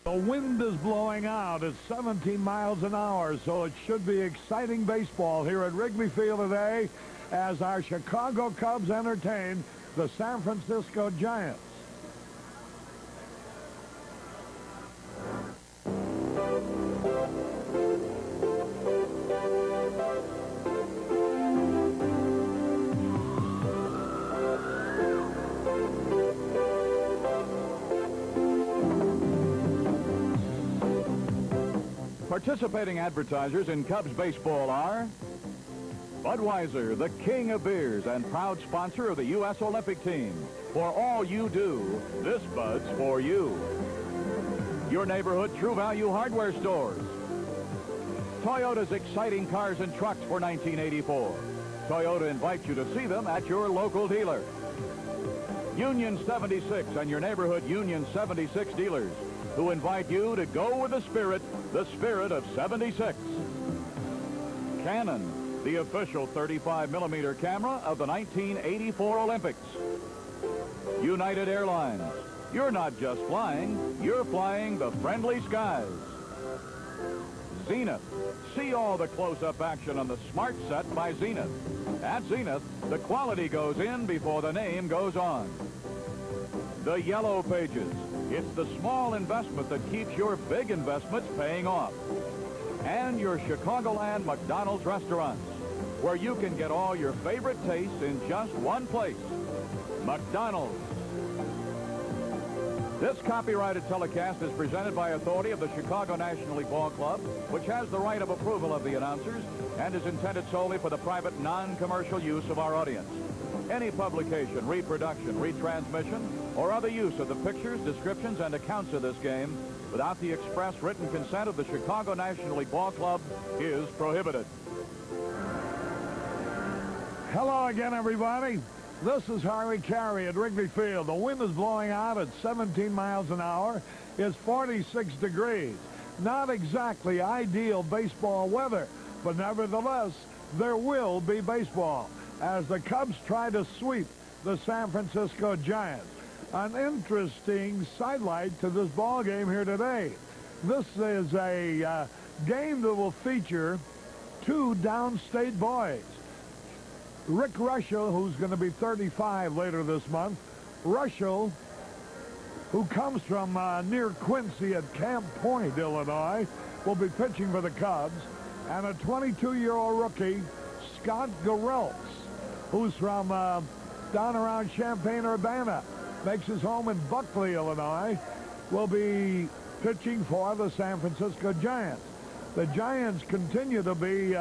The wind is blowing out at 17 miles an hour, so it should be exciting baseball here at Wrigley Field today as our Chicago Cubs entertain the San Francisco Giants. Participating advertisers in Cubs baseball are Budweiser, the king of beers and proud sponsor of the U.S. Olympic team. For all you do, this Bud's for you. Your neighborhood True Value hardware stores. Toyota's exciting cars and trucks for 1984. Toyota invites you to see them at your local dealer. Union 76 and your neighborhood Union 76 dealers, who invite you to go with the spirit of 76. Canon, the official 35mm camera of the 1984 Olympics. United Airlines, you're not just flying, you're flying the friendly skies. Zenith, see all the close-up action on the Smart Set by Zenith. At Zenith, the quality goes in before the name goes on. The Yellow Pages, it's the small investment that keeps your big investments paying off. And your Chicagoland McDonald's restaurants, where you can get all your favorite tastes in just one place. McDonald's. This copyrighted telecast is presented by authority of the Chicago National League Ball Club, which has the right of approval of the announcers and is intended solely for the private, non-commercial use of our audience. Any publication, reproduction, retransmission, or other use of the pictures, descriptions, and accounts of this game without the express written consent of the Chicago National League Ball Club is prohibited. Hello again, everybody. This is Harry Carey at Wrigley Field. The wind is blowing out at 17 miles an hour. It's 46 degrees. Not exactly ideal baseball weather, but nevertheless, there will be baseball as the Cubs try to sweep the San Francisco Giants. An interesting sidelight to this ball game here today. This is a game that will feature two downstate boys. Rick Russell, who's going to be 35 later this month. Russell, who comes from near Quincy at Camp Point, Illinois, will be pitching for the Cubs. And a 22-year-old rookie, Scott Garrelts, who's from down around Champaign-Urbana, makes his home in Buckley, Illinois, will be pitching for the San Francisco Giants. The Giants continue to be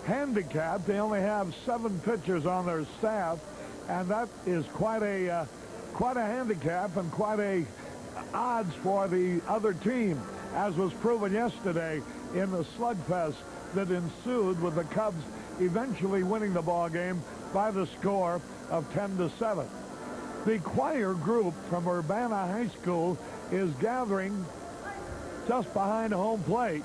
handicapped. They only have 7 pitchers on their staff, and that is quite a handicap and quite a odds for the other team, as was proven yesterday in the slugfest that ensued, with the Cubs eventually winning the ball game by the score of 10-7. The choir group from Urbana High School is gathering just behind home plate.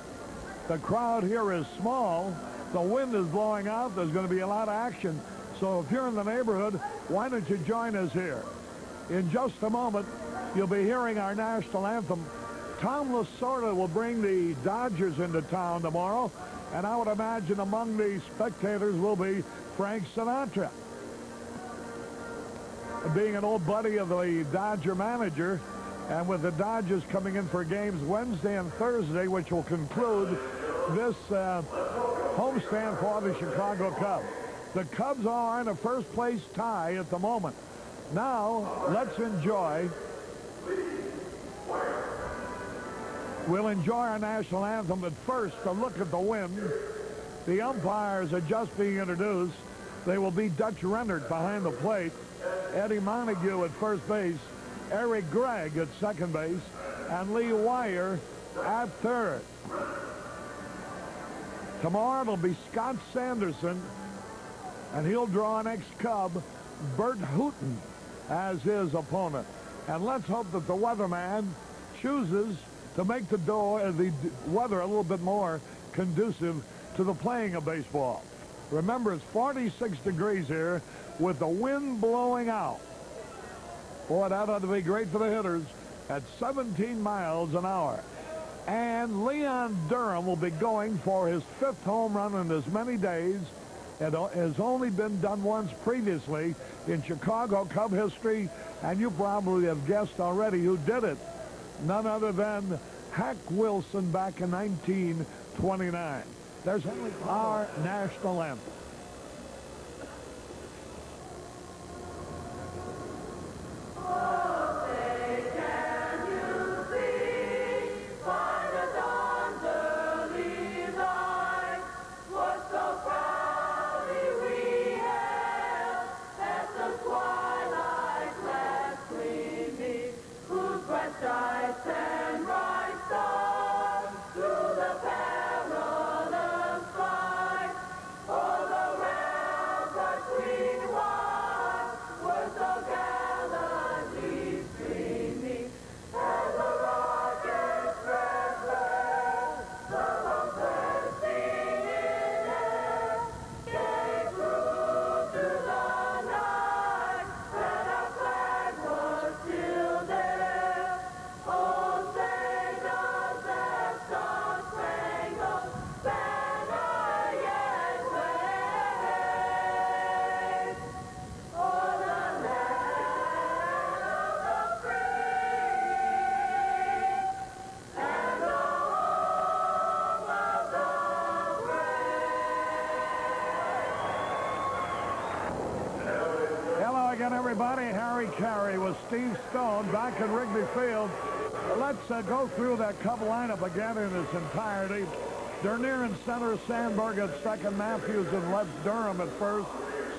The crowd here is small. The wind is blowing out. There's going to be a lot of action. So if you're in the neighborhood, why don't you join us here? In just a moment, you'll be hearing our national anthem. Tom Lasorda will bring the Dodgers into town tomorrow, and I would imagine among the spectators will be Frank Sinatra. Being an old buddy of the Dodger manager, and with the Dodgers coming in for games Wednesday and Thursday, which will conclude this homestand for the Chicago Cubs. The Cubs are in a first-place tie at the moment. Now, let's enjoy. We'll enjoy our national anthem, but first, a look at the wind. The umpires are just being introduced. They will be Dutch Rennert behind the plate, Eddie Montague at first base, Eric Gregg at second base, and Lee Wire at third. Tomorrow it'll be Scott Sanderson, and he'll draw an ex-Cub, Bert Hooton, as his opponent. And let's hope that the weatherman chooses to make the weather a little bit more conducive to the playing of baseball. Remember, it's 46 degrees here with the wind blowing out. Boy, that ought to be great for the hitters at 17 miles an hour. And Leon Durham will be going for his 5th home run in as many days. It has only been done once previously in Chicago Cub history, and you probably have guessed already who did it. None other than Hack Wilson back in 1929. There's our national anthem. Again, everybody, Harry Carey with Steve Stone back in Wrigley Field. Let's go through that Cub lineup again in its entirety. Dernier in center, Sandberg at second, Matthews and left, Durham at first,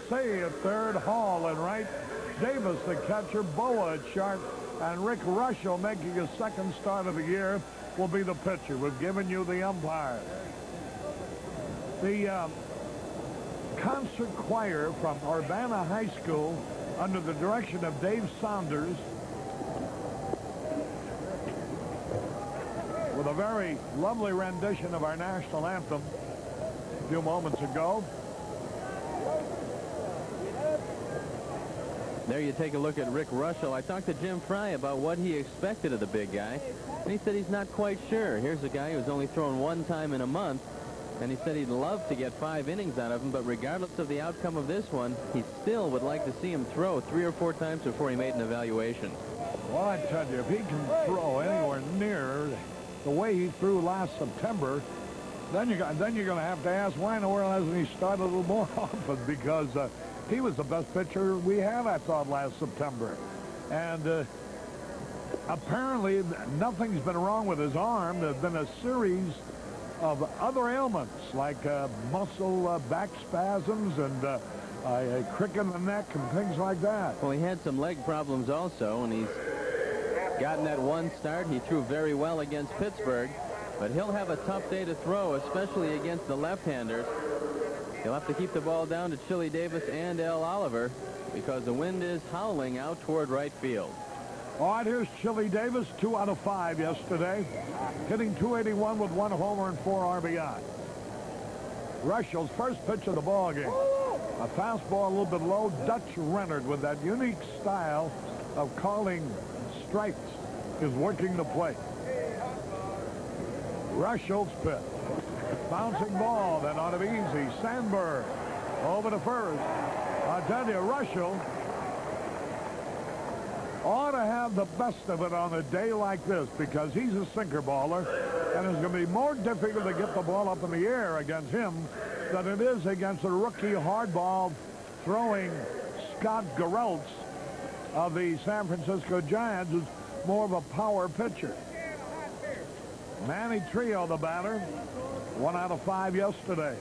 Say at third, Hall in right, Davis the catcher, Boa at short, and Rick Russell, making his second start of the year, will be the pitcher. We've given you the umpire. The concert choir from Urbana High School, under the direction of Dave Saunders, with a very lovely rendition of our national anthem a few moments ago. There you take a look at Rick Russell. I talked to Jim Fry about what he expected of the big guy, and he said he's not quite sure. Here's a guy who's only thrown 1 time in a month, and he said he'd love to get 5 innings out of him, but regardless of the outcome of this one, he still would like to see him throw 3 or 4 times before he made an evaluation. Well, I tell you, if he can throw anywhere near the way he threw last September, then you're going to have to ask, why in the world hasn't he started a little more often? Because he was the best pitcher we had, I thought, last September. And apparently nothing's been wrong with his arm. There's been a series of other ailments like muscle back spasms and a crick in the neck and things like that. Well, he had some leg problems also, and he's gotten that 1 start. He threw very well against Pittsburgh, but he'll have a tough day to throw, especially against the left-handers. He'll have to keep the ball down to Chili Davis and Al Oliver because the wind is howling out toward right field. All right, here's Chili Davis, 2 out of 5 yesterday, hitting .281 with 1 homer and 4 RBI. Russell's first pitch of the ball game. A fastball a little bit low. Dutch Rennert, with that unique style of calling strikes, is working the plate. Russell's pitch. Bouncing ball, that ought to be easy. Sandberg over to first. I tell you, Russell ought to have the best of it on a day like this because he's a sinker baller, and it's going to be more difficult to get the ball up in the air against him than it is against a rookie hardball throwing Scott Garrelts of the San Francisco Giants, who's more of a power pitcher. Manny Trio, the batter. 1 out of 5 yesterday.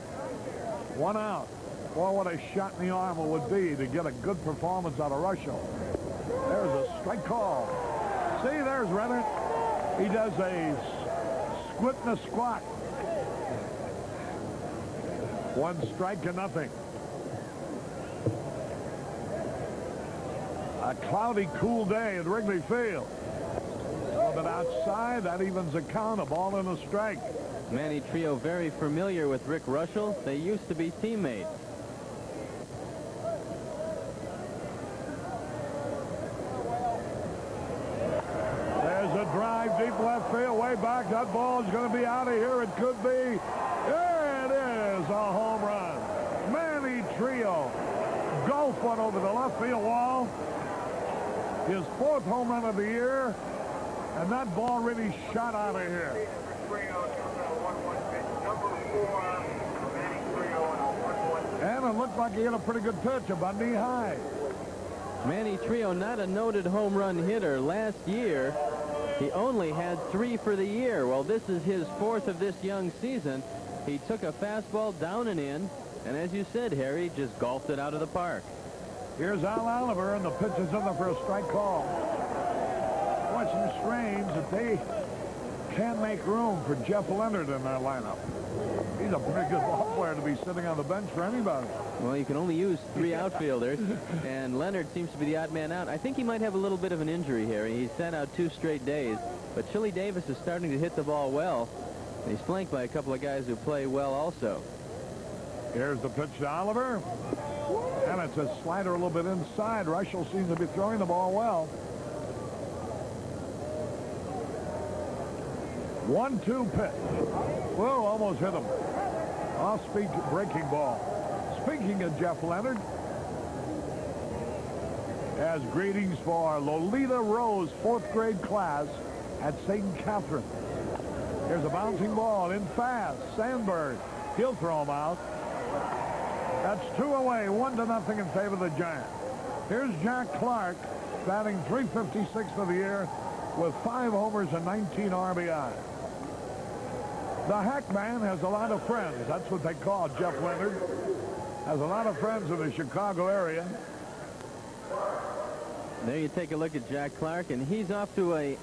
1 out. Boy, what a shot in the arm it would be to get a good performance out of Russell. There's a strike call. See, there's Rennert. He does a squat and a squat. 1 strike to nothing. A cloudy, cool day at Wrigley Field. But outside, that evens a count, a ball and a strike. Manny Trio very familiar with Rick Russell. They used to be teammates. There's a drive deep left field, way back. That ball is going to be out of here. It could be. There it is, a home run. Manny Trio. Golf one over the left field wall. His 4th home run of the year. And that ball really shot out of here. And it looked like he hit a pretty good pitch, about knee high. Manny Trio, not a noted home run hitter. Last year, he only had 3 for the year. Well, this is his 4th of this young season. He took a fastball down and in, and as you said, Harry, just golfed it out of the park. Here's Al Oliver, and the pitch is in there for a strike call. Boy, it seems strange that they can't make room for Jeff Leonard in their lineup. He's a pretty good ball player to be sitting on the bench for anybody. Well, you can only use 3 outfielders, and Leonard seems to be the odd man out. I think he might have a little bit of an injury here. He sat out 2 straight days, but Chili Davis is starting to hit the ball well. And he's flanked by a couple of guys who play well also. Here's the pitch to Oliver, and it's a slider a little bit inside. Russell seems to be throwing the ball well. 1-2 pitch. Whoa, almost hit him. Off-speed breaking ball. Speaking of Jeff Leonard, as greetings for Lolita Rose, 4th grade class at St. Catherine. Here's a bouncing ball in fast. Sandberg. He'll throw him out. That's 2 away, 1-0 in favor of the Giants. Here's Jack Clark, batting .356 for the year with 5 homers and 19 RBI. The Hack Man has a lot of friends. That's what they call Jeff Leonard. Has a lot of friends in the Chicago area. There you take a look at Jack Clark, and he's off to a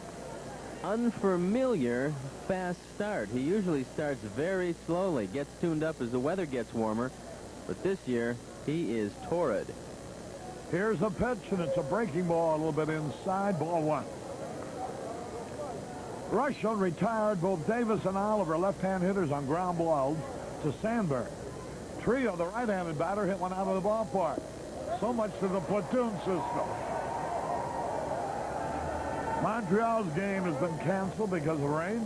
unfamiliar fast start. He usually starts very slowly, gets tuned up as the weather gets warmer, but this year he is torrid. Here's the pitch, and it's a breaking ball a little bit inside. Ball 1. Russell retired both Davis and Oliver, left-hand hitters, on ground balls to Sandberg. Trio, the right-handed batter, hit one out of the ballpark. So much for the platoon system. Montreal's game has been canceled because of rain.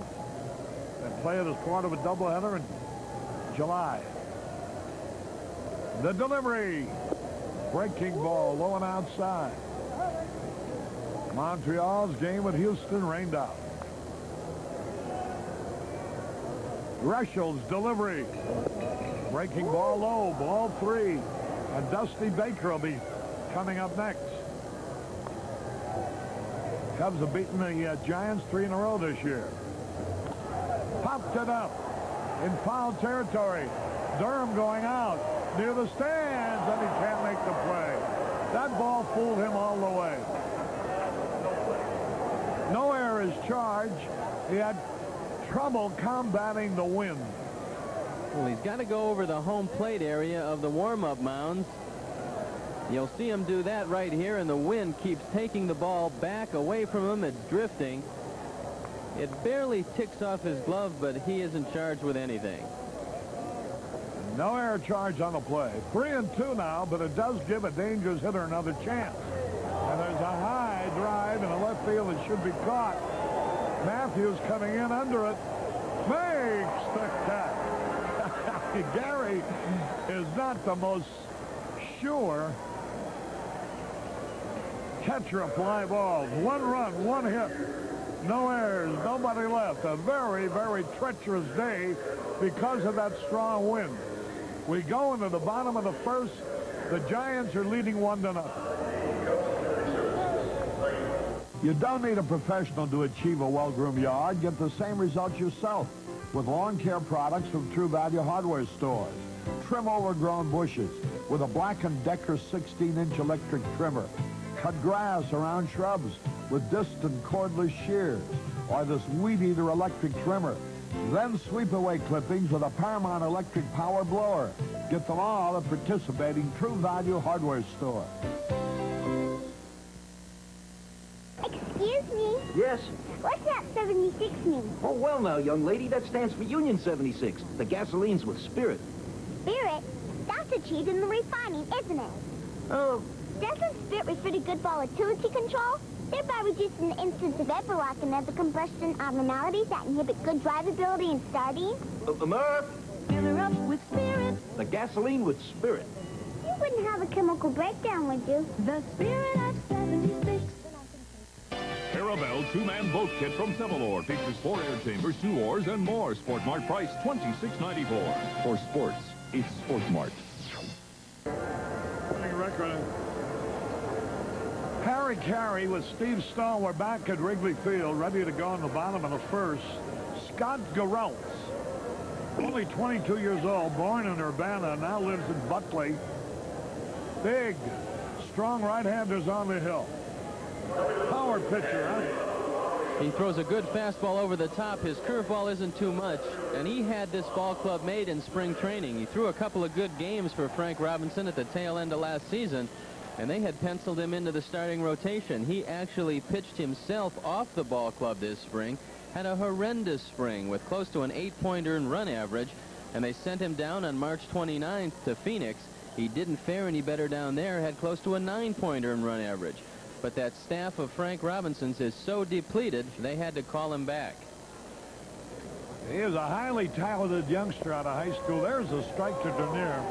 They play it as part of a doubleheader in July. The delivery. Breaking ball, low and outside. Montreal's game with Houston rained out. Russell's delivery. Breaking ball low, ball 3. And Dusty Baker will be coming up next. Cubs have beaten the Giants 3 in a row this year. Popped it up in foul territory. Durham going out near the stands, and he can't make the play. That ball fooled him all the way. No error is charged. He had trouble combating the wind. Well, he's got to go over the home plate area of the warm-up mounds. You'll see him do that right here, and the wind keeps taking the ball back away from him. It's drifting. It barely ticks off his glove, but he isn't charged with anything. No error charge on the play. 3-2 now, but it does give a dangerous hitter another chance. And there's a high drive in the left field that should be caught. Matthews coming in under it. Makes the catch. Gary is not the most sure catcher of fly balls. 1 run, 1 hit. No errors, nobody left. A very, very treacherous day because of that strong wind. We go into the bottom of the first. The Giants are leading 1-0. You don't need a professional to achieve a well-groomed yard. Get the same results yourself with lawn care products from True Value Hardware stores. Trim overgrown bushes with a Black & Decker 16-inch electric trimmer. Cut grass around shrubs with distant cordless shears, or this Weed Eater electric trimmer. Then sweep away clippings with a Paramount electric power blower. Get them all at participating True Value Hardware store. Excuse me? Yes? What's that 76 mean? Oh, well now, young lady, that stands for Union 76. The gasoline's with Spirit. Spirit? That's achieved in the refining, isn't it? Oh, Doesn't Spirit refer to good volatility control? thereby reducing the incidence of epilock and other combustion abnormalities that inhibit good drivability and starting. Murph, Fill her up with spirit. the gasoline with spirit. You wouldn't have a chemical breakdown, would you? The spirit of 76. Parabel two-man boat kit from Sevalor features 4 air chambers, 2 oars, and more. Sport Mart price $26.94. For sports, it's Sport Mart. Harry Carey with Steve Stone were back at Wrigley Field, ready to go in the bottom of the first. Scott Garrelts, only 22 years old, born in Urbana, now lives in Buckley. Big, strong right-handers on the hill. Power pitcher, huh? He throws a good fastball over the top. His curveball isn't too much, and he had this ball club made in spring training. He threw a couple of good games for Frank Robinson at the tail end of last season, and they had penciled him into the starting rotation. He actually pitched himself off the ball club this spring, had a horrendous spring with close to an 8-point earned run average, and they sent him down on March 29th to Phoenix. He didn't fare any better down there, had close to a 9-point earned run average. But that staff of Frank Robinson's is so depleted, they had to call him back. He is a highly talented youngster out of high school. There's a strike to Dernier.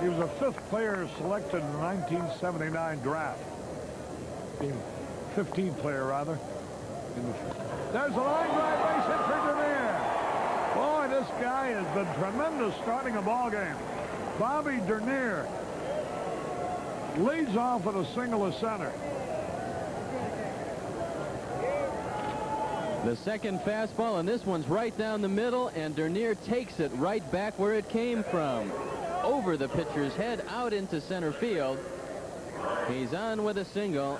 He was a 5th player selected in the 1979 draft. 15th player, rather. There's a line drive base hit for Dernier. Boy, this guy has been tremendous starting a ball game. Bobby Dernier leads off with a single to center. The second fastball, and this one's right down the middle, and Dernier takes it right back where it came from. Over the pitcher's head, out into center field. He's on with a single,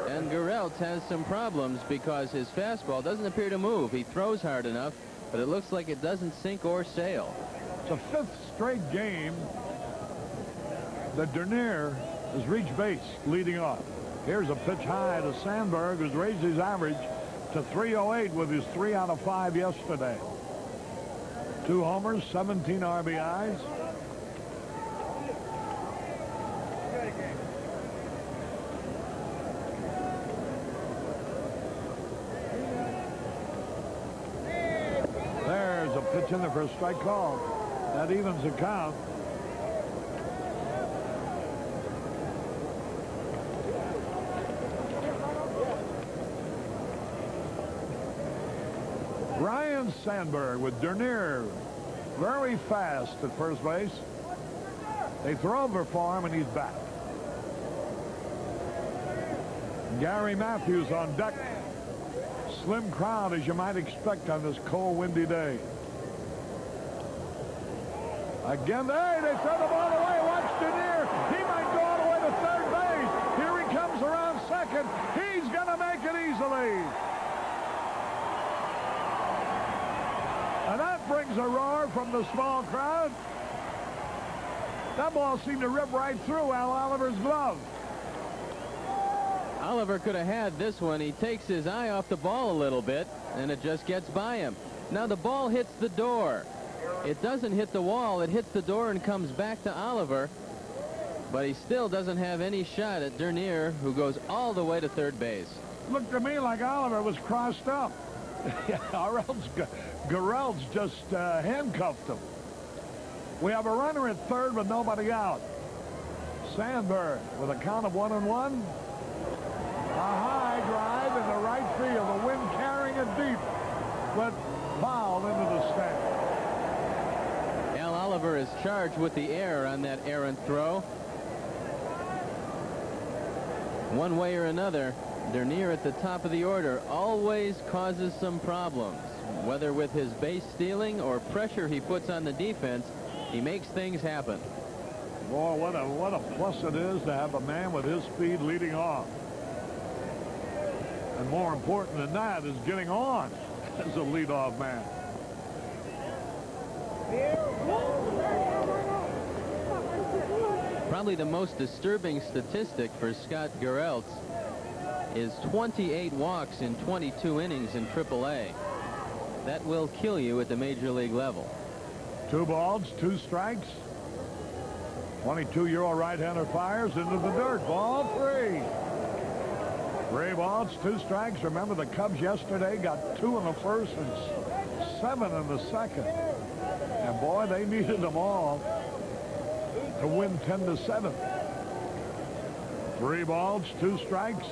and Garrelts has some problems because his fastball doesn't appear to move. He throws hard enough, but it looks like it doesn't sink or sail. It's a 5th straight game that Dernier has reached base leading off. Here's a pitch high to Sandberg, who's raised his average to 308 with his 3 out of 5 yesterday. 2 homers, 17 RBIs. There's a pitch in there for a strike call. That evens the count. Ryan Sandberg with Dernier very fast at first base. They throw over for him, and he's back. Gary Matthews on deck. Slim crowd, as you might expect on this cold, windy day. Again, they throw the ball away. Watch Dernier. He might go all the way to third base. Here he comes around second. He's going to make it easily. And that brings a roar from the small crowd. That ball seemed to rip right through Al Oliver's glove. Oliver could have had this one. He takes his eye off the ball a little bit, and it just gets by him. Now the ball hits the door. It doesn't hit the wall. It hits the door and comes back to Oliver. But he still doesn't have any shot at Dernier, who goes all the way to third base. Looked to me like Oliver was crossed up. Or else Garrelts just handcuffed him. We have a runner at third with nobody out. Sandberg with a count of 1-1. A high drive in the right field. The wind carrying it deep, but fouled into the stand. Al Oliver is charged with the error on that errant throw. One way or another, Dernier at the top of the order always causes some problems. Whether with his base stealing or pressure he puts on the defense, he makes things happen. Boy, what a plus it is to have a man with his speed leading off. And more important than that is getting on as a leadoff man. Probably the most disturbing statistic for Scott Garrelts is 28 walks in 22 innings in AAA. That will kill you at the major league level. 2 balls, 2 strikes. 22-year-old right-hander fires into the dirt. Ball 3. 3 balls, 2 strikes. Remember, the Cubs yesterday got 2 in the first and 7 in the second. And boy, they needed them all to win 10-7. 3 balls, 2 strikes.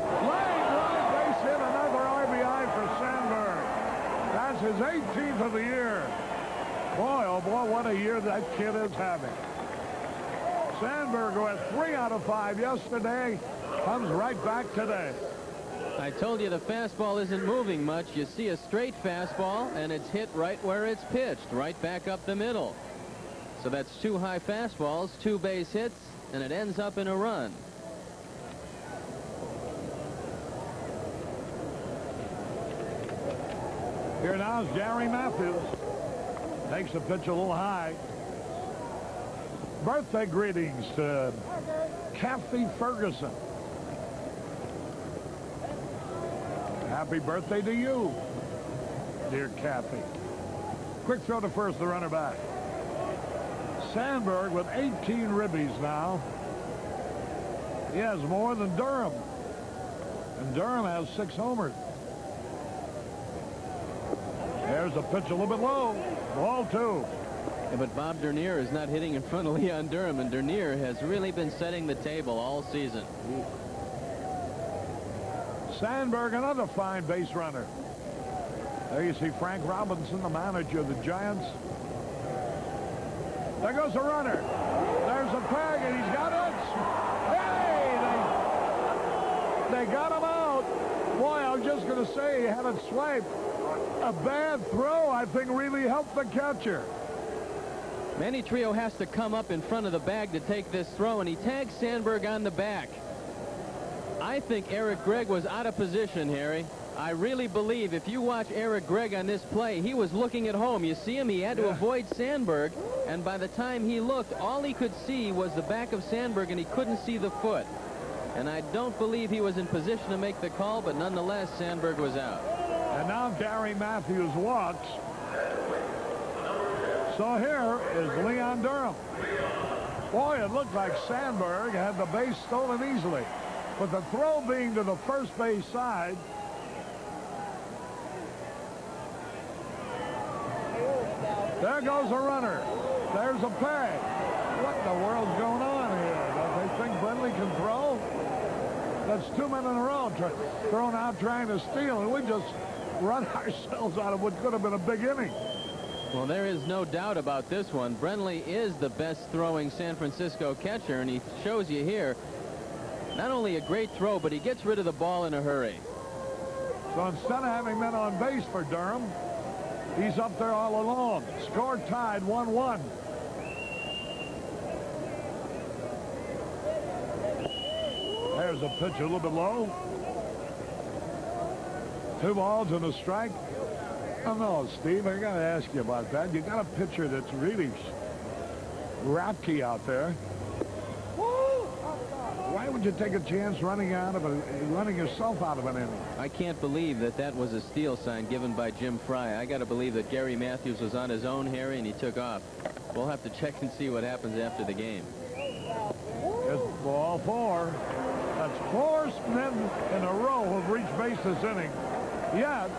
Line drive, base hit, another RBI for Sandberg. That's his 18th of the year. Boy, oh boy, what a year that kid is having. Sandberg, who had 3 out of 5 yesterday, comes right back today. I told you the fastball isn't moving much. You see a straight fastball, and it's hit right where it's pitched, right back up the middle. So that's 2 high fastballs, 2 base hits, and it ends up in a run. Here now is Gary Matthews. Takes the pitch a little high. Birthday greetings to Kathy Ferguson. Happy birthday to you, dear Kathy. Quick throw to first, the runner back. Sandberg with 18 ribbies now. He has more than Durham. And Durham has 6 homers. There's a pitch a little bit low. Ball 2. Yeah, but Bob Dernier is not hitting in front of Leon Durham, and Dernier has really been setting the table all season. Sandberg, another fine base runner. There you see Frank Robinson, the manager of the Giants. There goes the runner. There's a tag, and he's got it. Hey, they got him out. Boy, I was just going to say he had it swiped. A bad throw, I think, really helped the catcher. Manny Trio has to come up in front of the bag to take this throw, and he tags Sandberg on the back. I think Eric Gregg was out of position, Harry. I really believe if you watch Eric Gregg on this play, he was looking at home. You see him, he had to avoid Sandberg, and by the time he looked, all he could see was the back of Sandberg, and he couldn't see the foot. And I don't believe he was in position to make the call, but nonetheless, Sandberg was out. And now Gary Matthews walks. So here is Leon Durham. Boy, it looked like Sandberg had the base stolen easily. But the throw being to the first base side. There goes a runner. There's a peg. What in the world's going on here? Don't they think Brenly can throw? That's 2 men in a row thrown out trying to steal, and we just run ourselves out of what could have been a big inning. Well, there is no doubt about this one. Brenly is the best throwing San Francisco catcher, and he shows you here not only a great throw, but he gets rid of the ball in a hurry. So instead of having men on base for Durham, he's up there all alone. Score tied 1-1. There's a pitch a little bit low. 2 balls and a strike. Oh, no, Steve, I got to ask you about that. You got a pitcher that's really rocky out there. Why would you take a chance running yourself out of an inning? I can't believe that that was a steal sign given by Jim Fry. I got to believe that Gary Matthews was on his own, Harry, and he took off. We'll have to check and see what happens after the game. It's ball 4. That's 4 men in a row who've reached base this inning. Yet,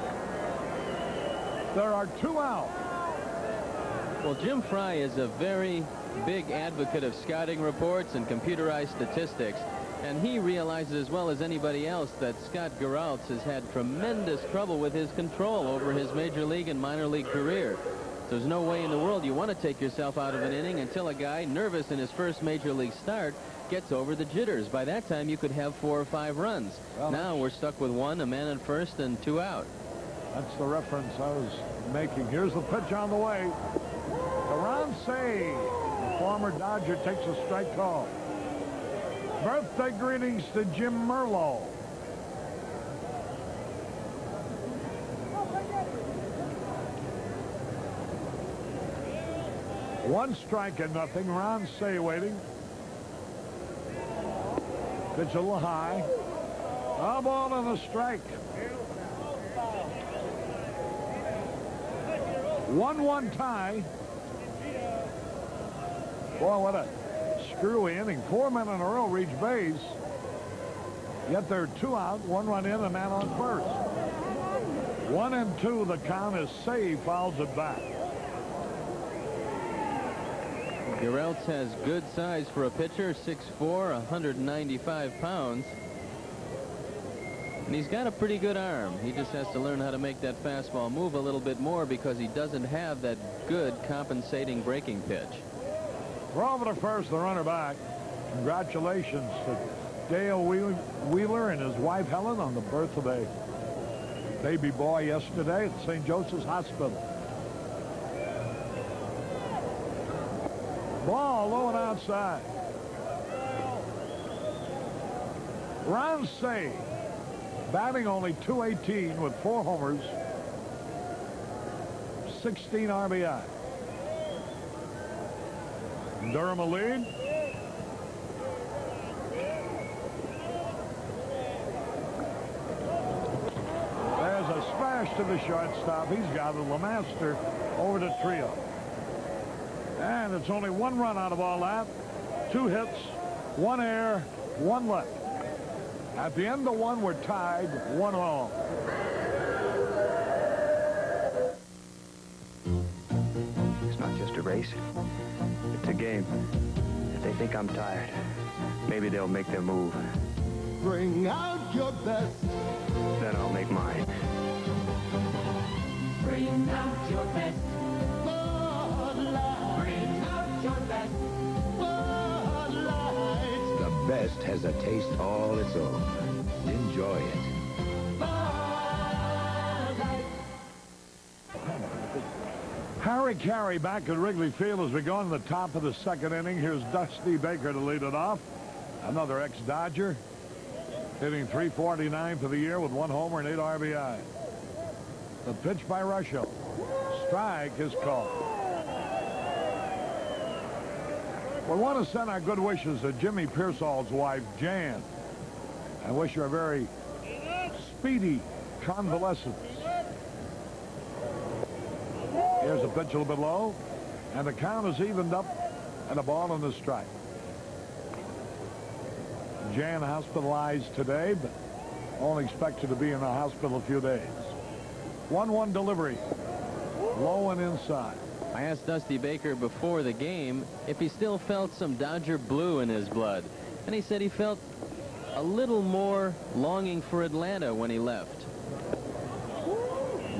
there are 2 out. Well, Jim Fry is a very big advocate of scouting reports and computerized statistics, and he realizes as well as anybody else that Scott Geraltz has had tremendous trouble with his control over his major league and minor league career. There's no way in the world you want to take yourself out of an inning until a guy nervous in his first major league start gets over the jitters. By that time, you could have 4 or 5 runs. Well, now we're stuck with 1, a man at first, and 2 out. That's the reference I was making. Here's the pitch on the way. Ron Say, the former Dodger, takes a strike call. Birthday greetings to Jim Merlo. One strike and nothing. Ron Say waiting. Pitch a little high. A ball and a strike. 1-1 tie. Boy, what a screwy inning. 4 men in a row reach base. Yet there are 2 out, 1 run in, and man on first. 1-2. The count is Say fouls it back. Gereltz has good size for a pitcher, 6'4", 195 pounds. And he's got a pretty good arm. He just has to learn how to make that fastball move a little bit more because he doesn't have that good compensating breaking pitch. Throw over to first, the runner back. Congratulations to Dale Wheeler and his wife Helen on the birth of a baby boy yesterday at St. Joseph's Hospital. Ball low and outside. Ron Say, batting only .218 with 4 homers, 16 RBI. Durham a lead. There's a smash to the shortstop. He's got it. LeMaster over to Trio. And it's only 1 run out of all that. 2 hits, 1 error, 1 left. At the end of 1, we're tied 1 all. It's not just a race. It's a game. If they think I'm tired, maybe they'll make their move. Bring out your best. Then I'll make mine. Bring out your best. Bring out your best. The best has a taste all its own. Enjoy it. Harry Carey back at Wrigley Field as we go into the top of the 2nd inning. Here's Dusty Baker to lead it off. Another ex-Dodger. Hitting .349 for the year with 1 homer and 8 RBI. The pitch by Rusho. Strike is called. We want to send our good wishes to Jimmy Pearsall's wife, Jan. I wish her a very speedy convalescence. Here's a pitch a little bit low, and the count is evened up, and a ball and a strike. Jan hospitalized today, but only expected to be in the hospital a few days. 1-1 delivery, low and inside. I asked Dusty Baker before the game if he still felt some Dodger blue in his blood, and he said he felt a little more longing for Atlanta when he left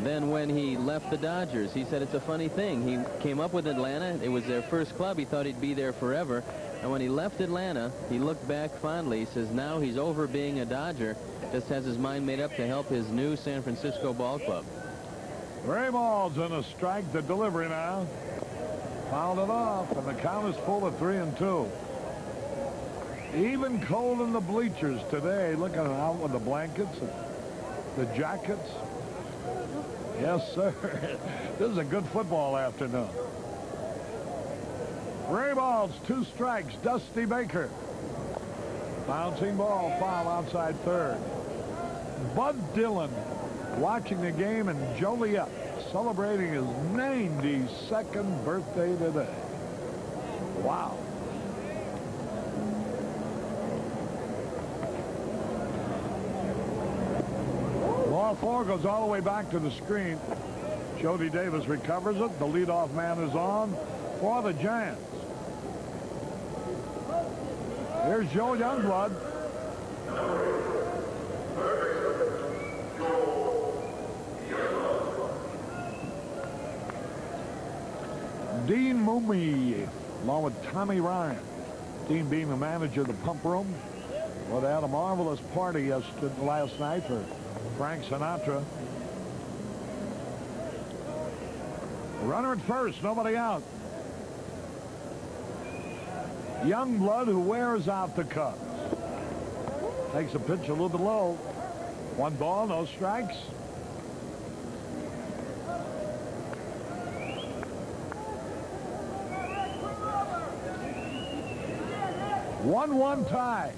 than when he left the Dodgers. He said it's a funny thing. He came up with Atlanta. It was their first club. He thought he'd be there forever. And when he left Atlanta, he looked back fondly. He says now he's over being a Dodger. Just has his mind made up to help his new San Francisco ball club. 3 balls and a strike. The delivery now. Fouled it off, and the count is full of 3-2. Even cold in the bleachers today. Looking out with the blankets and the jackets. Yes, sir. This is a good football afternoon. 3 balls, 2 strikes. Dusty Baker. Bouncing ball, foul outside third. Bud Dillon watching the game in Joliet, celebrating his 92nd birthday today. Wow. Ball 4 goes all the way back to the screen. Jody Davis recovers it. The leadoff man is on for the Giants. Here's Joe Youngblood. Dean Mooney, along with Tommy Ryan. Dean being the manager of the pump room. Well, they had a marvelous party last night for Frank Sinatra. Runner at first, nobody out. Youngblood, who wears out the Cubs. Takes a pitch a little bit low. 1 ball, no strikes. One tie.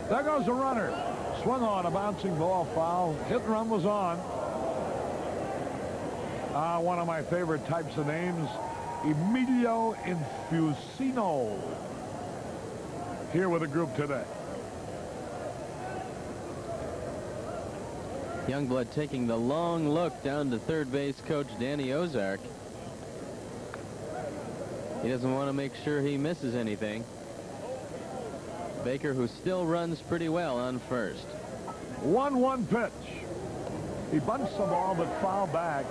There goes the runner. Swung on a bouncing ball foul. Hit and run was on. One of my favorite types of names, Emilio Infusino. here with the group today. Youngblood taking the long look down to third base coach Danny Ozark. He doesn't want to make sure he misses anything. Baker, who still runs pretty well on first. 1-1 pitch. He bunts the ball but foul back.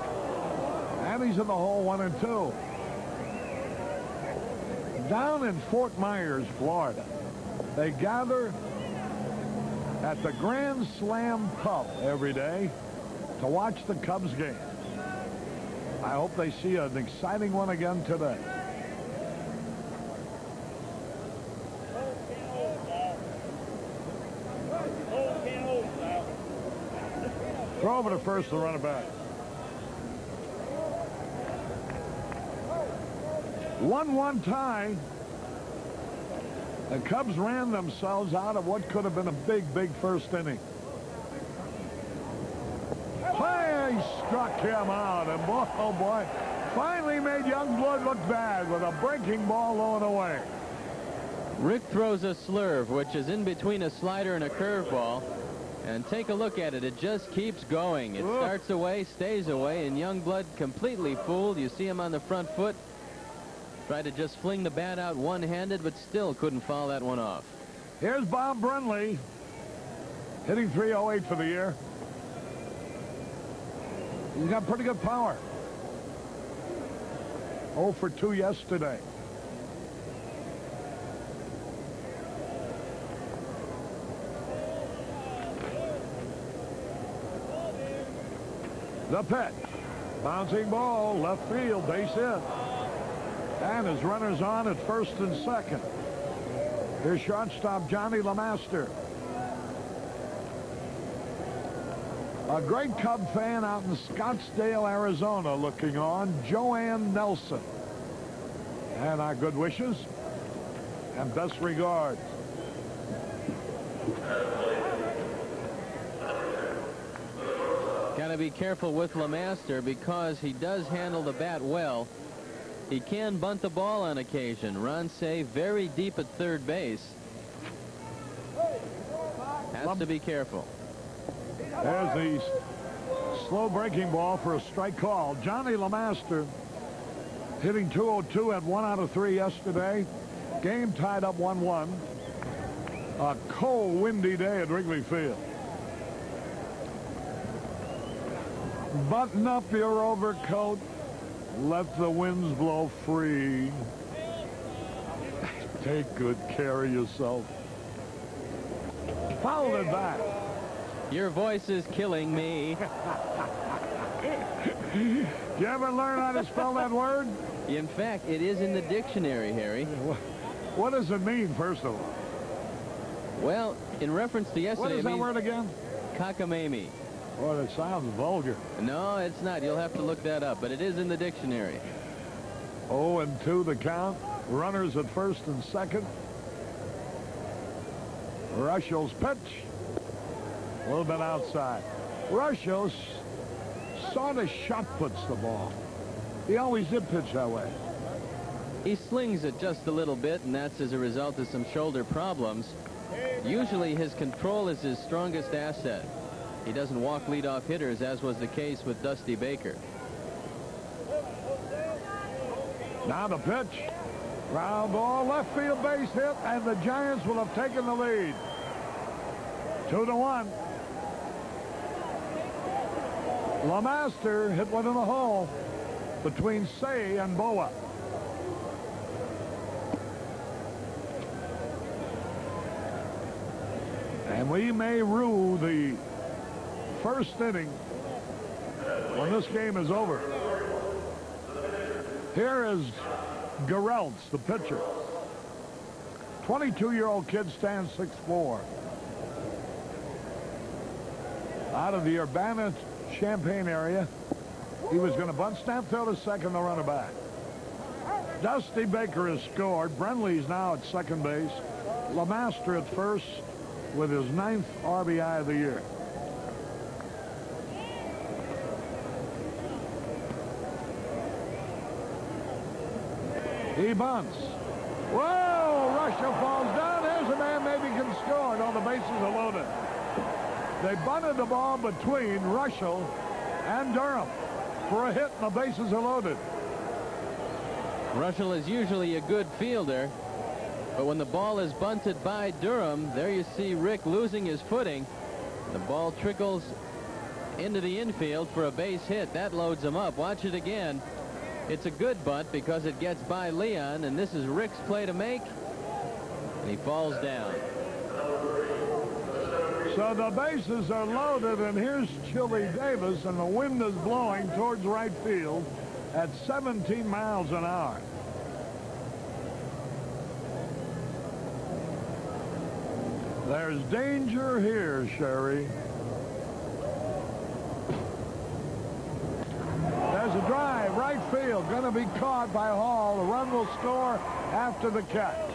And he's in the hole 1-2. Down in Fort Myers, Florida, they gather at the Grand Slam Pub every day to watch the Cubs game. I hope they see an exciting one again today. Throw over to first to run it back. 1-1 tie. The Cubs ran themselves out of what could have been a big first inning. He struck him out, and boy, oh boy, finally made Youngblood look bad with a breaking ball low and away. Rick throws a slurve, which is in between a slider and a curveball. And take a look at it. It just keeps going. It starts away, stays away, and Youngblood completely fooled. You see him on the front foot. Tried to just fling the bat out one-handed, but still couldn't foul that one off. Here's Bob Brenly, hitting .308 for the year. He's got pretty good power. 0 for 2 yesterday. The pitch. Bouncing ball, left field, base hit. And his runners on at first and second. Here's shortstop Johnny LeMaster. A great Cub fan out in Scottsdale, Arizona, looking on, Joanne Nelson. And our good wishes and best regards. Got to be careful with LeMaster because he does handle the bat well. He can bunt the ball on occasion. Ronce very deep at third base. Has to be careful. There's the slow breaking ball for a strike call. Johnny LeMaster hitting .202 at 1 out of 3 yesterday. Game tied up 1-1. A cold, windy day at Wrigley Field. Button up your overcoat. Let the winds blow free. Take good care of yourself. Fouled it back. Your voice is killing me. Did you ever learn how to spell that word? In fact, it is in the dictionary, Harry. What does it mean, first of all? Well, in reference to yesterday, what is that word again? Cockamamie. Boy, that sounds vulgar. No, it's not. You'll have to look that up, but it is in the dictionary. 0-2 the count. Runners at first and second. Rushel's pitch. A little bit outside. Rushel sort of shot puts the ball. He always did pitch that way. He slings it just a little bit, and that's as a result of some shoulder problems. Usually his control is his strongest asset. He doesn't walk leadoff hitters, as was the case with Dusty Baker. Now the pitch. Ground ball, left field base hit, and the Giants will have taken the lead. 2-1. LeMaster hit one in the hole between Say and Boa. And we may rue the first inning when this game is over. Here is Gereltz, the pitcher. 22-year-old kid, stands 6'4". Out of the Urbana-Champaign area. He was going to bunt, snap, throw to second, the runner back. Dusty Baker has scored. Brenly's now at second base. LeMaster at first with his 9th RBI of the year. He bunts. Whoa! Russia falls down. There's an They bunted the ball between Russell and Durham for a hit, and the bases are loaded. Russell is usually a good fielder, but when the ball is bunted by Durham, there you see Rick losing his footing. The ball trickles into the infield for a base hit. That loads him up. Watch it again. It's a good bunt because it gets by Leon, and this is Rick's play to make, and he falls down. So the bases are loaded, and here's Chili Davis, and the wind is blowing towards right field at 17 miles an hour. There's danger here, Sherry. There's a drive, right field, going to be caught by Hall. The run will score after the catch.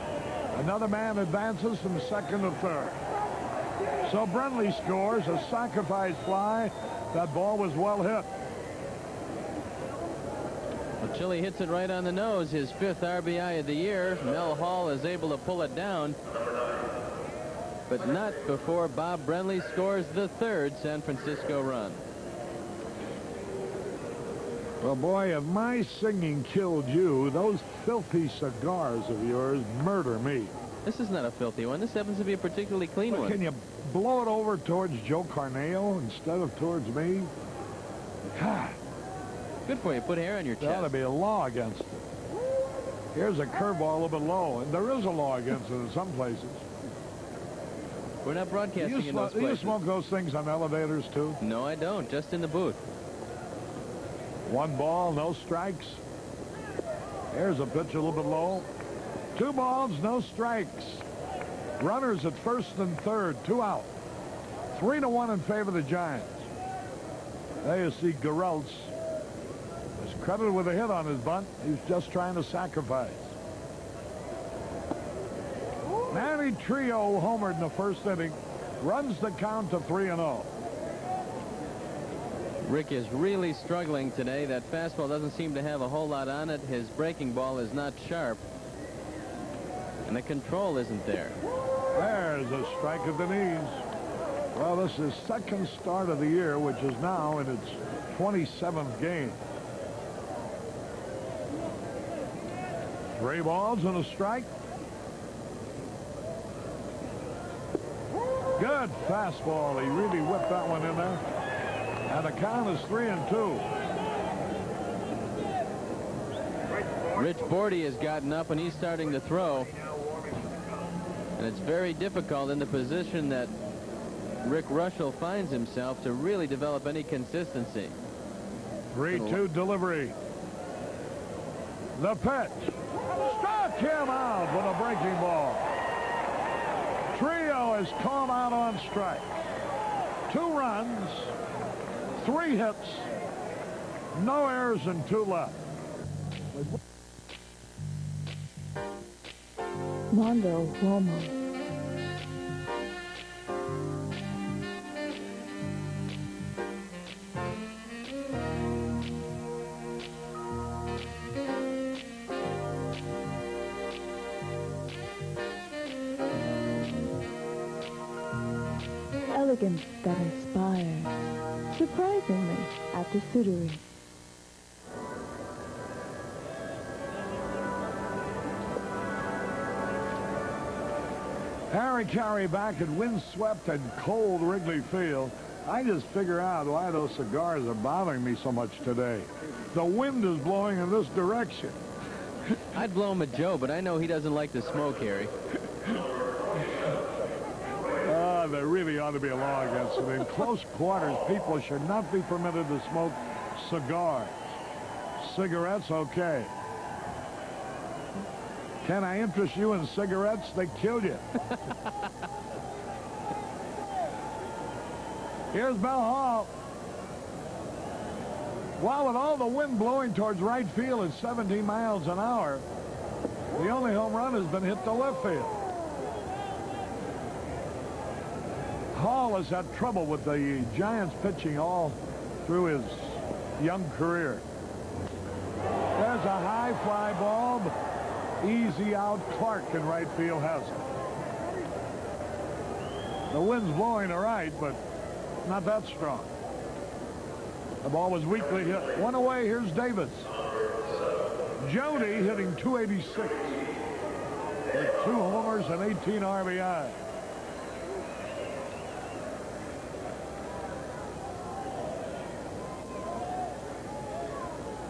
Another man advances from second to third. So Brenly scores a sacrifice fly. That ball was well hit. Well, Chili hits it right on the nose. His 5th RBI of the year. Mel Hall is able to pull it down, but not before Bob Brenly scores the 3rd San Francisco run. Well, boy, if my singing killed you, those filthy cigars of yours murder me. This is not a filthy one. This happens to be a particularly clean one. Can you blow it over towards Joe Carneo instead of towards me? God. Good for you. Put hair on your chest. There ought to be a law against it. Here's a curveball a little bit low, and there is a law against it in some places. We're not broadcasting in those places. Do you smoke those things on elevators, too? No, I don't. Just in the booth. 1 ball, no strikes. Here's a pitch a little bit low. 2 balls, no strikes. Runners at first and third, 2 out. 3-1 in favor of the Giants. There you see Geraltz is credited with a hit on his bunt. He's just trying to sacrifice. Manny Trio homered in the first inning. Runs the count to 3-0. Rick is really struggling today. That fastball doesn't seem to have a whole lot on it. His breaking ball is not sharp, and the control isn't there. There's a strike at the knees. Well, this is second start of the year, which is now in its 27th game. 3 balls and a strike. Good fastball. He really whipped that one in there. And the count is 3-2. Rich Bordy has gotten up, and he's starting to throw. And it's very difficult in the position that Rick Russell finds himself to really develop any consistency. 3-2 delivery. The pitch. Struck him out with a breaking ball. Trio is called out on strike. 2 runs, 3 hits, no errors, and 2 left. Mondo Uomo. Elegance that inspires, surprisingly, at the Suitery. Harry Carey back at windswept and cold Wrigley Field. I just figure out why those cigars are bothering me so much today. The wind is blowing in this direction. I'd blow him a Joe, but I know he doesn't like to smoke, Harry. There really ought to be a law against it. In close quarters, people should not be permitted to smoke cigars. Cigarettes, okay. Can I interest you in cigarettes? They kill you. Here's Mel Hall. Well, with all the wind blowing towards right field at 17 miles an hour, the only home run has been hit to left field. Hall has had trouble with the Giants pitching all through his young career. There's a high fly ball. Easy out. Clark in right field has it. The wind's blowing to right, but not that strong. The ball was weakly hit. One away, here's Davis. Jody hitting .286 with 2 homers and 18 RBI.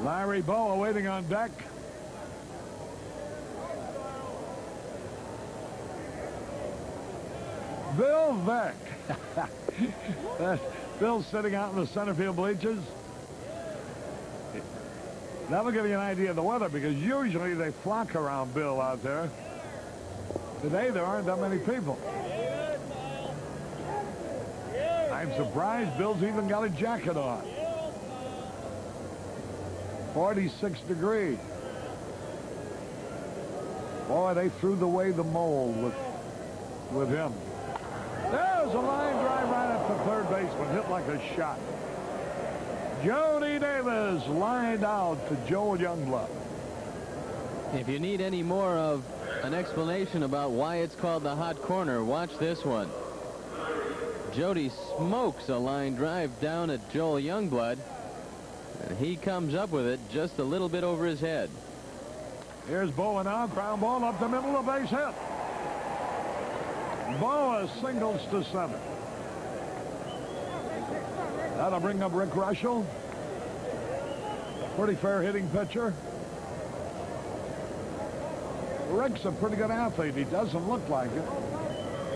Larry Boa waiting on deck. Bill Veeck. Bill's sitting out in the center field bleachers. That'll give you an idea of the weather, because usually they flock around Bill out there. Today there aren't that many people. I'm surprised Bill's even got a jacket on. 46 degrees. Boy, they threw away the mold with him. There's a line drive right at the third baseman, hit like a shot. Jody Davis lined out to Joel Youngblood. If you need any more of an explanation about why it's called the hot corner, watch this one. Jody smokes a line drive down at Joel Youngblood, and he comes up with it just a little bit over his head. Here's Boa now, ground ball up the middle, a base hit. Boa singles to center. That'll bring up Rick Russell. Pretty fair hitting pitcher. Rick's a pretty good athlete. He doesn't look like it.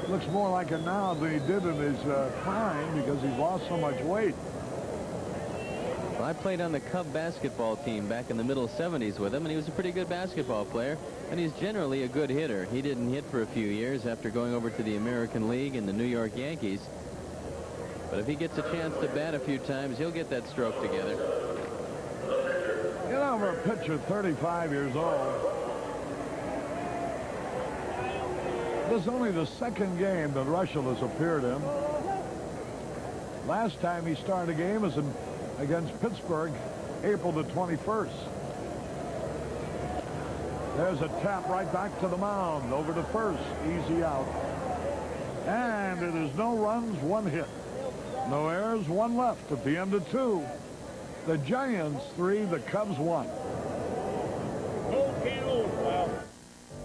Looks more like it now than he did in his prime, because he's lost so much weight. Well, I played on the Cub basketball team back in the middle 70s with him, and he was a pretty good basketball player, and he's generally a good hitter. He didn't hit for a few years after going over to the American League and the New York Yankees. But if he gets a chance to bat a few times, he'll get that stroke together. You know, for a pitcher 35 years old, this is only the second game that Russell has appeared in. Last time he started a game was against Pittsburgh, April the 21st. There's a tap right back to the mound, over to first, easy out. And it is no runs, 1 hit. No errors, 1 left at the end of 2. The Giants 3, the Cubs 1.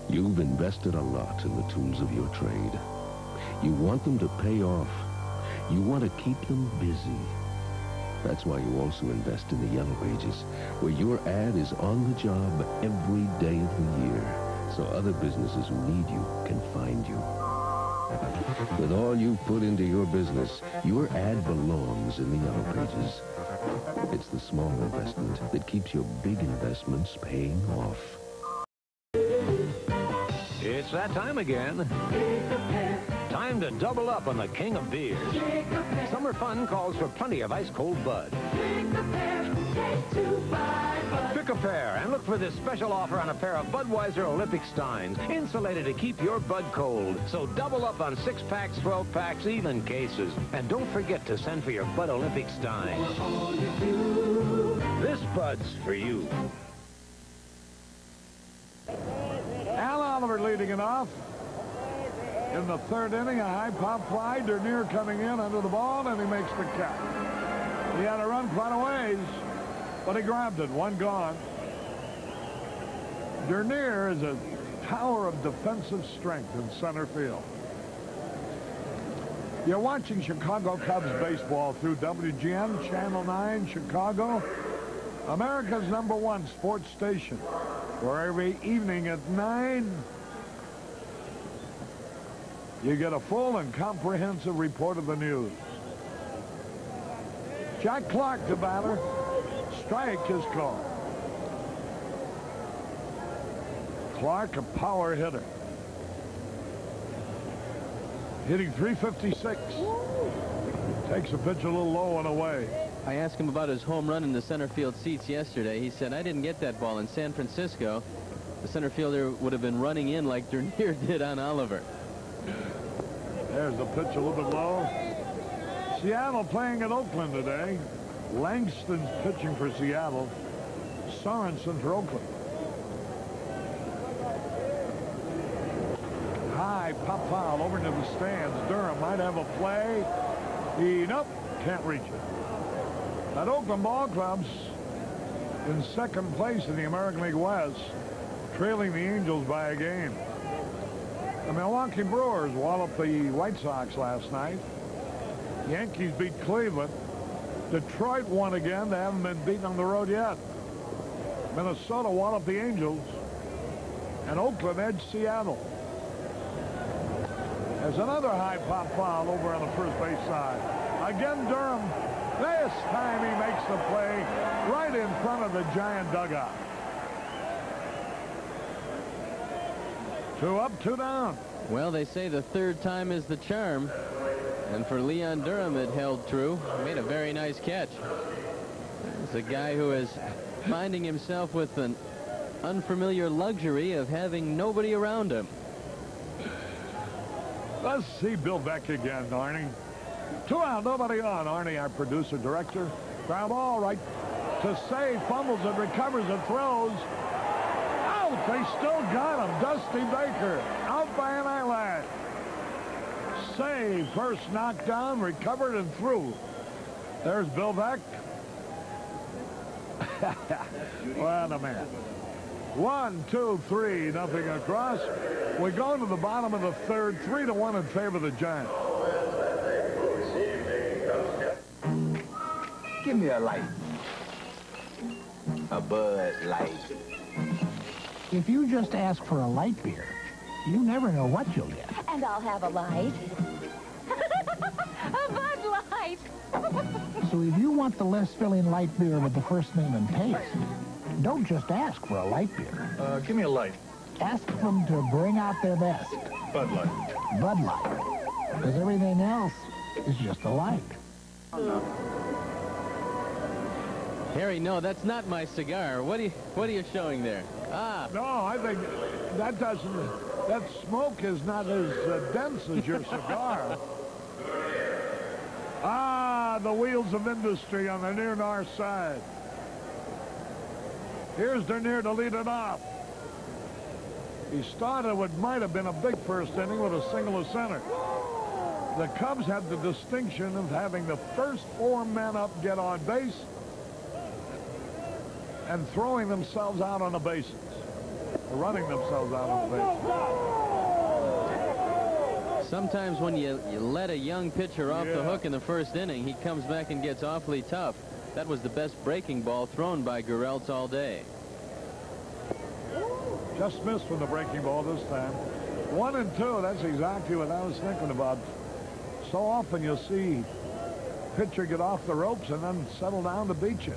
You've invested a lot in the tools of your trade. You want them to pay off. You want to keep them busy. That's why you also invest in the Yellow Pages, where your ad is on the job every day of the year, so other businesses who need you can find you. With all you've put into your business, your ad belongs in the Yellow Pages. It's the small investment that keeps your big investments paying off. It's that time again. Time to double up on the king of beers. Summer fun calls for plenty of ice-cold Bud. Pick a pair and look for this special offer on a pair of Budweiser Olympic Steins, insulated to keep your Bud cold. So double up on 6-packs, 12-packs, even cases. And don't forget to send for your Bud Olympic Steins. This Bud's for you. Al Oliver leading it off. In the 3rd inning, a high pop fly. Dernier coming in under the ball, and he makes the catch. He had a run quite a ways, but he grabbed it. 1 gone. Dernier is a tower of defensive strength in center field. You're watching Chicago Cubs baseball through WGN, Channel 9, Chicago, America's #1 sports station, where every evening at 9, you get a full and comprehensive report of the news. Jack Clark, the batter. Strike is called. Clark, a power hitter. Hitting .356. Takes a pitch a little low and away. I asked him about his home run in the center field seats yesterday. He said, I didn't get that ball in San Francisco. The center fielder would have been running in like Dernier did on Oliver. There's the pitch a little bit low. Seattle playing at Oakland today. Langston's pitching for Seattle. Sorensen for Oakland. High pop foul over into the stands. Durham might have a play. Nope. can't reach it. That Oakland Ball Club's in second place in the American League West, trailing the Angels by a game. The Milwaukee Brewers walloped the White Sox last night. Yankees beat Cleveland. Detroit won again. They haven't been beaten on the road yet. Minnesota walloped the Angels. And Oakland edged Seattle. There's another high pop foul over on the first base side. Again, Durham. This time he makes the play right in front of the Giant dugout. 2 up, 2 down. Well, they say the third time is the charm. And for Leon Durham, it held true. Made a very nice catch. It's a guy who is finding himself with an unfamiliar luxury of having nobody around him. Let's see Bill Beck again, Arnie. 2 out, nobody on. Arnie, our producer, director. Ground ball right to save, fumbles and recovers and throws. Out! They still got him. Dusty Baker out by an eyelash. Save, first knockdown, recovered and threw. There's Bill Beck. What a man. 1, 2, 3, nothing across. We go to the bottom of the third, 3-1 in favor of the Giants. Give me a light. A Bud Light. If you just ask for a light beer, you never know what you'll get. And I'll have a light. A Bud Light. So if you want the less filling light beer with the first name and taste, don't just ask for a light beer. Give me a light. Ask them to bring out their best. Bud Light. Bud Light. Because everything else is just a light. Harry, no, that's not my cigar. What are you showing there? Ah. No, I think that smoke is not as dense as your cigar. Ah, the wheels of industry on the near north side. Here's Dernier to lead it off. He started what might have been a big first inning with a single to center. The Cubs had the distinction of having the first 4 men up get on base and throwing themselves out on the bases. Running themselves out on the bases. Sometimes when you let a young pitcher off the hook in the first inning, he comes back and gets awfully tough. That was the best breaking ball thrown by Gereltz all day. Just missed from the breaking ball this time. 1 and 2, that's exactly what I was thinking about. So often you'll see pitcher get off the ropes and then settle down to beat you.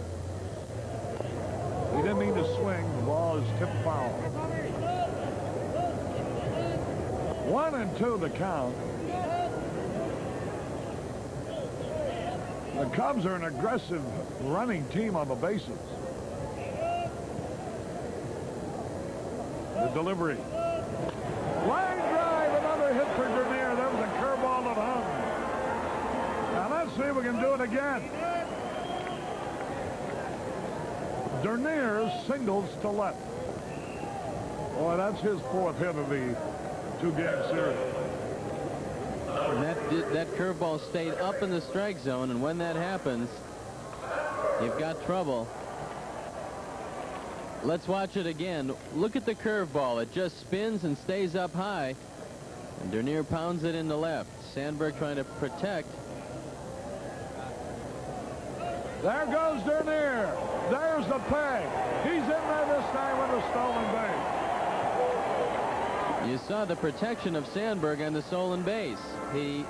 He didn't mean to swing. The ball is tipped foul. 1 and 2 the count. The Cubs are an aggressive running team on the bases. The delivery. Line drive, another hit for Dernier. There was a curveball that hung. Now let's see if we can do it again. Dernier singles to left. Boy, that's his 4th hit of the 2-game series. And that curveball stayed up in the strike zone, and when that happens, you've got trouble. Let's watch it again. Look at the curveball. It just spins and stays up high. And Dernier pounds it in the left. Sandberg trying to protect. There goes Dernier. There's the peg. He's in there this time with a stolen base. You saw the protection of Sandberg on the stolen base. He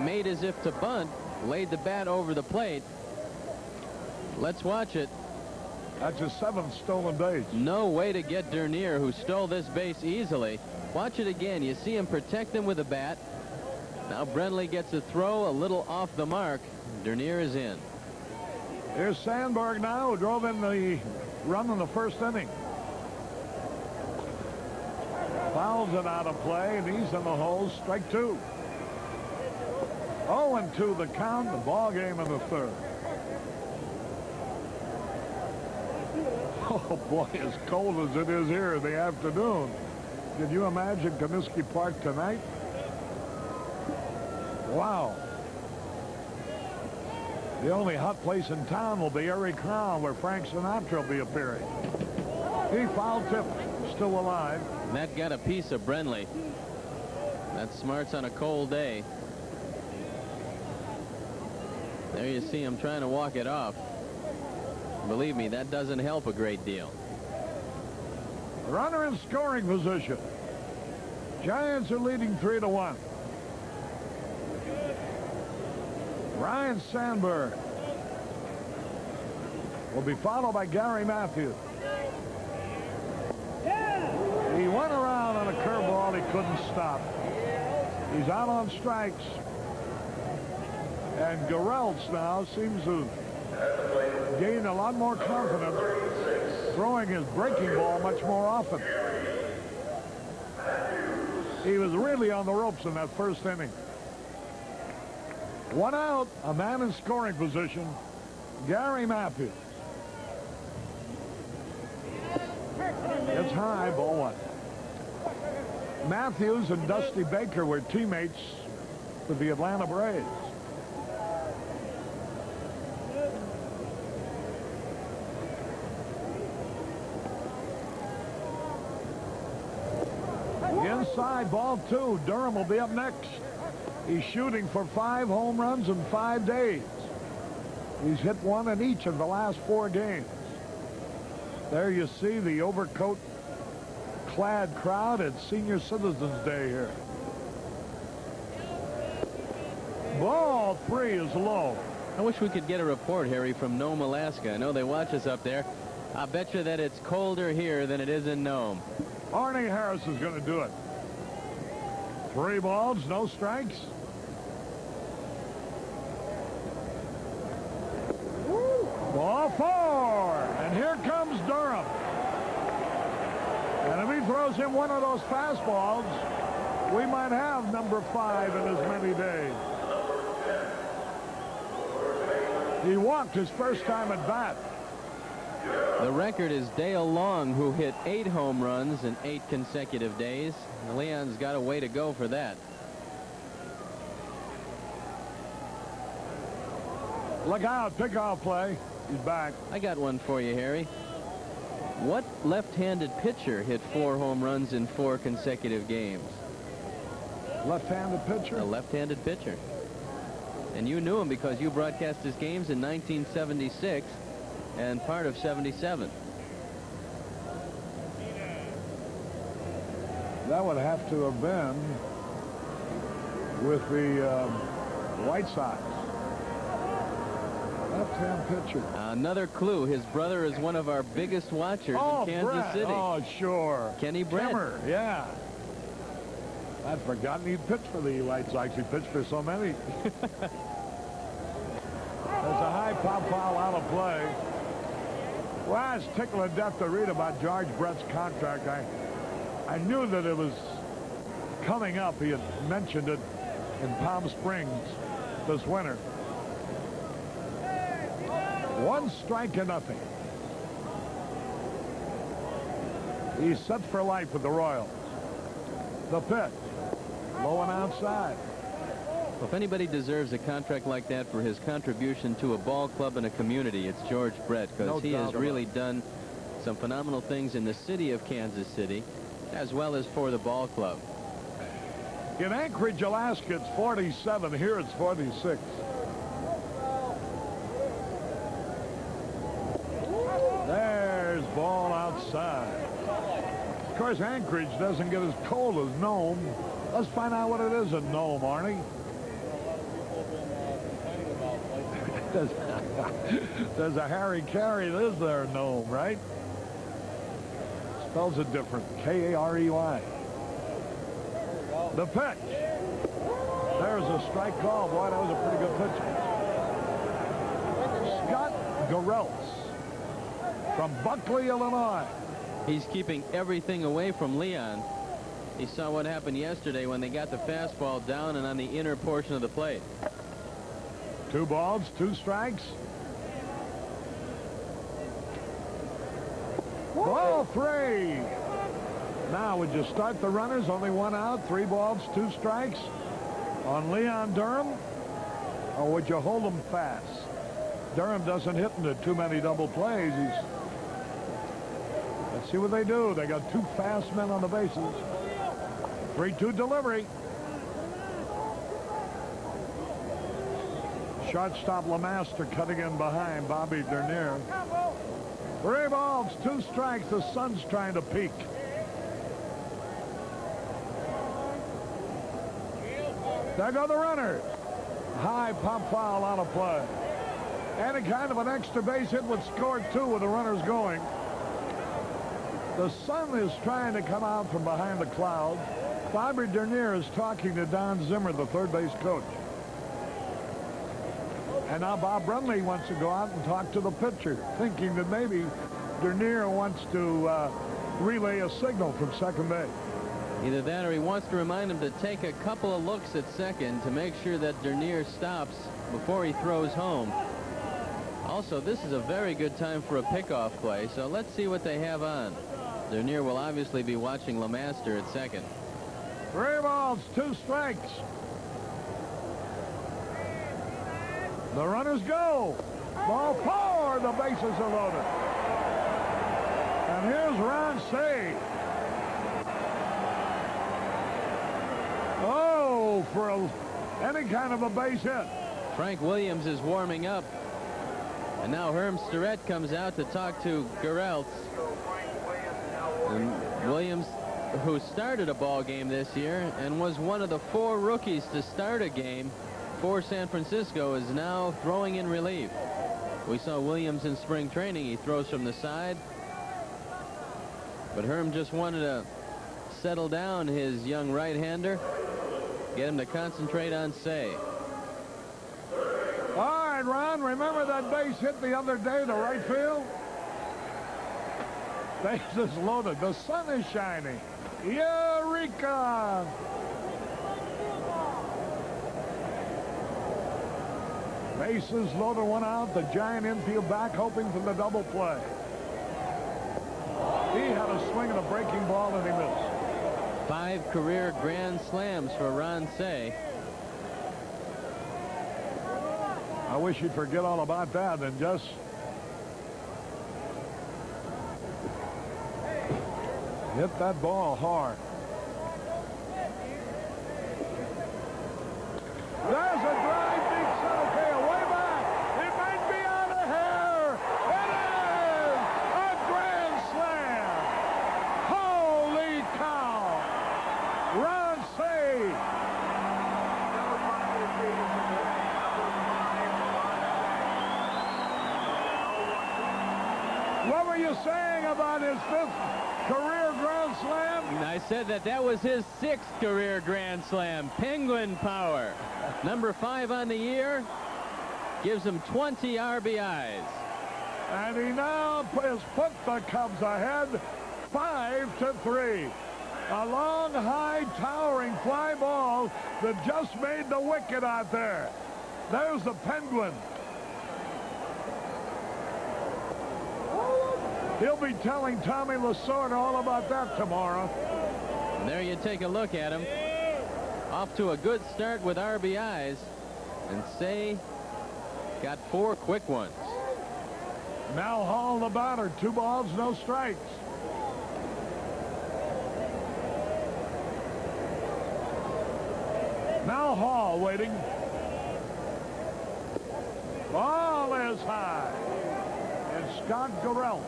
made as if to bunt, laid the bat over the plate. Let's watch it. That's his 7th stolen base. No way to get Dernier, who stole this base easily. Watch it again. You see him protect him with a bat. Now Brenly gets a throw a little off the mark. Dernier is in. Here's Sandberg now, who drove in the run in the first inning. Fouls it out of play, and he's in the hole. Strike 2. 0-2 the count. The ball game in the 3rd. Oh, boy, as cold as it is here in the afternoon. Can you imagine Comiskey Park tonight? Wow. The only hot place in town will be Erie Crown, where Frank Sinatra will be appearing. He foul tip, still alive. And that got a piece of Brenly. That smarts on a cold day. There you see him trying to walk it off. Believe me, that doesn't help a great deal. Runner in scoring position. Giants are leading 3-1. Ryan Sandberg will be followed by Gary Matthews. He went around on a curveball he couldn't stop. He's out on strikes. And Garrelts now seems to gain a lot more confidence, throwing his breaking ball much more often. He was really on the ropes in that first inning. 1 out, a man in scoring position, Gary Matthews. It's high, ball 1. Matthews and Dusty Baker were teammates with the Atlanta Braves. Inside, ball 2. Durham will be up next. He's shooting for 5 home runs in 5 days. He's hit 1 in each of the last 4 games. There you see the overcoat-clad crowd at Senior Citizens Day here. Ball 3 is low. I wish we could get a report, Harry, from Nome, Alaska. I know they watch us up there. I bet you that it's colder here than it is in Nome. Arnie Harris is going to do it. 3 balls, no strikes. Ball 4. And here comes Durham. And if he throws him one of those fastballs, we might have number 5 in as many days. He walked his first time at bat. The record is Dale Long, who hit 8 home runs in 8 consecutive days. Leon's got a way to go for that. Look out, pickoff play. He's back. I got one for you, Harry. What left-handed pitcher hit 4 home runs in 4 consecutive games? Left-handed pitcher? A left-handed pitcher. And you knew him because you broadcast his games in 1976 and part of 77. That would have to have been with the White Sox. Left-hand pitcher. Another clue. His brother is one of our biggest watchers in Kansas Brett. City. Oh, sure. Kenny Brett. Kimmer, yeah. I'd forgotten he'd pitched for the White Sox. He pitched for so many. There's a high pop foul out of play. Well, I was tickled to death to read about George Brett's contract. I knew that it was coming up. He had mentioned it in Palm Springs this winter. 1 strike and nothing. He's set for life with the Royals. The pitch. Low and outside. Well, if anybody deserves a contract like that for his contribution to a ball club and a community, it's George Brett, because he has really done some phenomenal things in the city of Kansas City, as well as for the ball club. In Anchorage, Alaska, it's 47. Here it's 46. There's ball outside. Of course, Anchorage doesn't get as cold as Nome. Let's find out what it is in Nome, Arnie. There's a Harry Carey. There's their Nome, right? Spells it different. K-A-R-E-Y. The pitch. There's a strike call. Boy, that was a pretty good pitch. Scott Garrelts from Buckley, Illinois. He's keeping everything away from Leon. He saw what happened yesterday when they got the fastball down and on the inner portion of the plate. 2 balls, 2 strikes. Ball 3. Now, would you start the runners? Only 1 out, 3 balls, 2 strikes on Leon Durham? Or would you hold them fast? Durham doesn't hit into too many double plays. Let's see what they do. They got two fast men on the bases. 3-2 delivery. Shortstop Lemaster cutting in behind Bobby Dernier. 3 balls, 2 strikes. The sun's trying to peak. There go the runners. High pop foul out of play. Any kind of an extra base hit would score 2 with the runners going. The sun is trying to come out from behind the clouds. Bobby Dernier is talking to Don Zimmer, the third base coach. And now Bob Brumley wants to go out and talk to the pitcher, thinking that maybe Dernier wants to relay a signal from second base. Either that or he wants to remind him to take a couple of looks at second to make sure that Dernier stops before he throws home. Also, this is a very good time for a pickoff play, so let's see what they have on. Dernier will obviously be watching Lemaster at second. 3 balls, 2 strikes. The runners go. Ball 4. The bases are loaded. And here's Ron Say. Oh, for any kind of a base hit. Frank Williams is warming up. And now Herm Starrett comes out to talk to Gereltz. And Williams, who started a ball game this year and was one of the 4 rookies to start a game for San Francisco, is now throwing in relief. We saw Williams in spring training. He throws from the side. But Herm just wanted to settle down his young right-hander, get him to concentrate on Say. All right, Ron, remember that base hit the other day to right field? Base is loaded. The sun is shining. Eureka! Bases loaded, 1 out. The Giant infield back, hoping for the double play. He had a swing and a breaking ball, and he missed. 5 career grand slams for Ron Say. I wish he'd forget all about that and just hit that ball hard. There's a drive deep center field, way back. It might be out of here. It is a grand slam. Holy cow! Ron Say. What were you saying about his 5th career grand slam? I said that was his 6th career grand slam. Penguin power. Number 5 on the year. Gives him 20 RBIs. And he now has put the Cubs ahead 5-3. A long, high, towering fly ball that just made the wicket out there. There's the Penguin. He'll be telling Tommy Lasorda all about that tomorrow. And there you take a look at him. Off to a good start with RBIs. And Say got 4 quick ones. Now Hall the batter. 2 balls, no strikes. Now Hall waiting. Ball is high. And Scott Gereltz.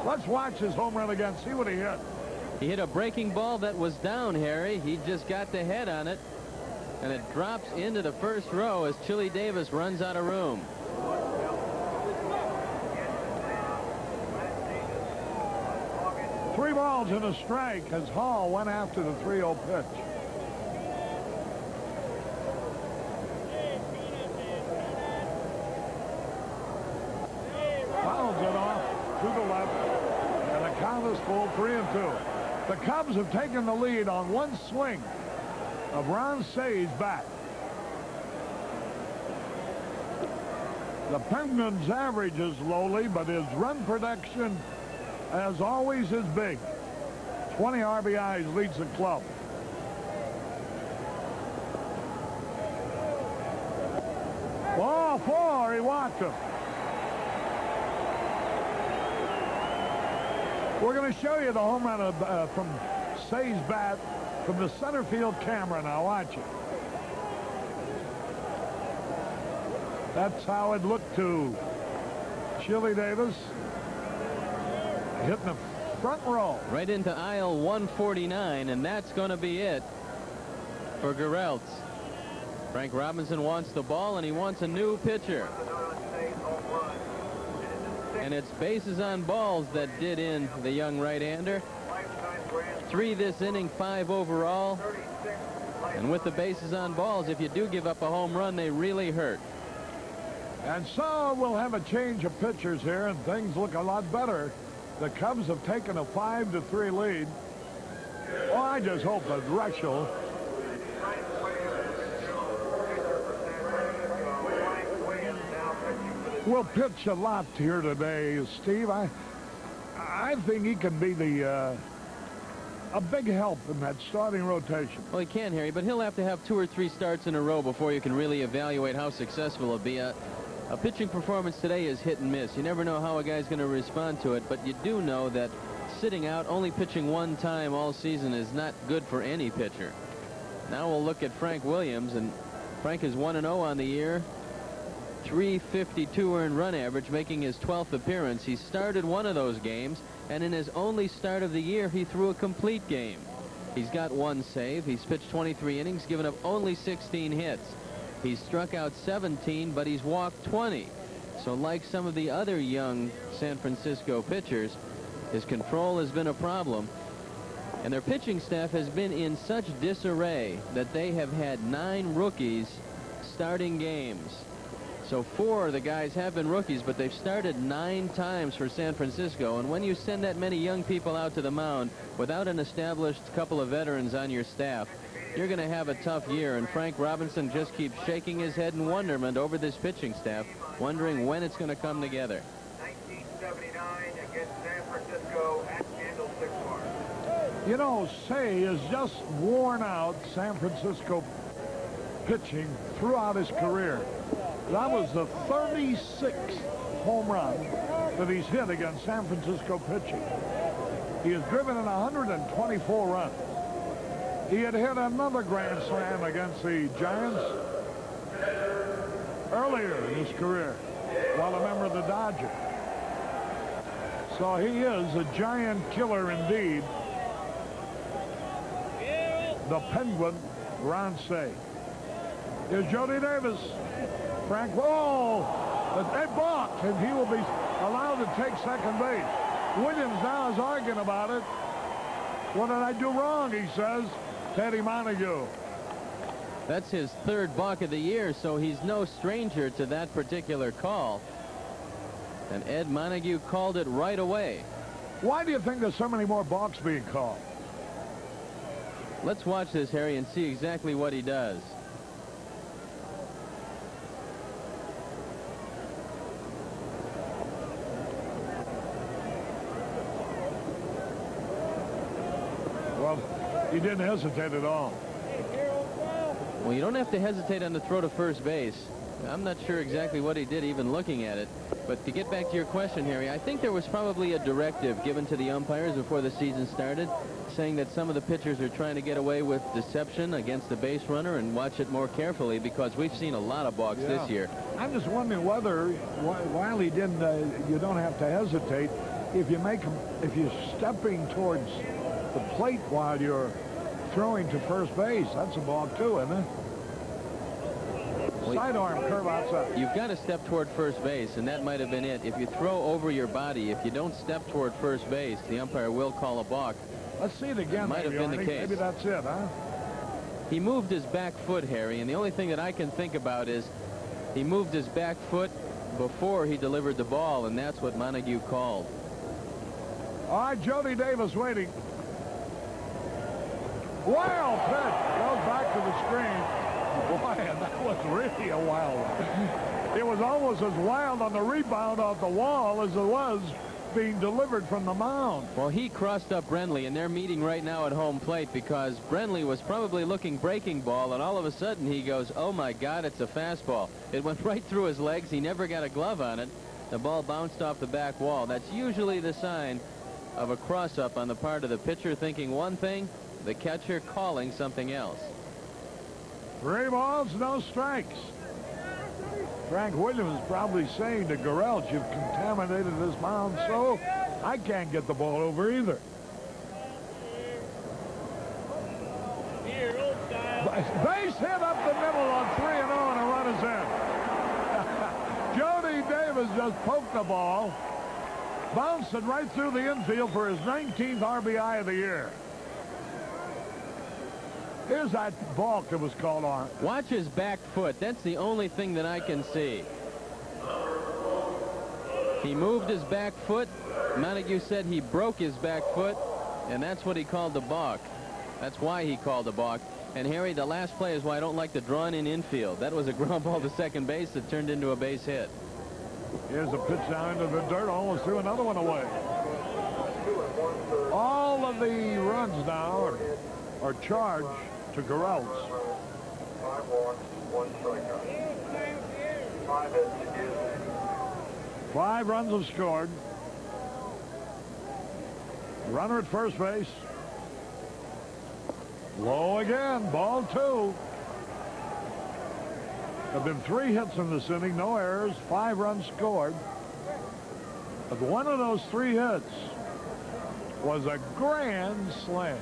Let's watch his home run again. See what he hit. He hit a breaking ball that was down, Harry. He just got the head on it. And it drops into the first row as Chili Davis runs out of room. Three balls and a strike as Hall went after the 3-0 pitch. Fouls it off to the left, and the count is full, 3-2. The Cubs have taken the lead on one swing of Ron Say's bat. The Penguins' average is lowly, but his run production, as always, is big. 20 RBIs leads the club. before he walked him. We're going to show you the home run from Say's bat from the center field camera now. Watch it. That's how it looked to Chili Davis hitting the front row. Right into aisle 149, and that's going to be it for Gereltz. Frank Robinson wants the ball, and he wants a new pitcher. And it's bases on balls that did in the young right-hander. 3 this inning, 5 overall. And with the bases on balls, if you do give up a home run, they really hurt. And so we'll have a change of pitchers here, and things look a lot better. The Cubs have taken a 5-3 lead. Oh, I just hope that Russell will pitch a lot here today, Steve. I think he can be a big help in that starting rotation. Well, he can, Harry, but he'll have to have 2 or 3 starts in a row before you can really evaluate how successful it'll be. A pitching performance today is hit and miss. You never know how a guy's going to respond to it, but you do know that sitting out, only pitching 1 time all season is not good for any pitcher. Now we'll look at Frank Williams, and Frank is 1-0 on the year. 352 earned run average, making his 12th appearance. He started one of those games, and in his only start of the year, he threw a complete game. He's got 1 save. He's pitched 23 innings, given up only 16 hits. He's struck out 17, but he's walked 20. So like some of the other young San Francisco pitchers, his control has been a problem. And their pitching staff has been in such disarray that they have had 9 rookies starting games. So 4 of the guys have been rookies, but they've started 9 times for San Francisco. And when you send that many young people out to the mound without an established couple of veterans on your staff, you're going to have a tough year. And Frank Robinson just keeps shaking his head in wonderment over this pitching staff, wondering when it's going to come together. 1979 against San Francisco at Candlestick Park. You know, Say has just worn out San Francisco pitching throughout his career. That was the 36th home run that he's hit against San Francisco pitching. He has driven in 124 runs. He had hit another grand slam against the Giants earlier in his career while a member of the Dodgers. So he is a giant killer indeed. The Penguin, Ron Say. Here's Jody Davis. Frank, they balked, and he will be allowed to take second base. Williams now is arguing about it. What did I do wrong, he says. Teddy Montague. That's his 3rd balk of the year, so he's no stranger to that particular call. And Ed Montague called it right away. Why do you think there's so many more balks being called? Let's watch this, Harry, and see exactly what he does. Well, he didn't hesitate at all. Well, you don't have to hesitate on the throw to first base. I'm not sure exactly what he did even looking at it. But to get back to your question, Harry, I think there was probably a directive given to the umpires before the season started saying that some of the pitchers are trying to get away with deception against the base runner and watch it more carefully, because we've seen a lot of balks this year. I'm just wondering whether, while he didn't, you don't have to hesitate. If you're stepping towards the plate while you're throwing to first base, that's a balk too, isn't it? Sidearm curve outside. You've got to step toward first base, and that might have been it. If you throw over your body, if you don't step toward first base, the umpire will call a balk. Let's see it again. Might have been the case. Maybe that's it, huh? He moved his back foot, Harry, and the only thing that I can think about is he moved his back foot before he delivered the ball, and that's what Montague called. All right, Jody Davis waiting. Wild pitch. Goes back to the screen. Boy, that was really a wild one. It was almost as wild on the rebound off the wall as it was being delivered from the mound. Well, he crossed up Brenly, and they're meeting right now at home plate because Brenly was probably looking breaking ball, and all of a sudden he goes, oh my God, it's a fastball. It went right through his legs. He never got a glove on it. The ball bounced off the back wall. That's usually the sign of a cross-up on the part of the pitcher thinking one thing, the catcher calling something else. 3 balls, no strikes. Frank Williams probably saying to Gurrell, you've contaminated this mound so I can't get the ball over either. Base hit up the middle on 3-0 and a run is in. Jody Davis just poked the ball, bounced it right through the infield for his 19th RBI of the year. Here's that balk that was called on. Watch his back foot. That's the only thing that I can see. He moved his back foot. Montague said he broke his back foot, and that's what he called the balk. That's why he called the balk. And Harry, the last play is why I don't like the drawn-in infield. That was a ground ball to second base that turned into a base hit. Here's a pitch down into the dirt. Almost threw another one away. All of the runs now are charged to Gurrell. 5 walks, 1 strikeout. 5 hits is 5 runs have scored. Runner at first base. Low again. Ball 2. There have been 3 hits in this inning. No errors. 5 runs scored. But one of those 3 hits was a grand slam.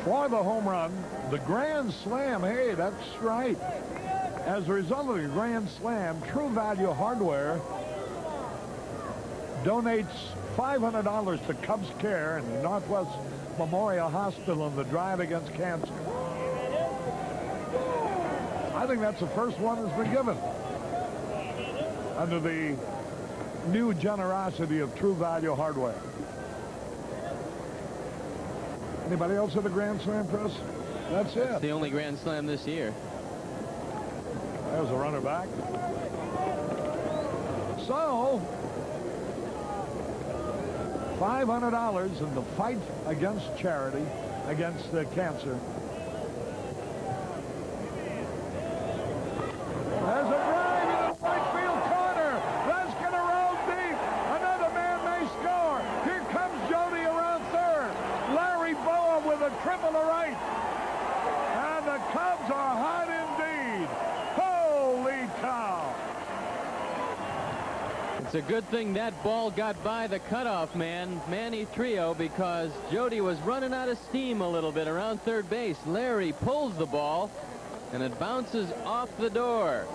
For the home run, the grand slam, hey, that's right. As a result of the grand slam, True Value Hardware donates $500 to Cubs Care and the Northwest Memorial Hospital in the drive against cancer. I think that's the first one that's been given under the new generosity of True Value Hardware. Anybody else at the Grand Slam, Chris? That's it. That's the only Grand Slam this year. There's a runner back. So, $500 in the fight against charity, against cancer. There's a drive in the right field corner. That's going to roll deep. Another man may score. Here comes Jody around third. Larry Boa with a triple to right. And the Cubs are hot indeed. Holy cow. It's a good thing that ball got by the cutoff man, Manny Trio, because Jody was running out of steam a little bit around third base. Larry pulls the ball, and it bounces off the door.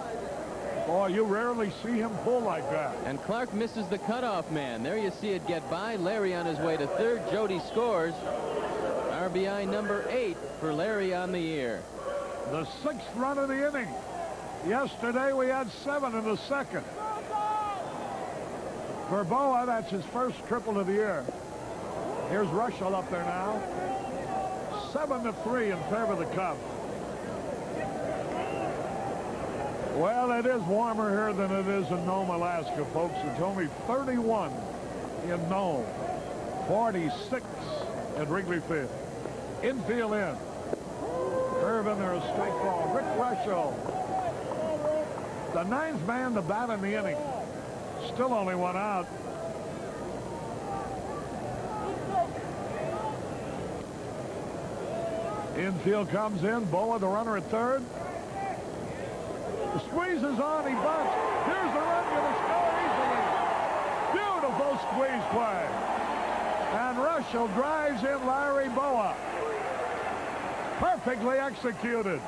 Boy, you rarely see him pull like that. And Clark misses the cutoff man. There you see it get by. Larry on his way to third. Jody scores. RBI number 8 for Larry on the year. The 6th run of the inning. Yesterday we had 7 in the 2nd. For Boa, that's his first triple of the year. Here's Russell up there now. 7-3 in favor of the Cubs. Well, it is warmer here than it is in Nome, Alaska, folks. It's only 31 in Nome, 46 at Wrigley Field. Infield in. Curve in there, a straight ball. Rick Russell, the 9th man to bat in the inning. Still only 1 out. Infield comes in. Boa, the runner at third. The squeeze is on. He bunts. Here's the run. Going to score easily. Beautiful squeeze play. And Russell drives in Larry Boa. Perfectly executed.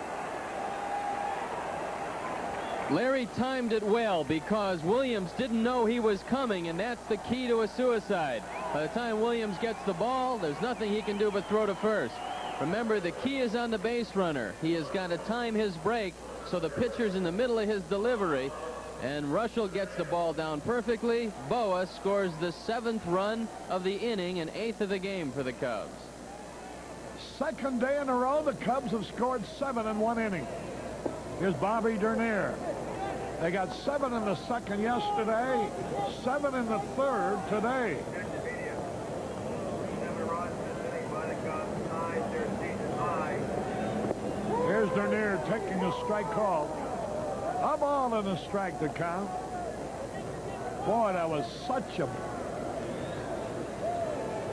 Larry timed it well because Williams didn't know he was coming, and that's the key to a suicide. By the time Williams gets the ball, there's nothing he can do but throw to first. Remember, the key is on the base runner. He has got to time his break so the pitcher's in the middle of his delivery, and Russell gets the ball down perfectly. Boa scores the 7th run of the inning and 8th of the game for the Cubs. 2nd day in a row, the Cubs have scored 7 in 1 inning. is Bobby Dernier. They got 7 in the second yesterday, 7 in the third today. Here's Dernier taking a strike call. A ball and a strike to count. Boy, that was such a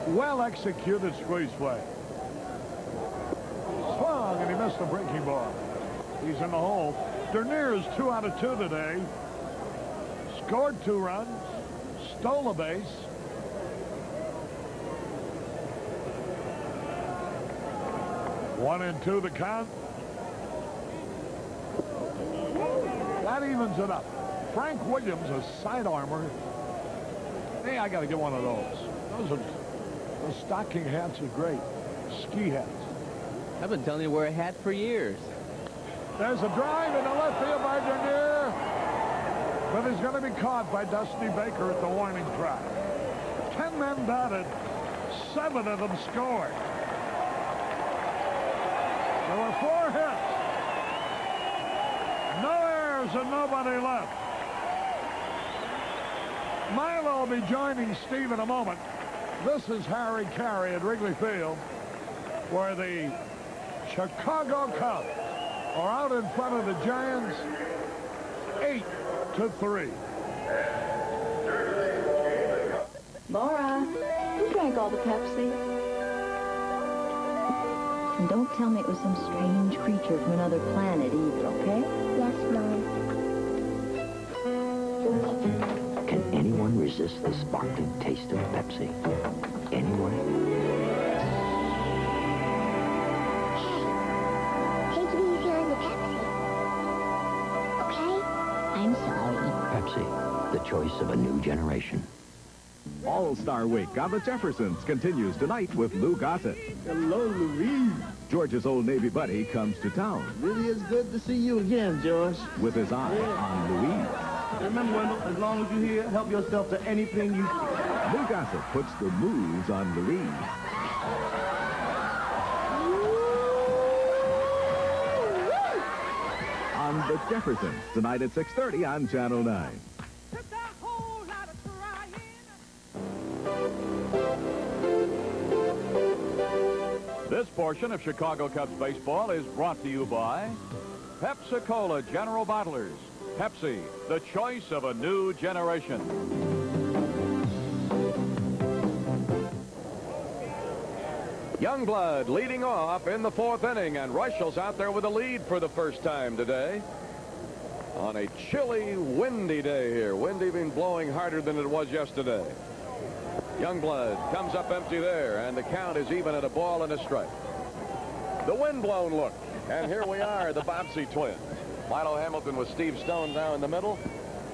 well-executed squeeze play. Swung, and he missed the breaking ball. He's in the hole. Dernier is 2 out of 2 today. Scored 2 runs. Stole a base. One and 2 the count. That evens it up. Frank Williams, a side armor. Hey, I got to get one of those. Those stocking hats are great. Ski hats. I've been telling you to wear a hat for years. There's a drive in the left field by Dernier. But he's going to be caught by Dusty Baker at the warning track. 10 men batted. 7 of them scored. There were 4 hits. No errors and nobody left. Milo will be joining Steve in a moment. This is Harry Carey at Wrigley Field, where the Chicago Cubs are out in front of the Giants 8-3. Laura, who drank all the Pepsi? And don't tell me it was some strange creature from another planet either, okay? Yes, Mom. Can anyone resist the sparkling taste of Pepsi? Anyone? Take it easy on the Pepsi. Okay? I'm sorry. Pepsi, the choice of a new generation. All-Star Week on the Jeffersons continues tonight with Lou Gossett. Hello, Louise. George's old Navy buddy comes to town. Really is good to see you again, George. With his eye on Louise. Remember, Wendell, as long as you're here, help yourself to anything you see. Lou Gossett puts the moves on Louise. On the Jeffersons, tonight at 6:30 on Channel 9. This portion of Chicago Cubs baseball is brought to you by Pepsi-Cola General Bottlers. Pepsi, the choice of a new generation. Youngblood leading off in the 4th inning, and Russell's out there with a lead for the first time today. On a chilly, windy day here. Wind even blowing harder than it was yesterday. Youngblood comes up empty there, and the count is even at a ball and a strike. The wind-blown look, and here we are, the Bobbsey twins. Milo Hamilton with Steve Stone now in the middle.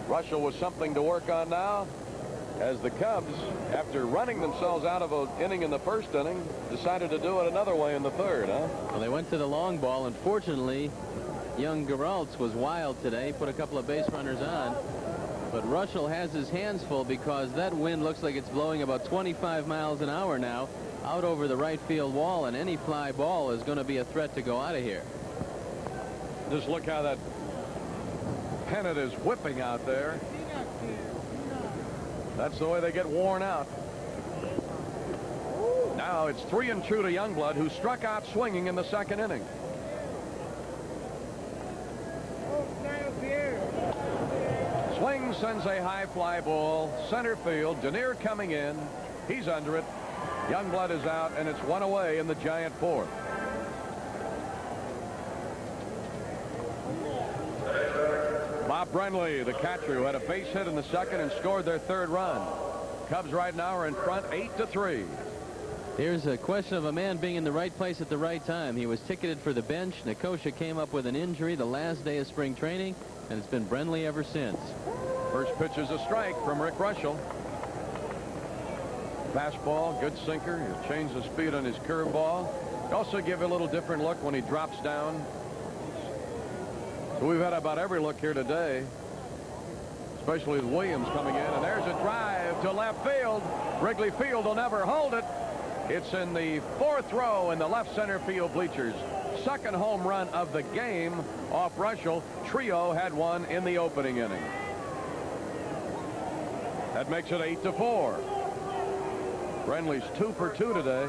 Russell with something to work on now, as the Cubs, after running themselves out of an inning in the 1st inning, decided to do it another way in the 3rd, huh? Well, they went to the long ball. Unfortunately, young Geraltz was wild today, put a couple of base runners on. But Russell has his hands full because that wind looks like it's blowing about 25 miles an hour now out over the right field wall, and any fly ball is going to be a threat to go out of here. Just look how that pennant is whipping out there. That's the way they get worn out. Now it's 3-2 to Youngblood, who struck out swinging in the 2nd inning. Swing sends a high fly ball, center field. Dernier coming in. He's under it. Youngblood is out, and it's 1 away in the Giant 4th. Bob Brenly, the catcher, who had a base hit in the 2nd and scored their 3rd run. Cubs right now are in front 8-3. Here's a question of a man being in the right place at the right time. He was ticketed for the bench. Nicosia came up with an injury the last day of spring training, and it's been Brenly ever since. First pitch is a strike from Rick Russell. Fastball, good sinker. He'll change the speed on his curveball. Also give you a little different look when he drops down. So we've had about every look here today, especially with Williams coming in. And there's a drive to left field. Wrigley Field will never hold it. It's in the 4th row in the left center field bleachers. second home run of the game off Russell. Trio had one in the opening inning. That makes it 8-4. Brenly's 2 for 2 today.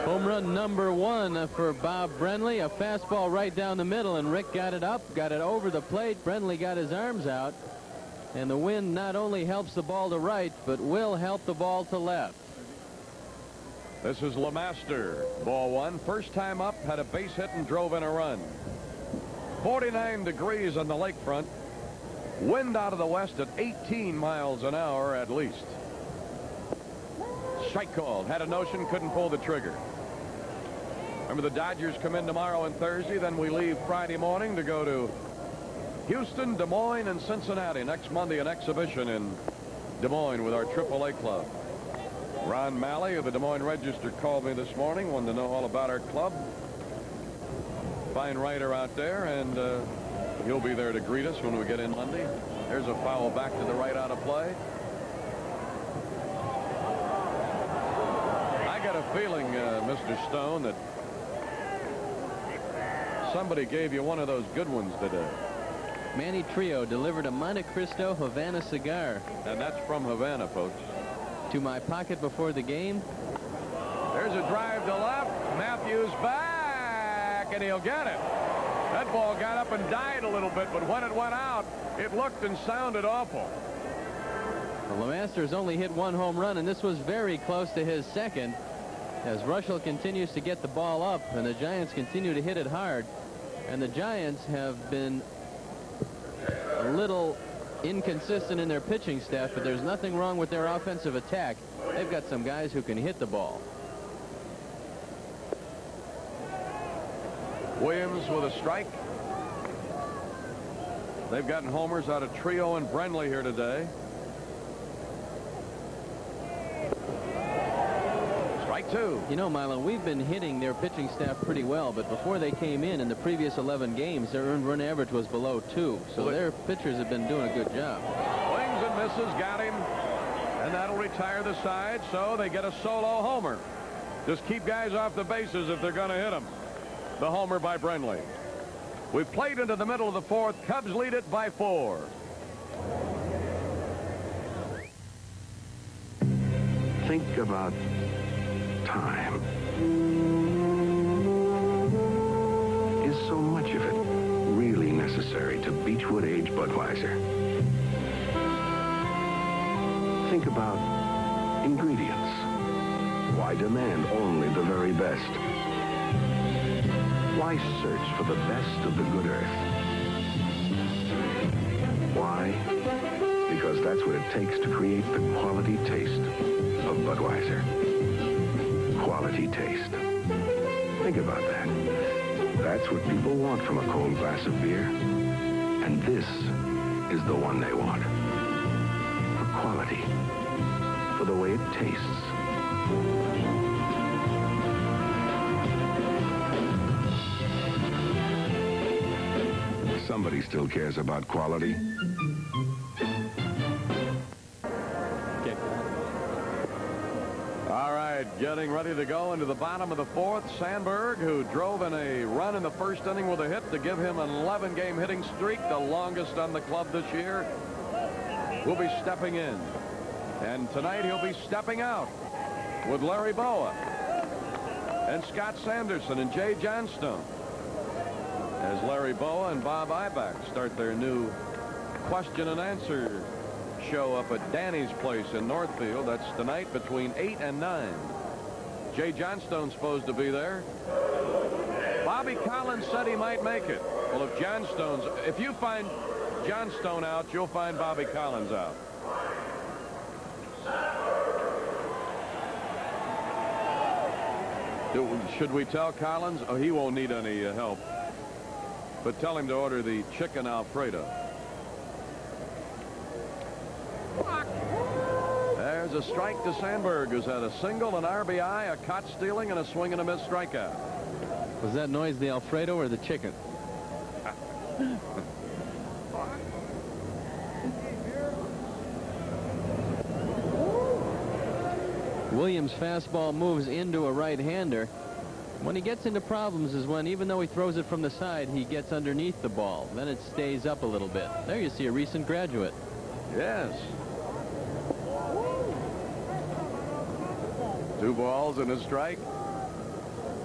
Home run number 1 for Bob Brenly. A fastball right down the middle, and Rick got it up, got it over the plate. Brenly got his arms out, and the wind not only helps the ball to right, but will help the ball to left. This is LeMaster. Ball 1. First time up, had a base hit and drove in a run. 49 degrees on the lakefront. Wind out of the west at 18 miles an hour at least. Strike called. Had a notion, couldn't pull the trigger. Remember, the Dodgers come in tomorrow and Thursday. Then we leave Friday morning to go to Houston, Des Moines, and Cincinnati. Next Monday, an exhibition in Des Moines with our AAA club. Ron Malley of the Des Moines Register called me this morning, wanted to know all about our club. Fine writer out there, and he'll be there to greet us when we get in Monday. There's a foul back to the right out of play. I got a feeling, Mr. Stone, that somebody gave you one of those good ones today. Manny Trio delivered a Monte Cristo Havana cigar. And that's from Havana, folks. To my pocket before the game. There's a drive to left. Matthews back, and he'll get it. That ball got up and died a little bit, but when it went out, it looked and sounded awful. Well, LeMaster's only hit 1 home run, and this was very close to his second, as Russell continues to get the ball up, and the Giants continue to hit it hard. And the Giants have been a little inconsistent in their pitching staff, but there's nothing wrong with their offensive attack. They've got some guys who can hit the ball. Williams with a strike. They've gotten homers out of Trio and Brenly here today. Strike 2. You know, Milo, we've been hitting their pitching staff pretty well, but before they came in the previous 11 games, their earned run average was below 2. So their pitchers have been doing a good job. Swings and misses, got him, and that'll retire the side, so they get a solo homer. Just keep guys off the bases if they're going to hit them. The homer by Brenly. We've played into the middle of the 4th. Cubs lead it by 4. Think about time. Is so much of it really necessary to Beechwood Age Budweiser? Think about ingredients. Why demand only the very best? Why search for the best of the good earth? Why? Because that's what it takes to create the quality taste of Budweiser. Quality taste. Think about that. That's what people want from a cold glass of beer. And this is the one they want. For quality. For the way it tastes. Somebody still cares about quality. All right, getting ready to go into the bottom of the 4th. Sandberg, who drove in a run in the 1st inning with a hit to give him an 11-game hitting streak, the longest on the club this year, will be stepping in. And tonight he'll be stepping out with Larry Boa and Scott Sanderson and Jay Johnstone, as Larry Boa and Bob Ibach start their new question and answer show up at Danny's place in Northfield. That's tonight between 8 and 9. Jay Johnstone's supposed to be there. Bobby Collins said he might make it. Well, if you find Johnstone out, you'll find Bobby Collins out. Should we tell Collins? Oh, he won't need any help. But tell him to order the chicken Alfredo. There's a strike to Sandberg, who's had a single, an RBI, a caught stealing, and a swing and a miss strikeout. Was that noise the Alfredo or the chicken? Williams' fastball moves into a right-hander. When he gets into problems is when, even though he throws it from the side, he gets underneath the ball. Then it stays up a little bit. There you see a recent graduate. Yes. 2 balls and a strike.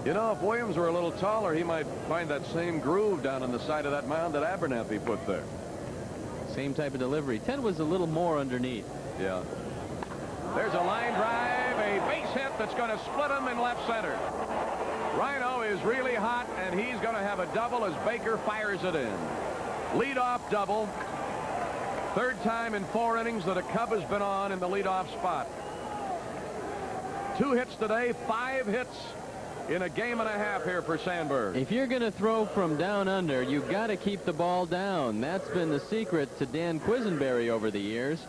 You know, if Williams were a little taller, he might find that same groove down on the side of that mound that Abernathy put there. Same type of delivery. Ted was a little more underneath. Yeah. There's a line drive, a base hit that's going to split him in left center. Rhino is really hot, and he's going to have a double as Baker fires it in. Leadoff double. 3rd time in 4 innings that a Cub has been on in the leadoff spot. 2 hits today, 5 hits in a game and a half here for Sandberg. If you're going to throw from down under, you've got to keep the ball down. That's been the secret to Dan Quisenberry over the years.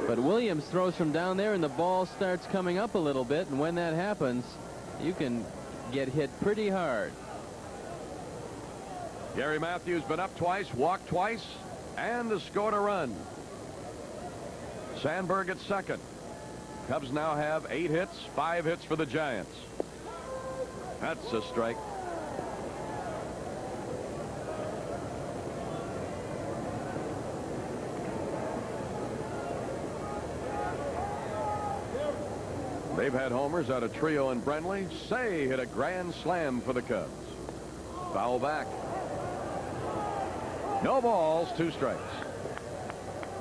But Williams throws from down there, and the ball starts coming up a little bit, and when that happens, you can get hit pretty hard. Gary Matthews been up twice, walked twice, and has scored a run. Sandberg at second. Cubs now have 8 hits, 5 hits for the Giants. That's a strike. They've had homers out of Trio and Brentley. Say hit a grand slam for the Cubs. Foul back. No balls, 2 strikes.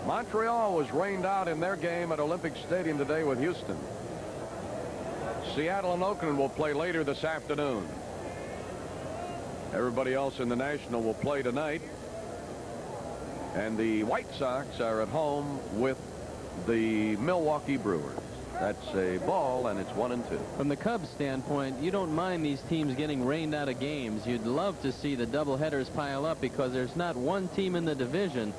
Montreal was rained out in their game at Olympic Stadium today with Houston. Seattle and Oakland will play later this afternoon. Everybody else in the National will play tonight. And the White Sox are at home with the Milwaukee Brewers. That's a ball, and it's 1-2. From the Cubs standpoint, you don't mind these teams getting rained out of games. You'd love to see the doubleheaders pile up, because there's not one team in the division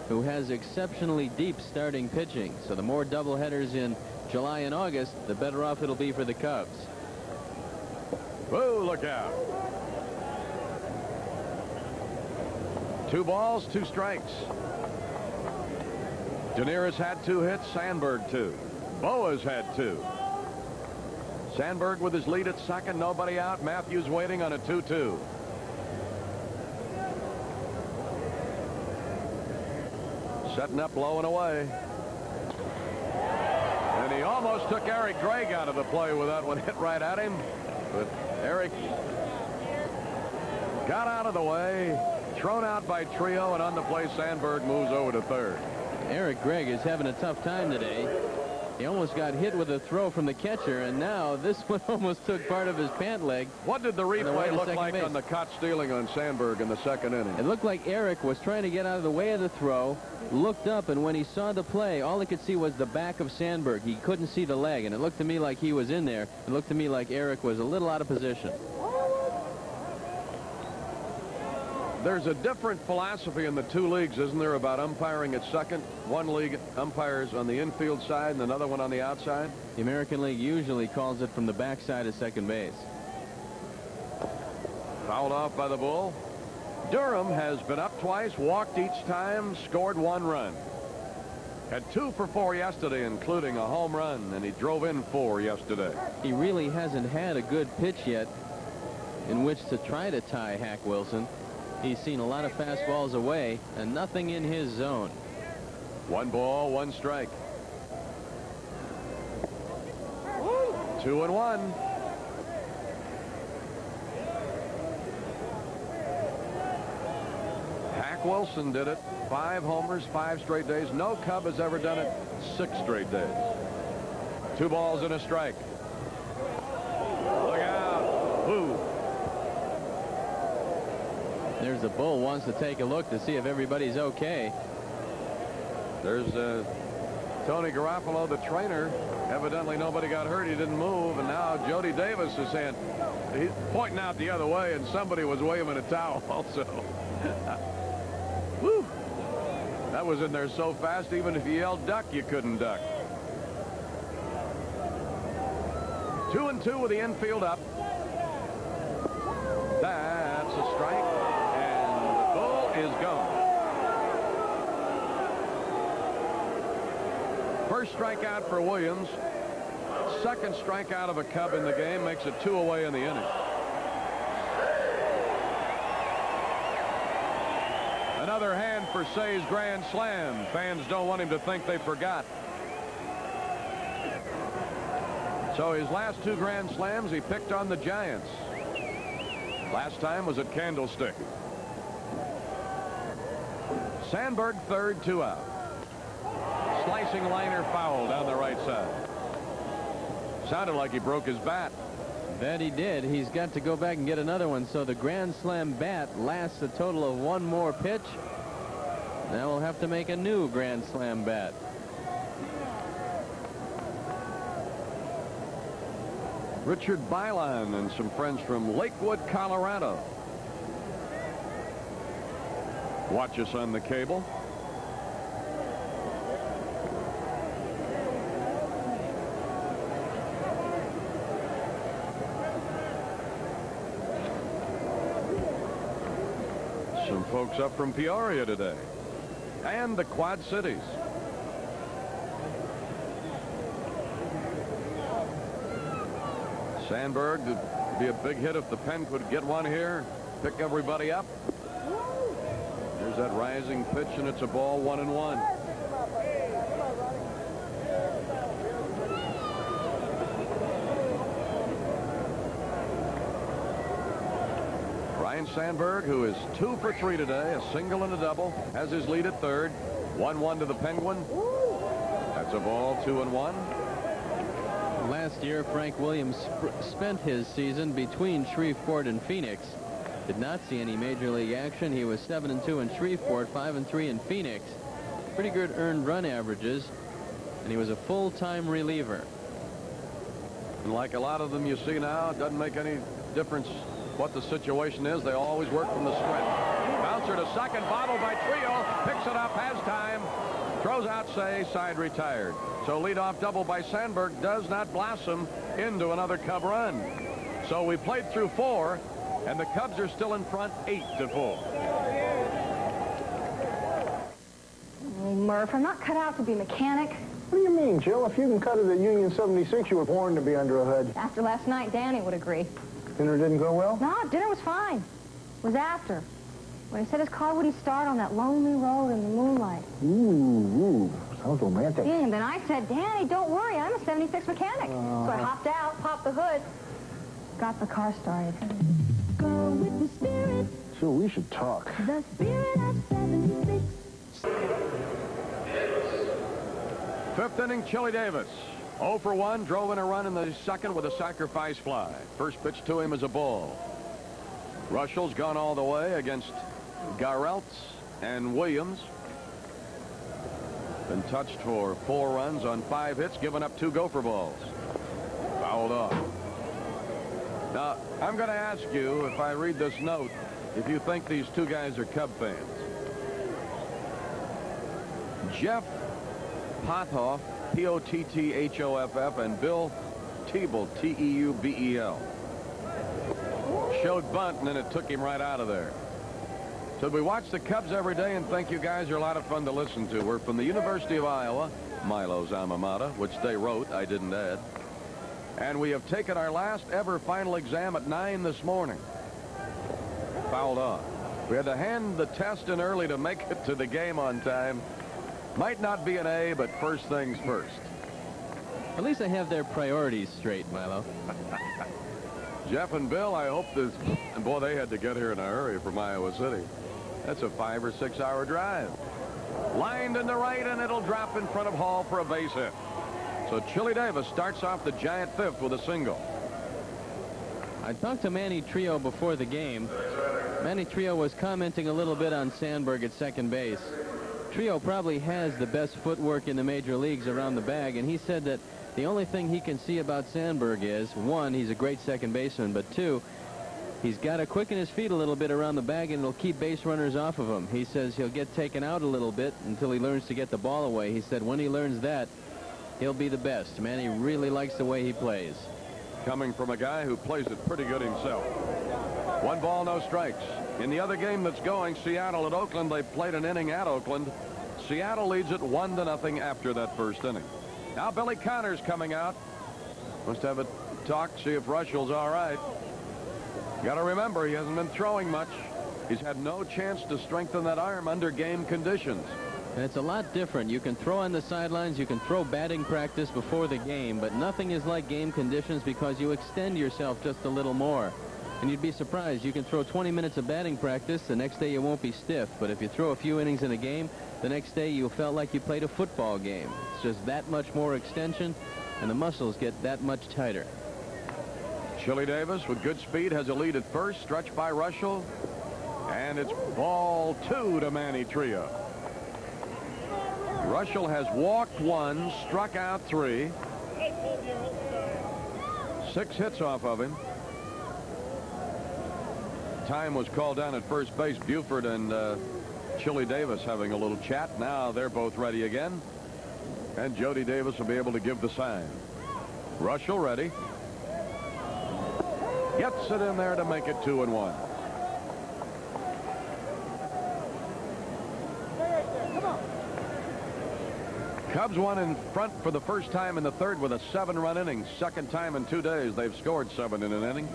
who has exceptionally deep starting pitching. So the more doubleheaders in July and August, the better off it'll be for the Cubs. Whoa, look out. 2 balls, 2 strikes. Daenerys had 2 hits, Sandberg 2. Boas had 2. Sandberg with his lead at second, nobody out. Matthews waiting on a 2-2. Setting up low and away. And he almost took Eric Gregg out of the play with that one hit right at him. But Eric got out of the way, thrown out by Trio, and on the play Sandberg moves over to third. Eric Gregg is having a tough time today. He almost got hit with a throw from the catcher, and now this one almost took part of his pant leg. What did the replay look like on the caught stealing on Sandberg in the 2nd inning? It looked like Eric was trying to get out of the way of the throw, looked up, and when he saw the play, all he could see was the back of Sandberg. He couldn't see the leg, and it looked to me like he was in there. It looked to me like Eric was a little out of position. There's a different philosophy in the 2 leagues, isn't there, about umpiring at second? One league umpires on the infield side and another one on the outside. The American League usually calls it from the backside of second base. Fouled off by the Bull. Durham has been up twice, walked each time, scored 1 run. Had 2 for 4 yesterday, including a home run, and he drove in 4 yesterday. He really hasn't had a good pitch yet in which to try to tie Hack Wilson. He's seen a lot of fastballs away and nothing in his zone. 1 ball, 1 strike. 2-1. Hack Wilson did it. 5 homers, 5 straight days. No Cub has ever done it 6 straight days. 2 balls and a strike. Look out. Woo. There's the Bull, wants to take a look to see if everybody's okay. There's Tony Garofalo, the trainer. Evidently nobody got hurt. He didn't move. And now Jody Davis is saying, he's pointing out the other way, and somebody was waving a towel also. Woo. That was in there so fast, even if you yelled duck, you couldn't duck. 2-2 with the infield up. That's a strike. Is gone. First strikeout for Williams. Second strikeout of a Cub in the game makes it 2 away in the inning. Another hand for Say's grand slam. Fans don't want him to think they forgot. So his last 2 grand slams, he picked on the Giants. Last time was at Candlestick. Sandberg third, 2 out. Slicing liner foul down the right side. Sounded like he broke his bat. That he did. He's got to go back and get another one. So the grand slam bat lasts a total of 1 more pitch. Now we'll have to make a new grand slam bat. Richard Byline and some friends from Lakewood, Colorado. Watch us on the cable. Some folks up from Peoria today and the Quad Cities. Sandberg, would be a big hit if the pen could get one here, pick everybody up. There's that rising pitch, and it's a ball, 1-1. Ryne Sandberg, who is 2 for 3 today, a single and a double, has his lead at third. 1-1 to the Penguin. That's a ball, 2-1. Last year, Frank Williams spent his season between Shreveport and Phoenix. Did not see any major league action. He was 7-2 in Shreveport, 5-3 in Phoenix. Pretty good earned run averages, and he was a full-time reliever. And like a lot of them you see now, it doesn't make any difference what the situation is. They always work from the sprint. Bouncer to second, bobbled by Trio, picks it up, has time, throws out Say, side retired. So leadoff double by Sandberg does not blossom into another Cub run. So we played through 4, and the Cubs are still in front 8-4. Murph, I'm not cut out to be a mechanic. What do you mean, Jill? If you can cut it at Union 76, you were born to be under a hood. After last night, Danny would agree. Dinner didn't go well? No, dinner was fine. It was after. When he said his car would start on that lonely road in the moonlight. Ooh, sounds romantic. Yeah, and then I said, Danny, don't worry, I'm a 76 mechanic. So I hopped out, popped the hood, got the car started. Go with the spirit. So we should talk. The spirit of 76. 5th inning, Chili Davis. 0 for 1, drove in a run in the second with a sacrifice fly. First pitch to him is a ball. Russell's gone all the way against Garrelts and Williams. Been touched for 4 runs on 5 hits, given up 2 gopher balls. Fouled off. Now, I'm going to ask you, if I read this note, if you think these 2 guys are Cub fans. Jeff Pothoff, P-O-T-T-H-O-F-F, and Bill Teubel, T-E-U-B-E-L. Showed bunt, and then it took him right out of there. So we watch the Cubs every day and think you guys are a lot of fun to listen to. We're from the University of Iowa, Milo's alma mater, which they wrote, I didn't add. And we have taken our last ever final exam at 9 this morning. Fouled off. We had to hand the test in early to make it to the game on time. Might not be an A, but first things first. At least they have their priorities straight, Milo. Jeff and Bill, I hope this... And boy, they had to get here in a hurry from Iowa City. That's a 5 or 6 hour drive. Lined in the right, and it'll drop in front of Hall for a base hit. So Chili Davis starts off the Giant 5th with a single. I talked to Manny Trio before the game. Manny Trio was commenting a little bit on Sandberg at second base. Trio probably has the best footwork in the major leagues around the bag, and he said that the only thing he can see about Sandberg is, 1, he's a great second baseman, but 2, he's got to quicken his feet a little bit around the bag, and it'll keep base runners off of him. He says he'll get taken out a little bit until he learns to get the ball away. He said when he learns that, he'll be the best. Manny really likes the way he plays. Coming from a guy who plays it pretty good himself. 1 ball, no strikes. In the other game that's going, Seattle at Oakland, they played an inning at Oakland. Seattle leads it 1-0 after that first inning. Now Billy Connor's coming out. Must have a talk, see if Russell's all right. Got to remember, he hasn't been throwing much. He's had no chance to strengthen that arm under game conditions. And it's a lot different. You can throw on the sidelines, you can throw batting practice before the game, but nothing is like game conditions because you extend yourself just a little more. And you'd be surprised. You can throw 20 minutes of batting practice. The next day you won't be stiff. But if you throw a few innings in a game, the next day you felt like you played a football game. It's just that much more extension, and the muscles get that much tighter. Chili Davis with good speed has a lead at first, stretched by Russell. And it's ball 2 to Manny Trio. Russell has walked 1, struck out 3. 6 hits off of him. Time was called down at first base. Buford and Chili Davis having a little chat. Now they're both ready again. And Jody Davis will be able to give the sign. Russell ready. Gets it in there to make it 2-1. Cubs won in front for the first time in the third with a 7-run inning. Second time in 2 days they've scored 7 in an inning.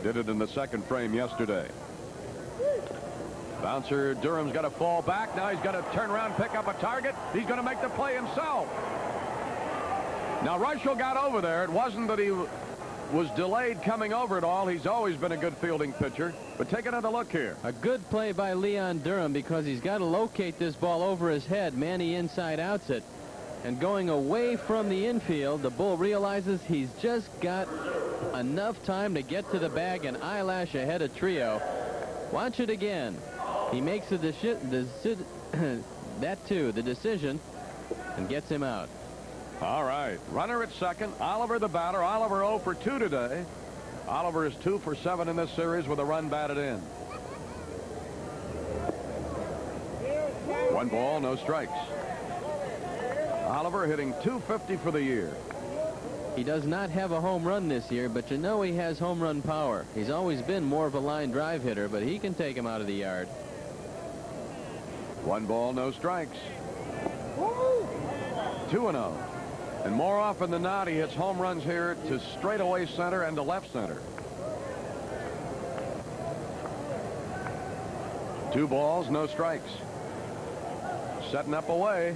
Did it in the second frame yesterday. Bouncer Durham's got to fall back. Now he's got to turn around, pick up a target. He's going to make the play himself. Now Russell got over there. It wasn't that he was delayed coming over at all. He's always been a good fielding pitcher. But take another look here. A good play by Leon Durham because he's got to locate this ball over his head. Manny inside outs it. And going away from the infield, the Bull realizes he's just got enough time to get to the bag and eyelash ahead of Trio. Watch it again. He makes the decision, and gets him out. All right. Runner at second. Oliver the batter. Oliver 0 for 2 today. Oliver is 2 for 7 in this series with a run batted in. 1 ball, no strikes. Oliver hitting .250 for the year. He does not have a home run this year, but you know he has home run power. He's always been more of a line drive hitter, but he can take him out of the yard. 1 ball, no strikes. 2-0. And more often than not, he hits home runs here to straightaway center and to left center. 2 balls, no strikes. Setting up away.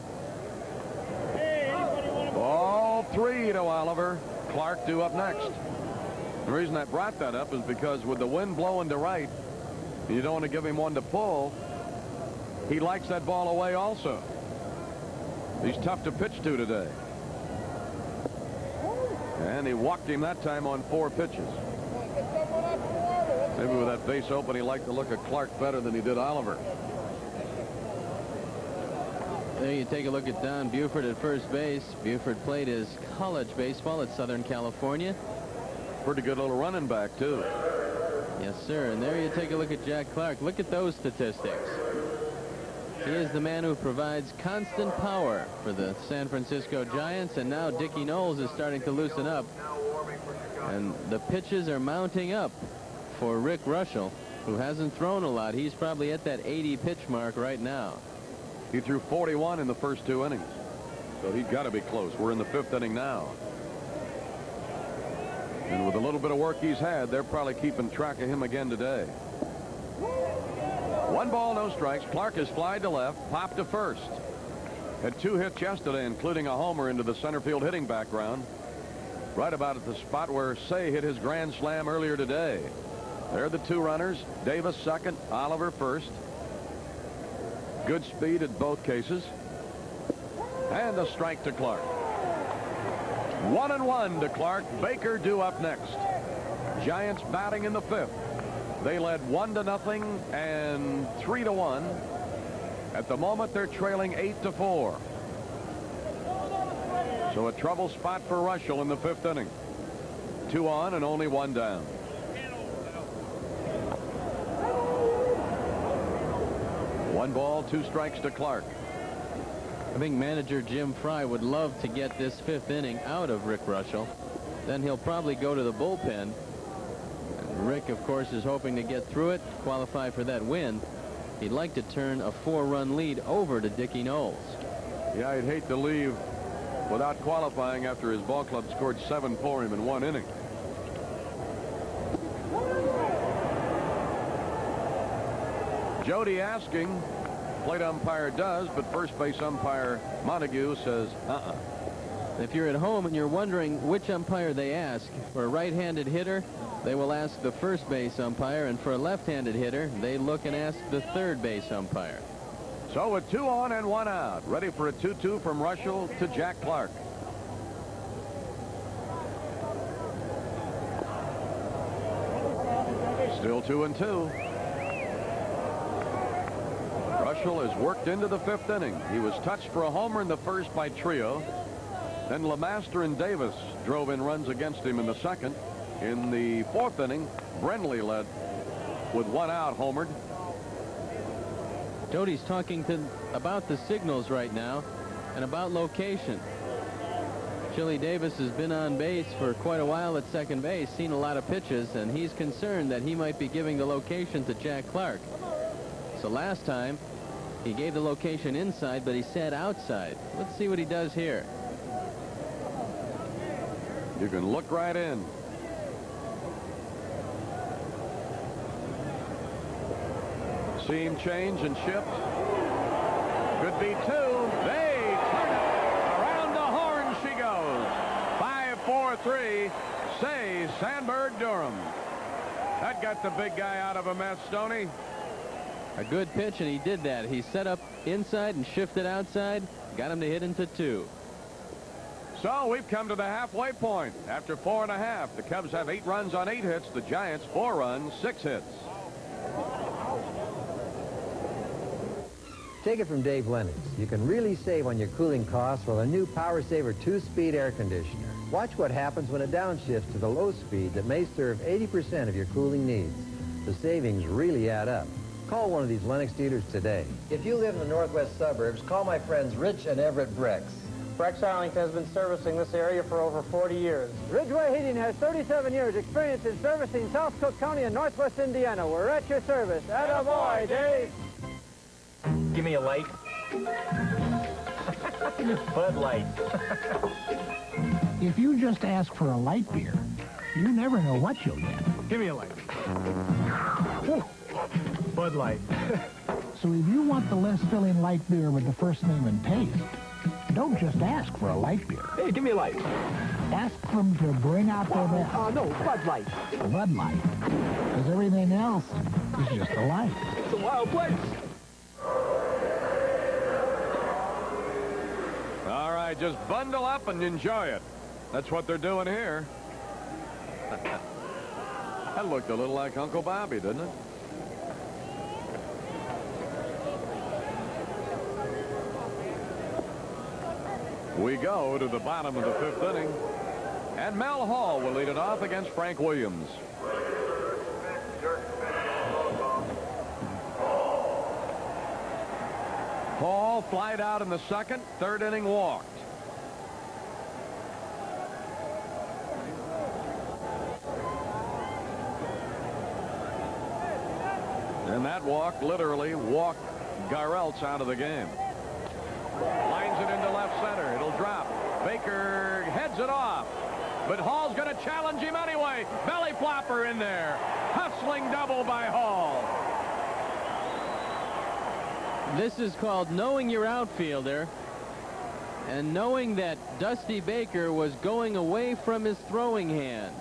Ball 3 to Oliver. Clark due up next. The reason I brought that up is because with the wind blowing to right, you don't want to give him one to pull. He likes that ball away also. He's tough to pitch to today. And he walked him that time on 4 pitches. Maybe with that base open, he liked the look of Clark better than he did Oliver. There you take a look at Don Buford at first base. Buford played his college baseball at Southern California. Pretty good little running back, too. Yes, sir. And there you take a look at Jack Clark. Look at those statistics. He is the man who provides constant power for the San Francisco Giants. And now Dickie Knowles is starting to loosen up. And the pitches are mounting up for Rick Russell, who hasn't thrown a lot. He's probably at that 80 pitch mark right now. He threw 41 in the first 2 innings. So he's got to be close. We're in the 5th inning now. And with a little bit of work he's had, they're probably keeping track of him again today. 1 ball, no strikes. Clark has flied to left, popped to first. Had 2 hits yesterday, including a homer into the center field hitting background. Right about at the spot where Say hit his grand slam earlier today. There are the 2 runners. Davis second, Oliver first. Good speed at both cases. And a strike to Clark. 1-1 to Clark. Baker due up next. Giants batting in the 5th. They led 1-0 and 3-1. At the moment, they're trailing 8-4. So a trouble spot for Russell in the 5th inning. 2 on and only 1 down. One ball, 2 strikes to Clark. I think manager Jim Fry would love to get this 5th inning out of Rick Russell. Then he'll probably go to the bullpen. And Rick, of course, is hoping to get through it, qualify for that win. He'd like to turn a 4-run lead over to Dickie Knowles. Yeah, I'd hate to leave without qualifying after his ball club scored 7 for him in 1 inning. Jody asking, plate umpire does, but first base umpire Montague says, If you're at home and you're wondering which umpire they ask, for a right-handed hitter, they will ask the first base umpire, and for a left-handed hitter, they look and ask the third base umpire. So with 2 on and 1 out, ready for a 2-2 from Russell to Jack Clark. Still 2-2. Russell has worked into the 5th inning. He was touched for a homer in the 1st by Trio. Then Lemaster and Davis drove in runs against him in the 2nd. In the 4th inning, Brenly led with 1 out, homered. Jody's talking about the signals right now and about location. Chili Davis has been on base for quite a while at second base, seen a lot of pitches, and he's concerned that he might be giving the location to Jack Clark. So last time, he gave the location inside, but he said outside. Let's see what he does here. You can look right in. See him change and shift. Could be 2. They turn it. Around the horn she goes. 5-4-3. Say Sandberg Durham. That got the big guy out of a mess, Stoney. A good pitch, and he did that. He set up inside and shifted outside. Got him to hit into 2. So we've come to the halfway point. After 4.5, the Cubs have 8 runs on 8 hits. The Giants 4 runs, 6 hits. Take it from Dave Lennox. You can really save on your cooling costs with a new Power Saver 2-speed air conditioner. Watch what happens when it downshifts to the low speed that may serve 80% of your cooling needs. The savings really add up. Call one of these Lennox dealers today. If you live in the northwest suburbs, call my friends Rich and Everett Brex. Brex Arlington has been servicing this area for over 40 years. Ridgeway Heating has 37 years experience in servicing South Cook County and Northwest Indiana. We're at your service. Attaboy, Dave. Give me a light. Bud Light. If you just ask for a light beer, you never know what you'll get. Give me a light. Bud Light. So if you want the less filling light beer with the first name and taste, don't just ask for a light beer. Hey, give me a light. Ask them to bring out their best. No, Bud Light. Bud Light. Because everything else is just a light. It's a wild place. All right, just bundle up and enjoy it. That's what they're doing here. That looked a little like Uncle Bobby, didn't it? We go to the bottom of the 5th inning, and Mel Hall will lead it off against Frank Williams. Hall flied out in the 2nd, 3rd inning walked. And that walk literally walked Garrelts out of the game. Lines it into left center. It'll drop. Baker heads it off. But Hall's going to challenge him anyway. Belly flopper in there. Hustling double by Hall. This is called knowing your outfielder and knowing that Dusty Baker was going away from his throwing hand.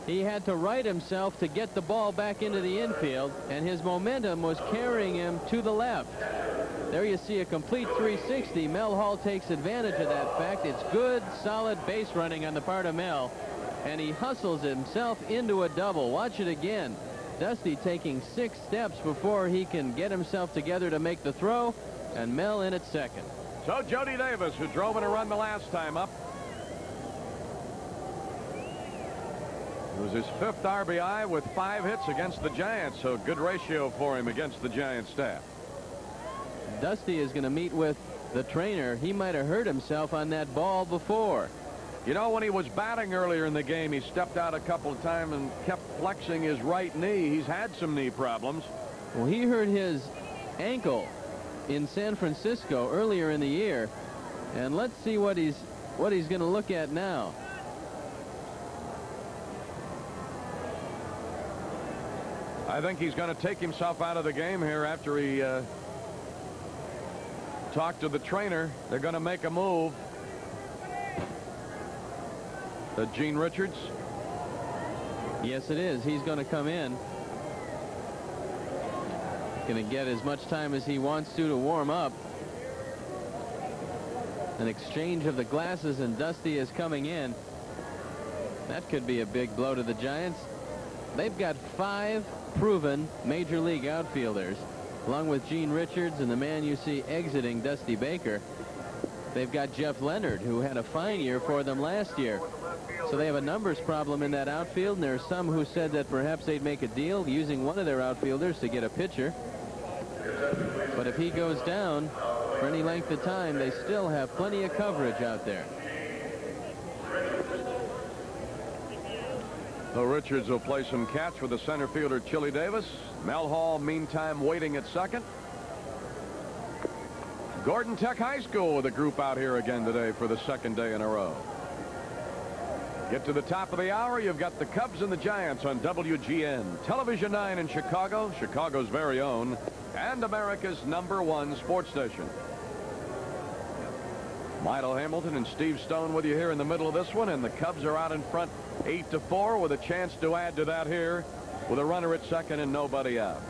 He had to right himself to get the ball back into the infield, and his momentum was carrying him to the left. There you see a complete 360. Mel Hall takes advantage of that fact. It's good, solid base running on the part of Mel, and he hustles himself into a double. Watch it again. Dusty taking 6 steps before he can get himself together to make the throw, and Mel in at second. So Jody Davis, who drove in a run the last time up. It was his 5th RBI with 5 hits against the Giants, so good ratio for him against the Giants staff. Dusty is going to meet with the trainer. He might have hurt himself on that ball before. You know, when he was batting earlier in the game, he stepped out a couple of times and kept flexing his right knee. He's had some knee problems. Well, he hurt his ankle in San Francisco earlier in the year. And let's see what he's what he's going to look at now. I think he's going to take himself out of the game here after he talked to the trainer. They're going to make a move. Gene Richards. Yes, it is. He's going to come in. Going to get as much time as he wants to warm up. An exchange of the glasses, and Dusty is coming in. That could be a big blow to the Giants. They've got 5 proven major league outfielders, along with Gene Richards and the man you see exiting, Dusty Baker. They've got Jeff Leonard, who had a fine year for them last year. So they have a numbers problem in that outfield, and there are some who said that perhaps they'd make a deal using one of their outfielders to get a pitcher. But if he goes down for any length of time, they still have plenty of coverage out there. So Richards will play some catch with the center fielder Chili Davis. Mel Hall, meantime, waiting at second. Gordon Tech High School with a group out here again today for the second day in a row. Get to the top of the hour. You've got the Cubs and the Giants on WGN. Television 9 in Chicago, Chicago's very own, and America's #1 sports station. Milo Hamilton and Steve Stone with you here in the middle of this one, and the Cubs are out in front 8-4 with a chance to add to that here with a runner at second and nobody out.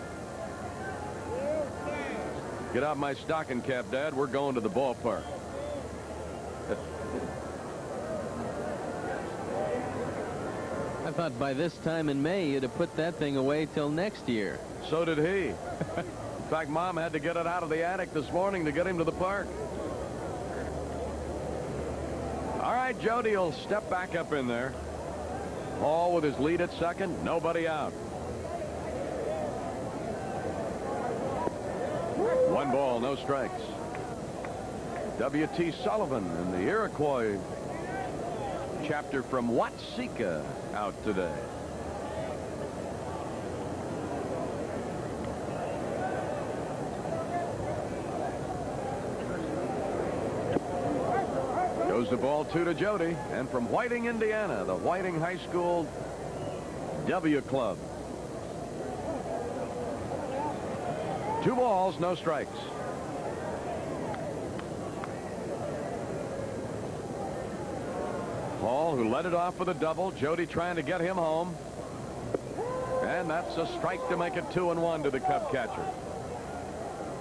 Get out my stocking cap, Dad. We're going to the ballpark. I thought by this time in May you'd have put that thing away till next year. So did he. In fact, Mom had to get it out of the attic this morning to get him to the park. All right, Jody will step back up in there. Hall with his lead at second. Nobody out. 1 ball, no strikes. W.T. Sullivan and the Iroquois chapter from Watseka out today. Goes the ball 2 to Jody, and from Whiting, Indiana, the Whiting High School W Club. 2 balls, no strikes. Hall, who led it off with a double. Jody trying to get him home. And that's a strike to make it 2-1 to the Cub catcher.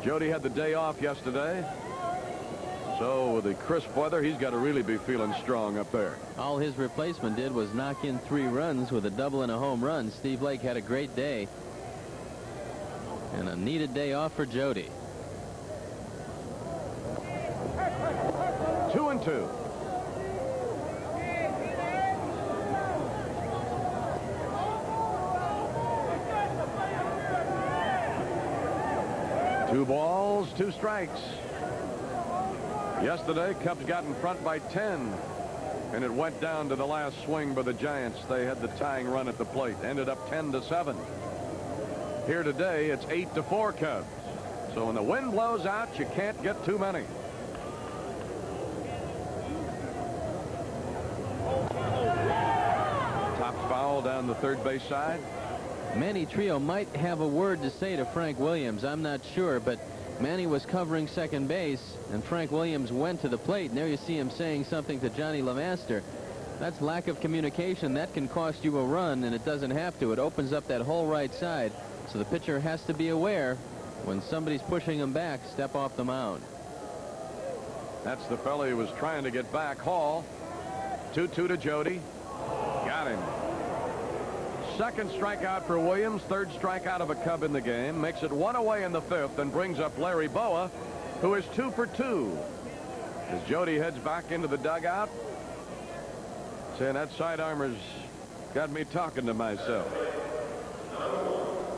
Jody had the day off yesterday. So with the crisp weather, he's got to really be feeling strong up there. All his replacement did was knock in 3 runs with a double and a home run. Steve Lake had a great day. And a needed day off for Jody. 2-2. Two balls, 2 strikes. Yesterday, Cubs got in front by 10, and it went down to the last swing by the Giants. They had the tying run at the plate. Ended up 10-7. Here today, it's 8-4 Cubs. So when the wind blows out, you can't get too many. Tops foul down the third base side. Manny Trio might have a word to say to Frank Williams. I'm not sure, but Manny was covering second base, and Frank Williams went to the plate. And there you see him saying something to Johnny LeMaster. That's lack of communication. That can cost you a run, and it doesn't have to. It opens up that whole right side. So the pitcher has to be aware when somebody's pushing him back, step off the mound. That's the fella he was trying to get back. Hall. 2-2 to Jody. Got him. Second strikeout for Williams. Third strikeout of a Cub in the game. Makes it 1 away in the 5th and brings up Larry Boa, who is 2 for 2. As Jody heads back into the dugout, saying that sidearmer's got me talking to myself.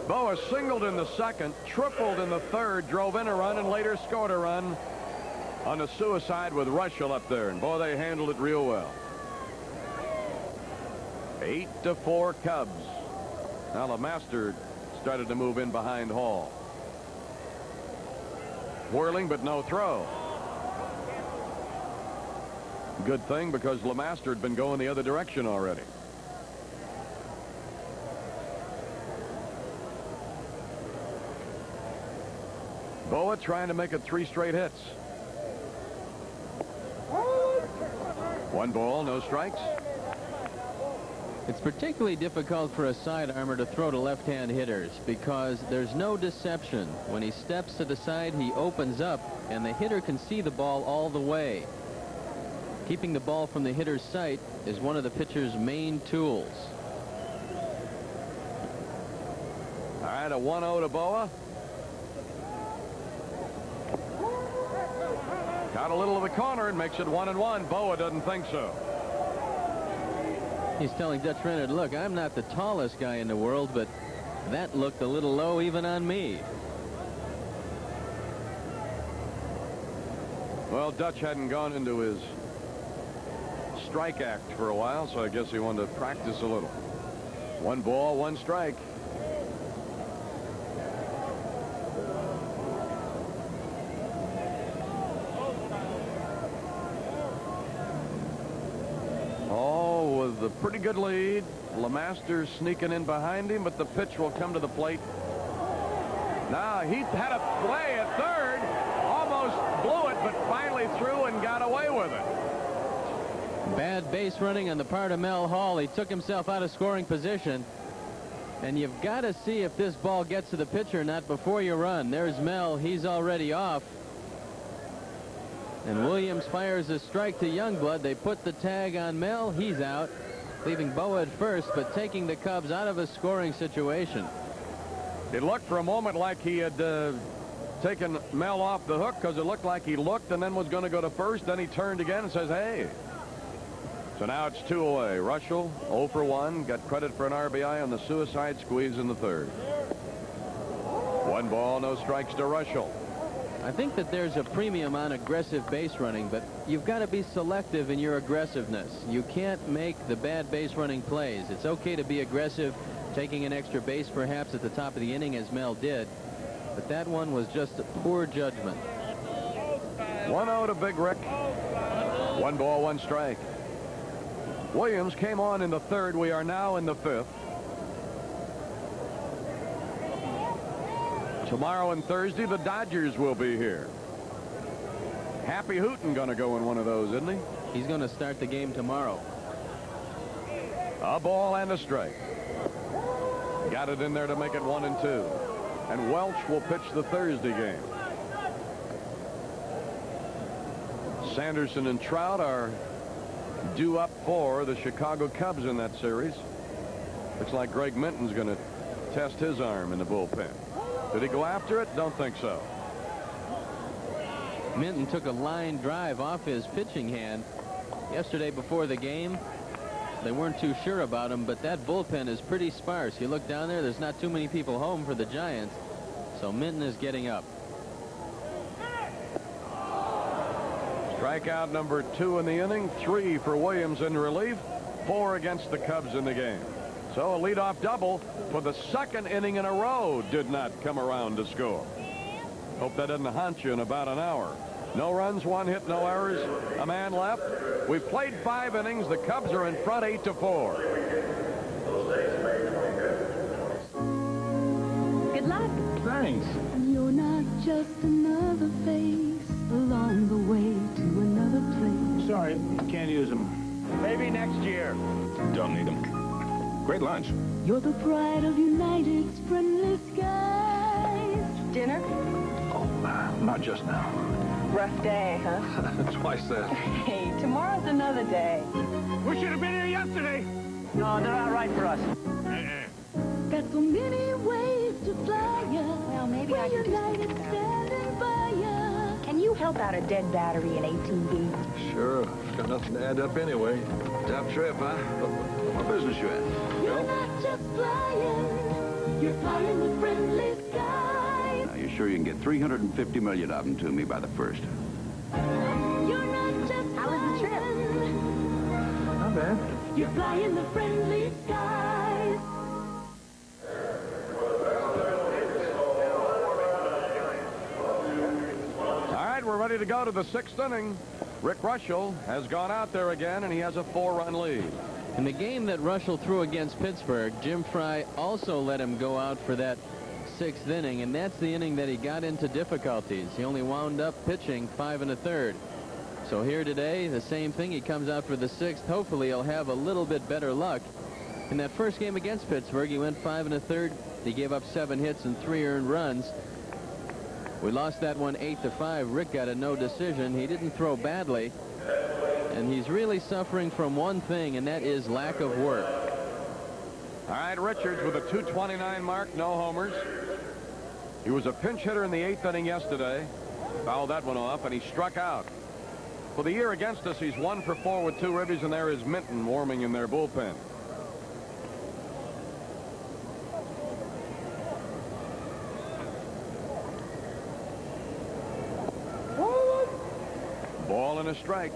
Boa singled in the second, tripled in the third, drove in a run, and later scored a run on a suicide with Russell up there. And boy, they handled it real well. 8-4 Cubs. Now LeMaster started to move in behind Hall. Whirling, but no throw. Good thing, because LeMaster had been going the other direction already. Boa trying to make it 3 straight hits. 1 ball, no strikes. It's particularly difficult for a sidearmer to throw to left-hand hitters because there's no deception. When he steps to the side, he opens up, and the hitter can see the ball all the way. Keeping the ball from the hitter's sight is one of the pitcher's main tools. All right, a 1-0 to Boa. Got a little of the corner and makes it 1-1. Boa doesn't think so. He's telling Dutch Renard, look, I'm not the tallest guy in the world, but that looked a little low even on me. Well, Dutch hadn't gone into his strike act for a while, so I guess he wanted to practice a little. 1 ball, 1 strike. With a pretty good lead, LeMaster sneaking in behind him, but the pitch will come to the plate. Now, he had a play at third, almost blew it, but finally threw and got away with it. Bad base running on the part of Mel Hall. He took himself out of scoring position, and you've got to see if this ball gets to the pitcher or not before you run. There's Mel. He's already off. And Williams fires a strike to Youngblood. They put the tag on Mel. He's out, leaving Boa at first, but taking the Cubs out of a scoring situation. It looked for a moment like he had taken Mel off the hook, because it looked like he looked and then was going to go to first. Then he turned again and says, hey. So now it's 2 away. Russell 0 for 1. Got credit for an RBI on the suicide squeeze in the third. 1 ball, no strikes to Russell. I think that there's a premium on aggressive base running, but you've got to be selective in your aggressiveness. You can't make the bad base running plays. It's okay to be aggressive, taking an extra base perhaps at the top of the inning, as Mel did, but that one was just a poor judgment. 1-0 to Big Rick. 1 ball, 1 strike. Williams came on in the third. We are now in the 5th. Tomorrow and Thursday, the Dodgers will be here. Happy Hooten going to go in one of those, isn't he? He's going to start the game tomorrow. A ball and a strike. Got it in there to make it 1-2. And Welch will pitch the Thursday game. Sanderson and Trout are due up for the Chicago Cubs in that series. Looks like Greg Minton's going to test his arm in the bullpen. Did he go after it? Don't think so. Minton took a line drive off his pitching hand yesterday before the game. They weren't too sure about him, but that bullpen is pretty sparse. You look down there, there's not too many people home for the Giants, so Minton is getting up. Strikeout number 2 in the inning, 3 for Williams in relief, 4 against the Cubs in the game. So a leadoff double for the 2nd inning in a row did not come around to score. Hope that doesn't haunt you in about an hour. No runs, 1 hit, no errors, a man left. We've played 5 innings. The Cubs are in front 8-4. Good luck. Thanks. You're not just another face along the way to another place. Sorry, can't use them. Maybe next year. Don't need them. Great lunch. You're the pride of United's friendly skies. Dinner? Oh, not just now. Rough day, huh? Twice that. Hey, tomorrow's another day. We should have been here yesterday. No, they're all right for us. Got so many ways to fly ya. Well, maybe I can do something about it. Standing by ya. Can you help out a dead battery in ATV? Sure. Got nothing to add up anyway. Tough trip, huh? What business you at? You're not just flying. You're flying the friendly skies. Are you sure you can get 350 million of them to me by the 1st? You're not just How was the trip? Not bad. You're flying the friendly skies. All right, we're ready to go to the 6th inning. Rick Russell has gone out there again, and he has a 4-run lead. In the game that Russell threw against Pittsburgh, Jim Fry also let him go out for that 6th inning, and that's the inning that he got into difficulties. He only wound up pitching 5 1/3. So here today, the same thing. He comes out for the 6th. Hopefully he'll have a little bit better luck. In that first game against Pittsburgh, he went 5 1/3. He gave up 7 hits and 3 earned runs. We lost that one 8-5. Rick got a no decision. He didn't throw badly, and he's really suffering from one thing, and that is lack of work. All right, Richards with a 229 mark, no homers. He was a pinch hitter in the 8th inning yesterday. Fouled that one off, and he struck out. For the year against us, he's 1 for 4 with 2 ribbies, and there is Minton warming in their bullpen. Ball and a strike.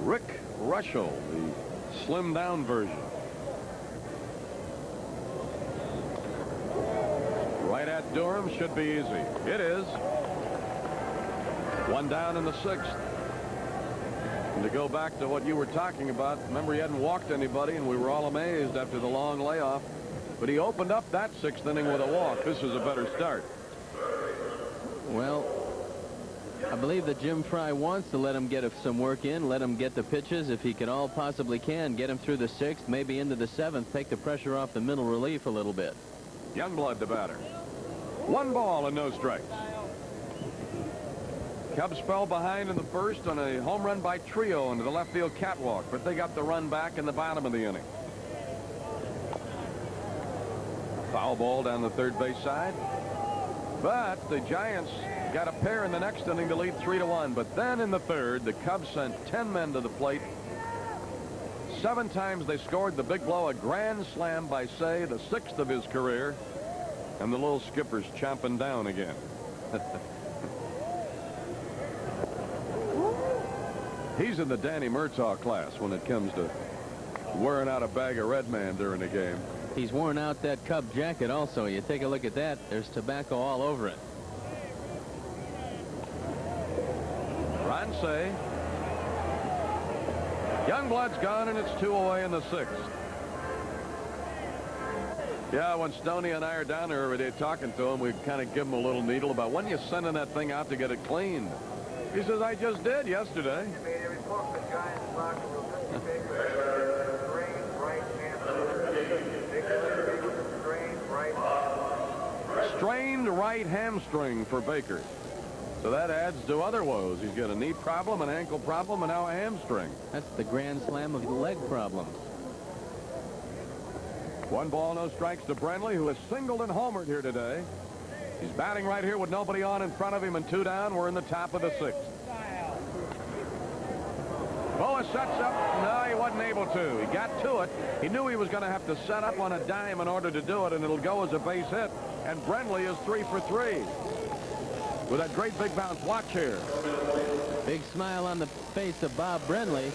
Rick Russell, the slimmed down version. Right at Durham, should be easy. It is. 1 down in the 6th. And to go back to what you were talking about, remember he hadn't walked anybody, and we were all amazed after the long layoff. But he opened up that 6th inning with a walk. This is a better start. Well, I believe that Jim Fry wants to let him get some work in, let him get the pitches if he can all possibly can, get him through the 6th, maybe into the 7th, take the pressure off the middle relief a little bit. Youngblood, the batter. 1 ball and no strikes. Cubs fell behind in the 1st on a home run by Trio into the left field catwalk, but they got the run back in the bottom of the inning. Foul ball down the 3rd base side. But the Giants got a pair in the next inning to lead 3-1. But then in the 3rd, the Cubs sent 10 men to the plate. 7 times they scored the big blow, a grand slam by Say, the 6th of his career. And the little skipper's chomping down again. He's in the Danny Murtaugh class when it comes to wearing out a bag of Red Man during a game. He's worn out that Cub jacket also. You take a look at that. There's tobacco all over it. Ron Say. Youngblood's gone, and it's 2 away in the 6th. Yeah, when Stoney and I are down there every day talking to him, we kind of give him a little needle about when you sending that thing out to get it cleaned. He says, I just did yesterday. Strained right hamstring for Baker. So that adds to other woes. He's got a knee problem, an ankle problem, and now a hamstring. That's the grand slam of leg problems. 1 ball, no strikes to Brenly, who has singled and homered here today. He's batting right here with nobody on in front of him and 2 down. We're in the top of the 6th. Boa sets up. No, he wasn't able to. He got to it. He knew he was going to have to set up on a dime in order to do it, and it'll go as a base hit. And Brenly is 3 for 3 with that great big bounce. Watch here. Big smile on the face of Bob Brenly.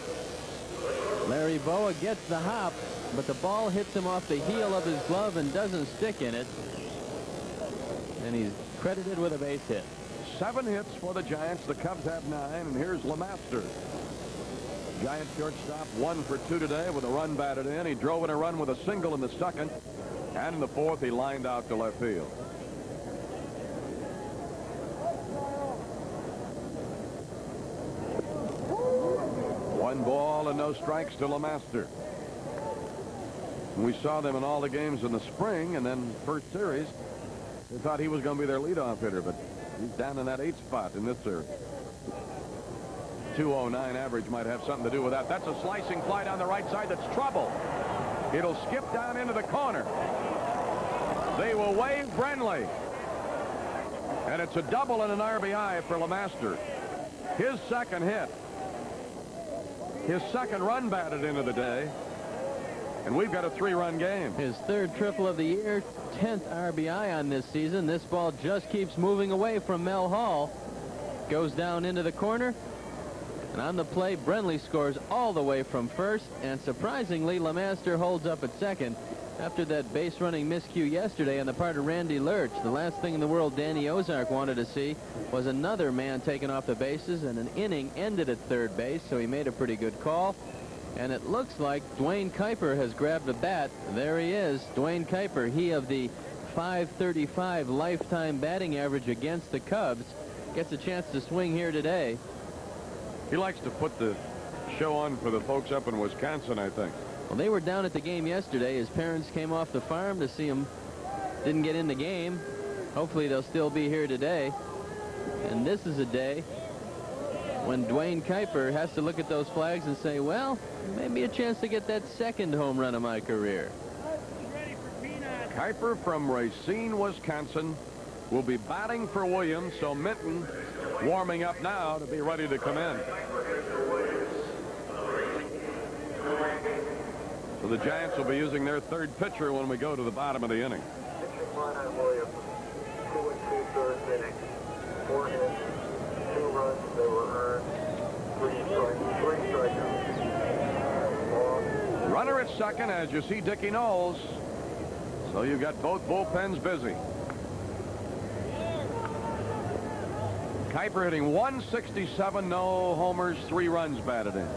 Larry Boa gets the hop, but the ball hits him off the heel of his glove and doesn't stick in it. And he's credited with a base hit. 7 hits for the Giants. The Cubs have 9, and here's LeMaster. Giant shortstop 1 for 2 today with a run batted in. He drove in a run with a single in the 2nd, and in the 4th he lined out to left field. One ball and no strikes to LeMaster. We saw them in all the games in the spring, and then first series they thought he was going to be their leadoff hitter, but he's down in that 8th spot in this series. 209 average might have something to do with that. That's a slicing fly down the right side. That's trouble. It'll skip down into the corner. They will wave Brenly. And it's a double and an RBI for LeMaster. His 2nd hit. His 2nd run batted into the day. And we've got a 3-run game. His 3rd triple of the year, 10th RBI on this season. This ball just keeps moving away from Mel Hall. Goes down into the corner. And on the play, Brenly scores all the way from first. And surprisingly, LeMaster holds up at 2nd. After that base-running miscue yesterday on the part of Randy Lurch, the last thing in the world Danny Ozark wanted to see was another man taken off the bases, and an inning ended at third base, so he made a pretty good call. And it looks like Dwayne Kuiper has grabbed the bat. There he is, Dwayne Kuiper, he of the .535 lifetime batting average against the Cubs, gets a chance to swing here today. He likes to put the show on for the folks up in Wisconsin, I think. Well, they were down at the game yesterday. His parents came off the farm to see him. Didn't get in the game. Hopefully they'll still be here today. And this is a day when Dwayne Kuiper has to look at those flags and say, well, maybe a chance to get that second home run of my career. Kuiper from Racine, Wisconsin, will be batting for Williams, so Minton warming up now to be ready to come in. So the Giants will be using their third pitcher when we go to the bottom of the inning. Pitching line on Williams, 2 2/3 innings, 4 hits, 2 runs that were earned, 3 strikeouts. Runner at second as you see Dickie Knowles. So you've got both bullpens busy. Kuiper hitting .167, no homers, 3 runs batted in.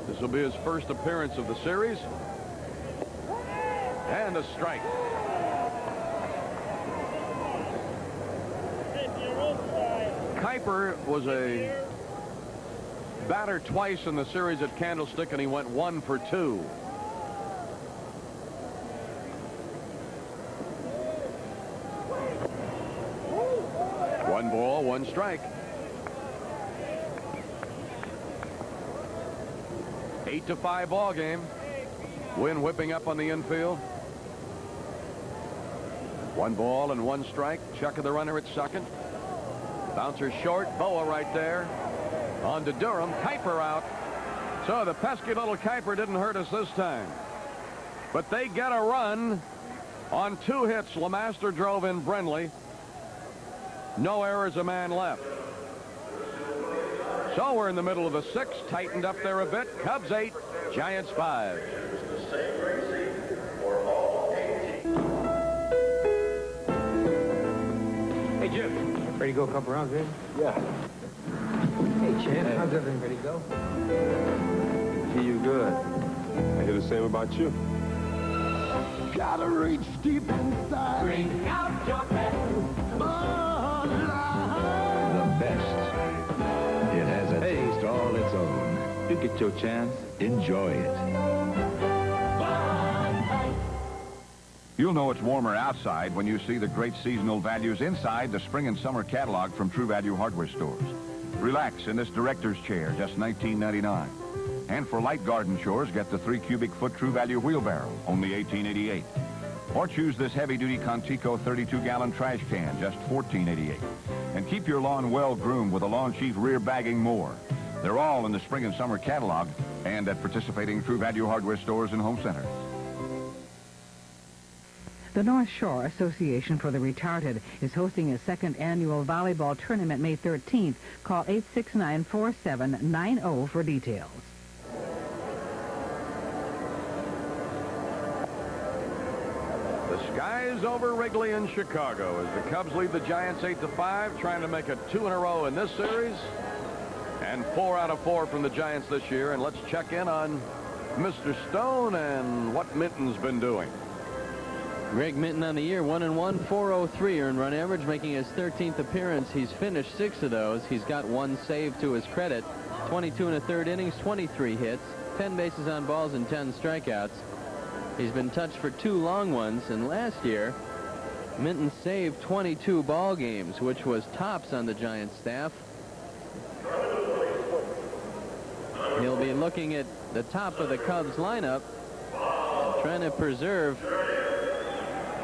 This will be his first appearance of the series. And a strike. Kuiper was a batter twice in the series at Candlestick, and he went 1 for 2. One ball, 1 strike. 8-5 ball game. Wynn whipping up on the infield. 1 ball and 1 strike. Chuck of the runner at second. Bouncer short. Boa right there. On to Durham. Kuiper out. So the pesky little Kuiper didn't hurt us this time. But they get a run on 2 hits. LeMaster drove in Brenly. No errors, a man left. So we're in the middle of the 6th, tightened up there a bit. Cubs 8, Giants 5. Hey, Jim. Ready to go a couple rounds, man? Yeah. Hey, champ. How's everything ready to go? Hear you good. I hear the same about you. Gotta reach deep inside. Bring out your best. The best. It has a taste all its own. You get your chance, enjoy it. You'll know it's warmer outside when you see the great seasonal values inside the spring and summer catalog from True Value hardware stores. Relax in this director's chair, just $19.99. And for light garden chores, get the 3 cubic foot True Value wheelbarrow, only $18.88. Or choose this heavy-duty Contico 32-gallon trash can, just $14.88. And keep your lawn well groomed with a Lawn Chief rear bagging mower. They're all in the spring and summer catalog and at participating True Value hardware stores and home centers. The North Shore Association for the Retarded is hosting a 2nd annual volleyball tournament May 13th. Call 869-4790 for details. The sky's over Wrigley in Chicago as the Cubs lead the Giants 8-5, trying to make it 2 in a row in this series and 4 out of 4 from the Giants this year. And let's check in on Mr. Stone and what Minton's been doing. Greg Minton on the year, 1-1, 403 earned run average, making his 13th appearance. He's finished 6 of those. He's got 1 save to his credit. 22 1/3 innings, 23 hits, 10 bases on balls, and 10 strikeouts. He's been touched for 2 long ones, and last year, Minton saved 22 ball games, which was tops on the Giants staff. He'll be looking at the top of the Cubs lineup, trying to preserve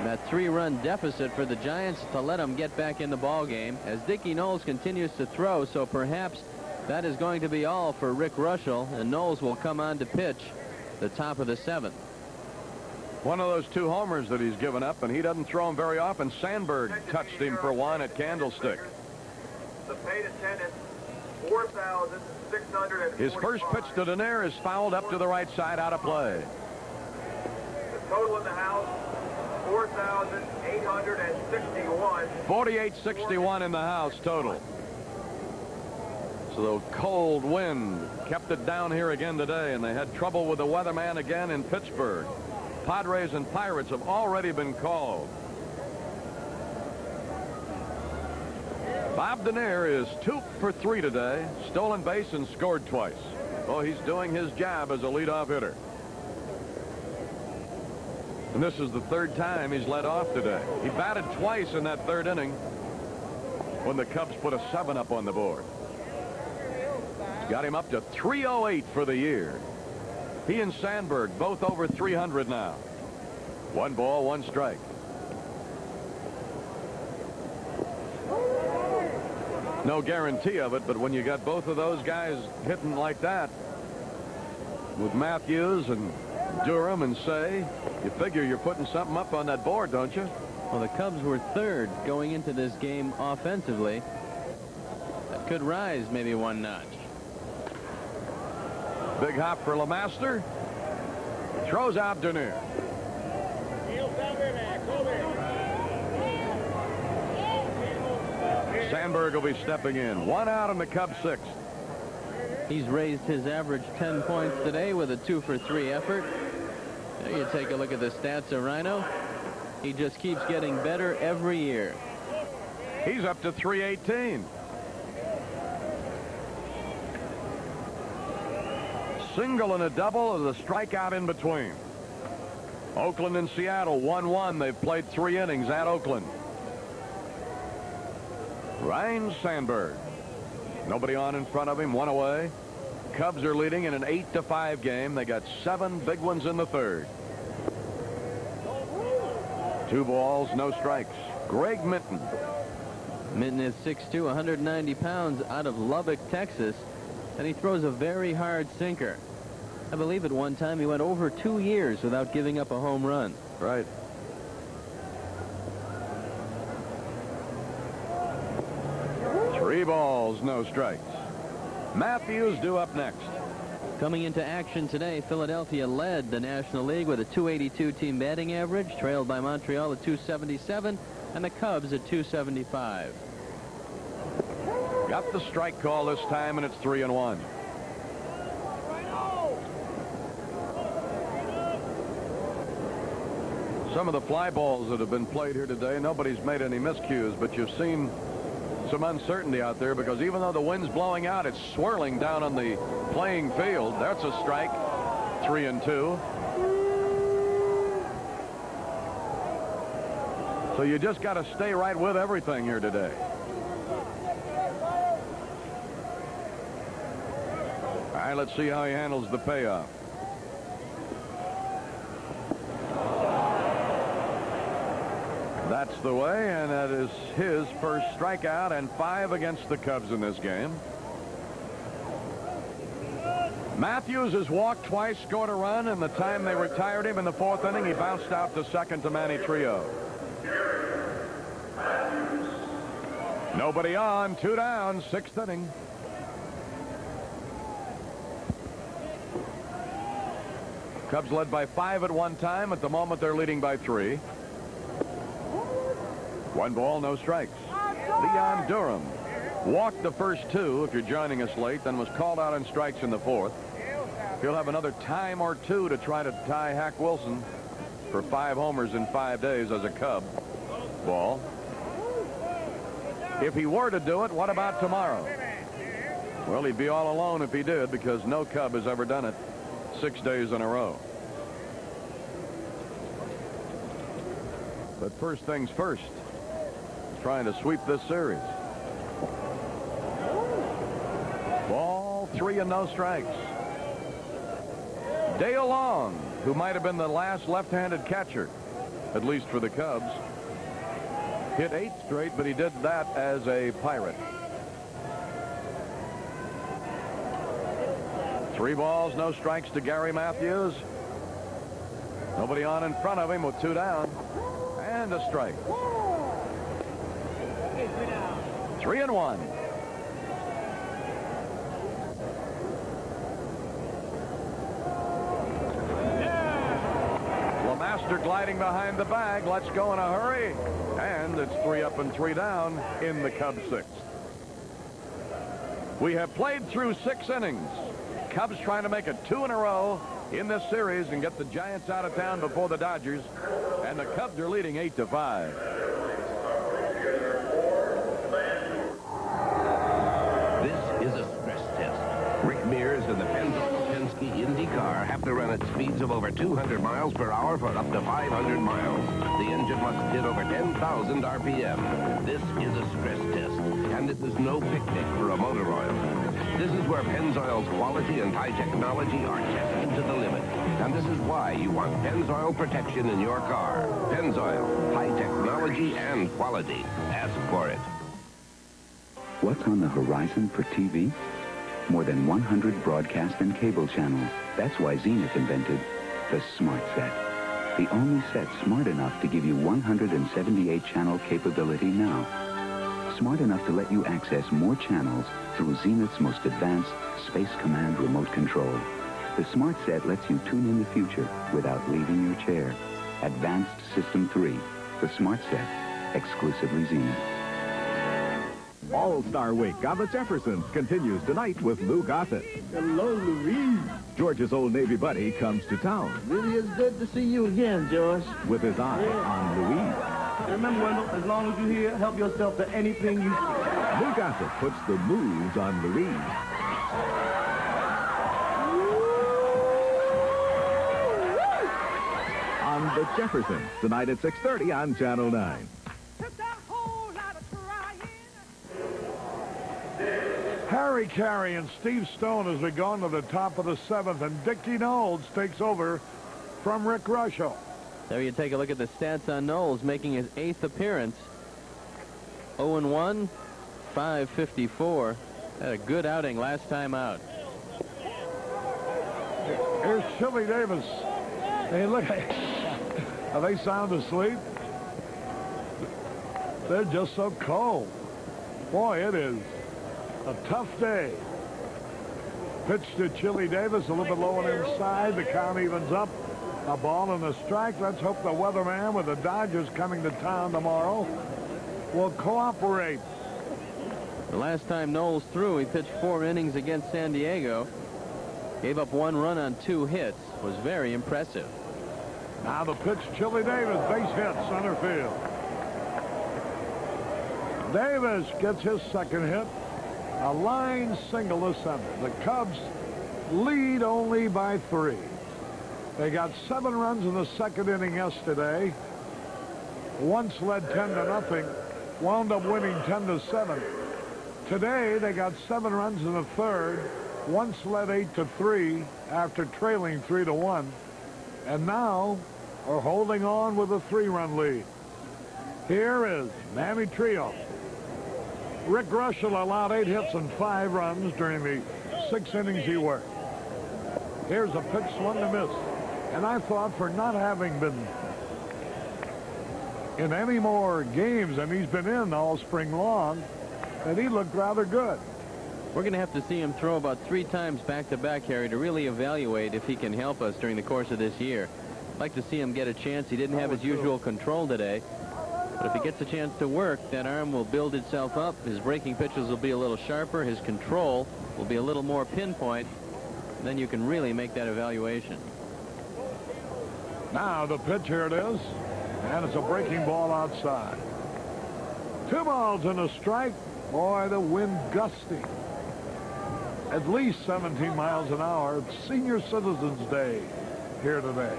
that 3-run deficit for the Giants to let them get back in the ball game as Dickie Knowles continues to throw. So perhaps that is going to be all for Rick Russell, and Knowles will come on to pitch the top of the 7th. One of those 2 homers that he's given up, and he doesn't throw them very often. Sandberg touched him for 1 at Candlestick. The paid attendance, 4,600. His first pitch to Denier is fouled up to the right side, out of play. The Total in the house, 4,861. 48-61 in the house total. So the cold wind kept it down here again today, and they had trouble with the weatherman again in Pittsburgh. Padres and Pirates have already been called. Bob Denier is 2 for 3 today, stolen base and scored twice. Well, he's doing his job as a leadoff hitter. And this is the 3rd time he's led off today. He batted twice in that 3rd inning when the Cubs put a 7 up on the board. Got him up to 308 for the year. He and Sandberg both over 300 now. 1 ball, 1 strike. No guarantee of it, but when you got both of those guys hitting like that with Matthews and Durham and Say, you figure you're putting something up on that board, don't you? Well, the Cubs were 3rd going into this game offensively. That could rise maybe 1 notch. Big hop for LeMaster. Throws out Denier. Sandberg will be stepping in. 1 out in the Cubs 6th. He's raised his average 10 points today with a 2 for 3 effort. There you take a look at the stats of Rhino. He just keeps getting better every year. He's up to 318. Single and a double with a strikeout in between. Oakland and Seattle 1-1. They've played 3 innings at Oakland. Ryan Sandberg. Nobody on in front of him. 1 away. Cubs are leading in an 8-5 game. They got 7 big ones in the 3rd. 2 balls, no strikes. Greg Minton. Minton is 6'2", 190 pounds, out of Lubbock, Texas, and he throws a very hard sinker. I believe at one time he went over 2 years without giving up a home run. Right. Three balls, no strikes. Matthews due up next. Coming into action today, Philadelphia led the National League with a 282 team batting average, trailed by Montreal at 277, and the Cubs at 275. Got the strike call this time, and it's 3-1. Some of the fly balls that have been played here today, nobody's made any miscues, but you've seen some uncertainty out there because even though the wind's blowing out, it's swirling down on the playing field. That's a strike. 3-2. So you just got to stay right with everything here today. All right, let's see how he handles the payoff. That's the way, and that is his first strikeout and 5 against the Cubs in this game. Matthews has walked twice, scored a run, and the time they retired him in the 4th inning, he bounced out to second to Manny Trio. Nobody on, 2 down, 6th inning. Cubs led by 5 at one time. At the moment, they're leading by 3. 1 ball, no strikes. Leon Durham walked the first 2, if you're joining us late, then was called out on strikes in the 4th. He'll have another time or 2 to try to tie Hack Wilson for 5 homers in 5 days as a Cub. Ball. If he were to do it, what about tomorrow? Well, he'd be all alone if he did, because no Cub has ever done it 6 days in a row. But first things first, trying to sweep this series. Ball 3 and no strikes. Dale Long, who might have been the last left-handed catcher, at least for the Cubs, hit 8 straight, but he did that as a Pirate. 3 balls, no strikes to Gary Matthews. Nobody on in front of him with 2 down. And a strike. 3-1. Cubs are gliding behind the bag. Let's go in a hurry. And it's 3 up and 3 down in the Cubs' 6th. We have played through 6 innings. Cubs trying to make it 2 in a row in this series and get the Giants out of town before the Dodgers. And the Cubs are leading 8-5. This is a stress test. Rick Mears and the Penske Indy car have to run at speeds of over 200 miles per hour for up to 500 miles. The engine must hit over 10,000 RPM. This is a stress test, and it is no picnic for a motor oil. This is where Pennzoil's quality and high technology are tested to the limit. And this is why you want Pennzoil protection in your car. Pennzoil, high technology and quality. Ask for it. What's on the horizon for TV? More than 100 broadcast and cable channels. That's why Zenith invented the Smart Set. The only set smart enough to give you 178 channel capability now. Smart enough to let you access more channels through Zenith's most advanced Space Command remote control. The Smart Set lets you tune in the future without leaving your chair. Advanced System 3, the Smart Set, exclusively Zenith. All-Star Week on the Jeffersons continues tonight with Lou Gossett. Hello, Louise. George's old Navy buddy comes to town. Really is good to see you again, George. With his eye on Louise. And remember, Wendell, as long as you're here, help yourself to anything you see. Lou Gossett puts the moves on Louise. On the Jeffersons, tonight at 6:30 on Channel 9. Harry Carey and Steve Stone as we go into the top of the 7th, and Dickie Knowles takes over from Rick Russell. There you take a look at the stats on Knowles, making his 8th appearance. 0-1, 554. Had a good outing last time out. Here's Chili Davis. Hey, look. Are they sound asleep? They're just so cold. Boy, it is a tough day. Pitch to Chili Davis, a little bit low and inside. The count evens up. A ball and a strike. Let's hope the weatherman with the Dodgers coming to town tomorrow will cooperate. The last time Knowles threw, he pitched 4 innings against San Diego. Gave up 1 run on 2 hits. Was very impressive. Now the pitch, Chili Davis, base hit, center field. Davis gets his 2nd hit. A line single to center. The Cubs lead only by 3. They got 7 runs in the 2nd inning yesterday. Once led 10-0. Wound up winning 10-7. Today they got 7 runs in the 3rd. Once led 8-3 after trailing 3-1. And now are holding on with a 3-run lead. Here is Manny Trio. Rick Russell allowed 8 hits and 5 runs during the 6 innings he worked. Here's a pitch swung and a miss. And I thought, for not having been in any more games than he's been in all spring long, that he looked rather good. We're going to have to see him throw about 3 times back-to-back, Harry, to really evaluate if he can help us during the course of this year. I'd like to see him get a chance. He didn't have his usual control today. But if he gets a chance to work, that arm will build itself up. His breaking pitches will be a little sharper. His control will be a little more pinpoint. And then you can really make that evaluation. Now the pitch, here it is. And it's a breaking ball outside. 2 balls and a strike. Boy, the wind gusting. At least 17 miles an hour. It's Senior Citizens Day here today.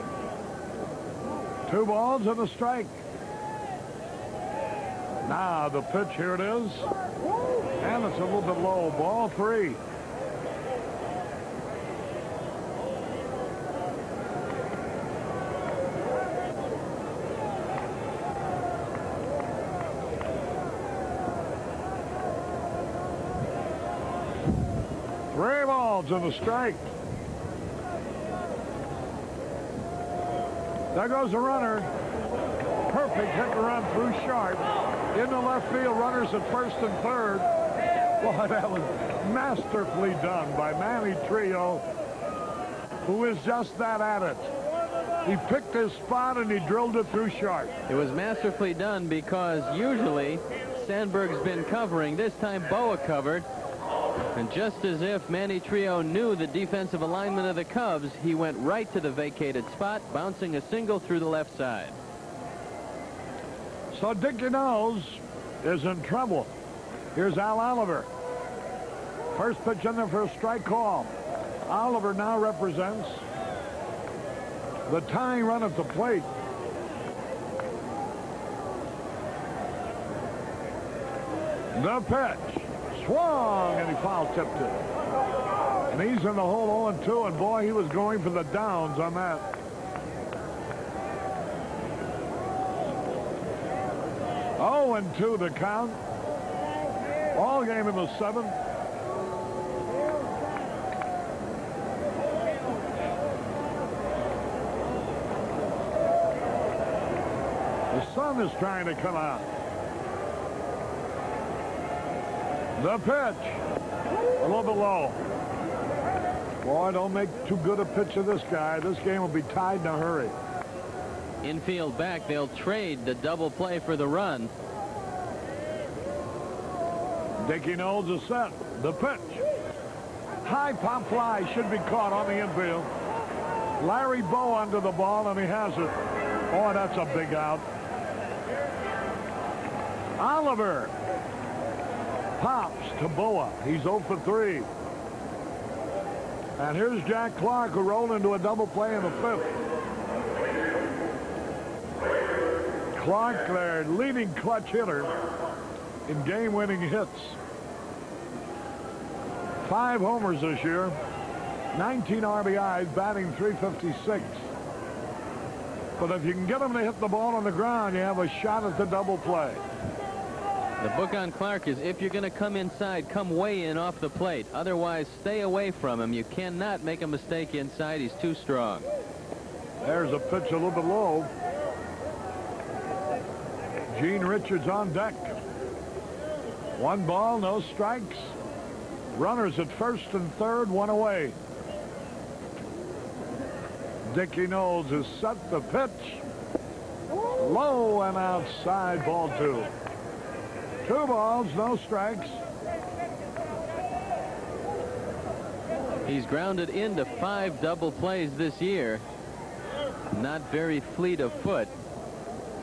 2 balls and a strike. Now the pitch, here it is. And it's a little bit low. Ball 3. Three balls and a strike. There goes the runner. Perfect hit and run through Sharp. Into left field, runners at 1st and 3rd. Boy, that was masterfully done by Manny Trio, who is just that at it. He picked his spot and he drilled it through short. It was masterfully done because usually Sandberg's been covering. This time Boa covered. And just as if Manny Trio knew the defensive alignment of the Cubs, he went right to the vacated spot, bouncing a single through the left side. So Dickie Knowles is in trouble. Here's Al Oliver. First pitch in there for a strike call. Oliver now represents the tying run at the plate. The pitch. Swung, and he foul tipped it. And he's in the hole 0-2, and boy, he was going for the downs on that. Oh, and 2 the count. All game in the 7th. The sun is trying to come out. The pitch. A little bit low. Boy, don't make too good a pitch of this guy. This game will be tied in a hurry. Infield back, they'll trade the double play for the run. Dickie Knowles is set. The pitch. High pop fly should be caught on the infield. Larry Bow under the ball, and he has it. Oh, that's a big out. Oliver pops to Boa. He's 0 for 3. And here's Jack Clark, who rolled into a double play in the 5th. Clark, their leading clutch hitter in game-winning hits. 5 homers this year, 19 RBIs, batting .356. But if you can get him to hit the ball on the ground, you have a shot at the double play. The book on Clark is if you're going to come inside, come way in off the plate. Otherwise, stay away from him. You cannot make a mistake inside. He's too strong. There's a pitch a little bit low. Gene Richards on deck. 1 ball, no strikes. Runners at first and third, 1 away. Dickie Knowles is set. The pitch. Low and outside, ball 2. 2 balls, no strikes. He's grounded into 5 double plays this year. Not very fleet of foot.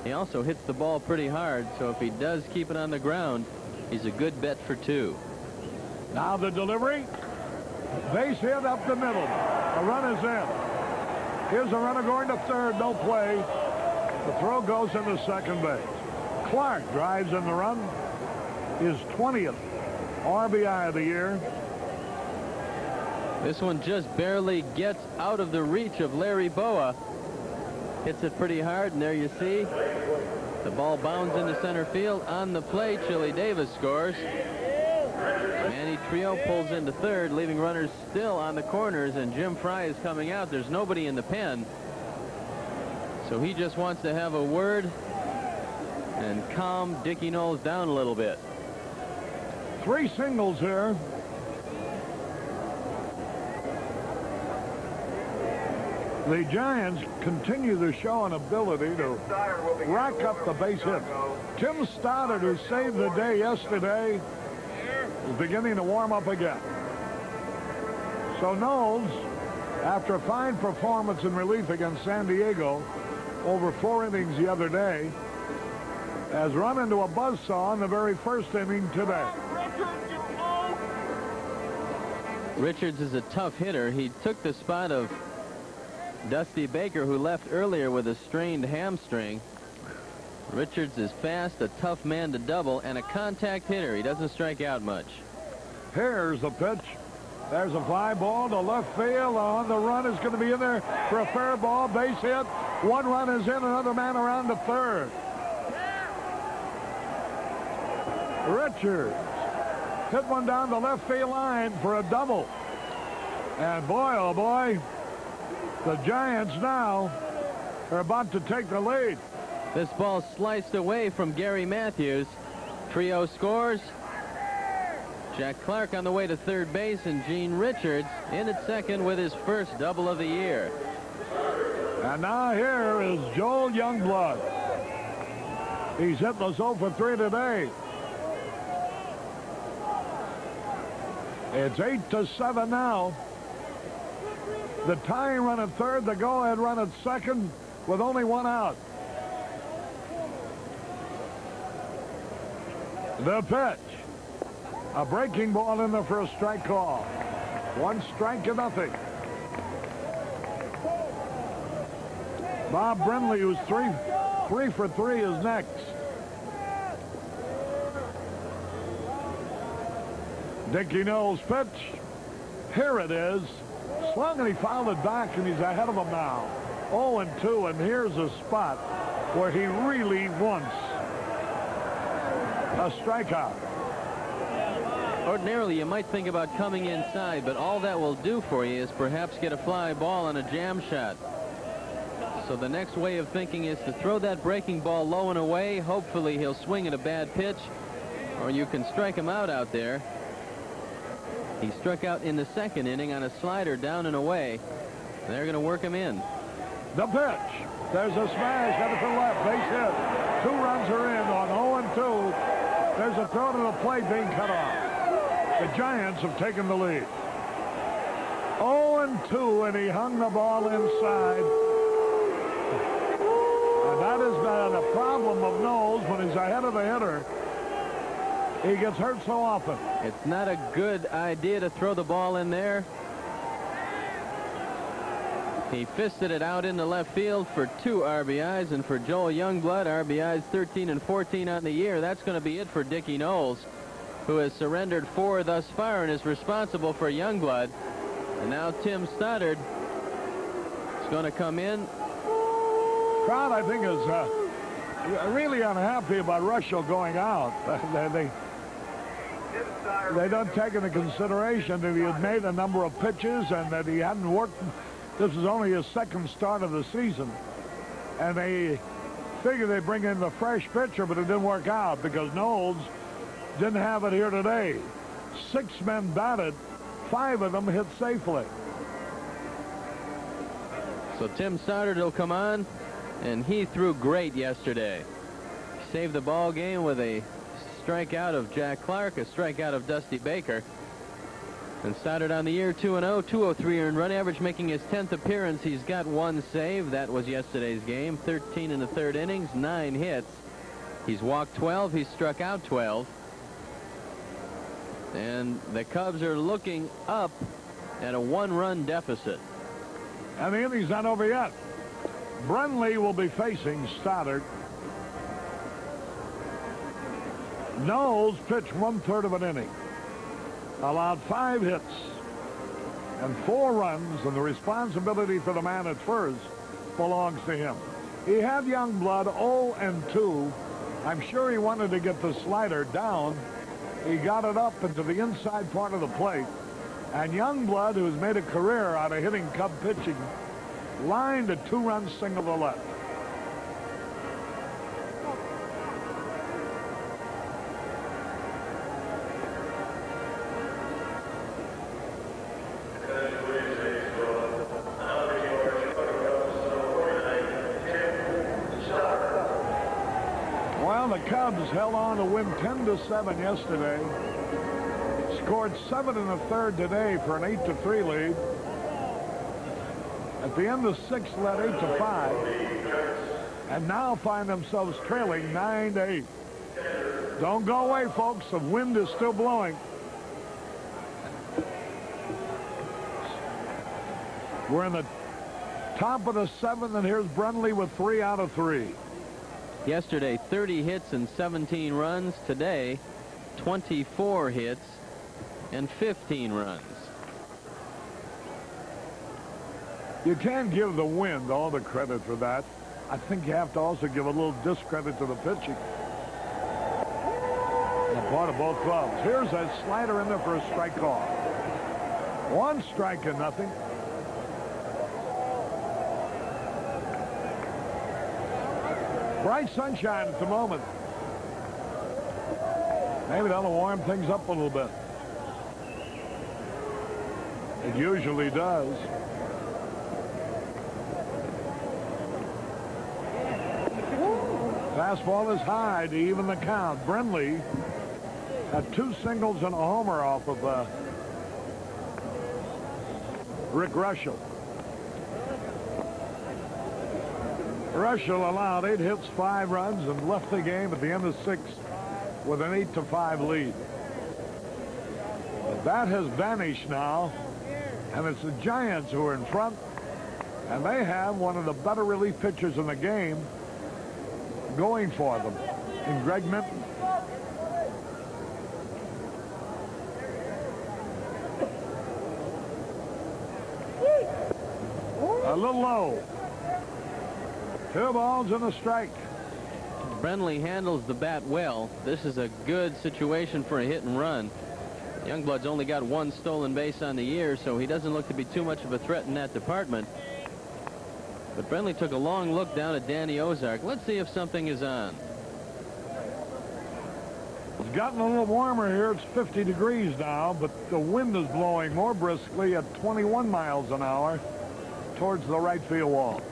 He also hits the ball pretty hard, so if he does keep it on the ground, he's a good bet for 2. Now the delivery. Base hit up the middle. A run is in. Here's a runner going to third, no play. The throw goes into second base. Clark drives in the run. His 20th RBI of the year. This one just barely gets out of the reach of Larry Boa. Hits it pretty hard, and there you see the ball bounds into center field. On the play, Chili Davis scores. Manny Trio pulls into third, leaving runners still on the corners, and Jim Fry is coming out. There's nobody in the pen, so he just wants to have a word and calm Dickie Knowles down a little bit. 3 singles here. The Giants continue to show an ability to rack up the base hits. Tim Stoddard, who saved the day yesterday, is beginning to warm up again. So Knowles, after a fine performance in relief against San Diego over 4 innings the other day, has run into a buzzsaw in the very first inning today. Richards is a tough hitter. He took the spot of Dusty Baker, who left earlier with a strained hamstring. Richards is fast, a tough man to double, and a contact hitter. He doesn't strike out much. Here's the pitch. There's a fly ball to left field. On the run is going to be in there for a fair ball. Base hit. 1 run is in. Another man around to third. Richards hit one down the left field line for a double. And boy, oh boy, the Giants now are about to take the lead. This ball sliced away from Gary Matthews. Trio scores. Jack Clark on the way to third base, and Gene Richards in at second with his first double of the year. And now here is Joel Youngblood. He's hitting us 0 for 3 today. It's 8-7 now. The tying run at third, the go-ahead run at second with only 1 out. The pitch. A breaking ball in there for a strike call. 1 strike to nothing. Bob Brindley, who's 3 for 3, is next. Dickie Knowles' pitch. Here it is. Swung and he fouled it back, and he's ahead of him now. 0-2, and here's a spot where he really wants a strikeout. Ordinarily, you might think about coming inside, but all that will do for you is perhaps get a fly ball on a jam shot. So the next way of thinking is to throw that breaking ball low and away. Hopefully he'll swing at a bad pitch, or you can strike him out there. He struck out in the second inning on a slider down and away. They're going to work him in. The pitch. There's a smash headed for left. Base hit. 2 runs are in on 0-2. There's a throw to the plate being cut off. The Giants have taken the lead. 0-2, and he hung the ball inside. And that has been a problem of Knowles when he's ahead of the hitter. He gets hurt so often. It's not a good idea to throw the ball in there. He fisted it out into left field for 2 RBIs, and for Joel Youngblood, RBIs 13 and 14 on the year. That's going to be it for Dickie Knowles, who has surrendered 4 thus far and is responsible for Youngblood. And now Tim Stoddard is going to come in. Crowd, I think, is really unhappy about Russell going out. They don't take into consideration that he had made a number of pitches and that he hadn't worked. This is only his 2nd start of the season. And they figure they bring in the fresh pitcher, but it didn't work out because Knowles didn't have it here today. 6 men batted. 5 of them hit safely. So Tim Stoddard will come on, and he threw great yesterday. He saved the ball game with a strikeout of Jack Clark, a strikeout of Dusty Baker. And Stoddard on the year 2-0, 203 earned run average, making his 10th appearance. He's got 1 save. That was yesterday's game. 13 in the 3rd innings, 9 hits. He's walked 12. He's struck out 12. And the Cubs are looking up at a 1-run deficit. And the inning's not over yet. Brindley will be facing Stoddard. Knowles pitched 1/3 of an inning. Allowed 5 hits and 4 runs, and the responsibility for the man at first belongs to him. He had Youngblood 0-2. I'm sure he wanted to get the slider down. He got it up into the inside part of the plate. And Youngblood, who's made a career out of hitting Cub pitching, lined a 2-run single to left. Well, the Cubs held on to win 10-7 yesterday. Scored 7 1/3 today for an 8-3 lead. At the end of 6, led 8-5, and now find themselves trailing 9-8. Don't go away, folks. The wind is still blowing. We're in the top of the 7th, and here's Brindley with 3 out of 3. Yesterday, 30 hits and 17 runs. Today, 24 hits and 15 runs. You can't give the wind all the credit for that. I think you have to also give a little discredit to the pitching on the part of both clubs. Here's a slider in there for a strike call. 1 strike and nothing. Bright sunshine at the moment. Maybe that'll warm things up a little bit. It usually does. Fastball is high to even the count. Brindley had 2 singles and a homer off of Rick Russell. Russell allowed 8 hits, 5 runs, and left the game at the end of 6 with an 8-5 lead. That has vanished now, and it's the Giants who are in front, and they have one of the better relief pitchers in the game going for them in Greg Minton. A little low. 2 balls and a strike. Brindley handles the bat well. This is a good situation for a hit and run. Youngblood's only got 1 stolen base on the year, so he doesn't look to be too much of a threat in that department. But Brindley took a long look down at Danny Ozark. Let's see if something is on. It's gotten a little warmer here. It's 50 degrees now, but the wind is blowing more briskly at 21 miles an hour towards the right field wall.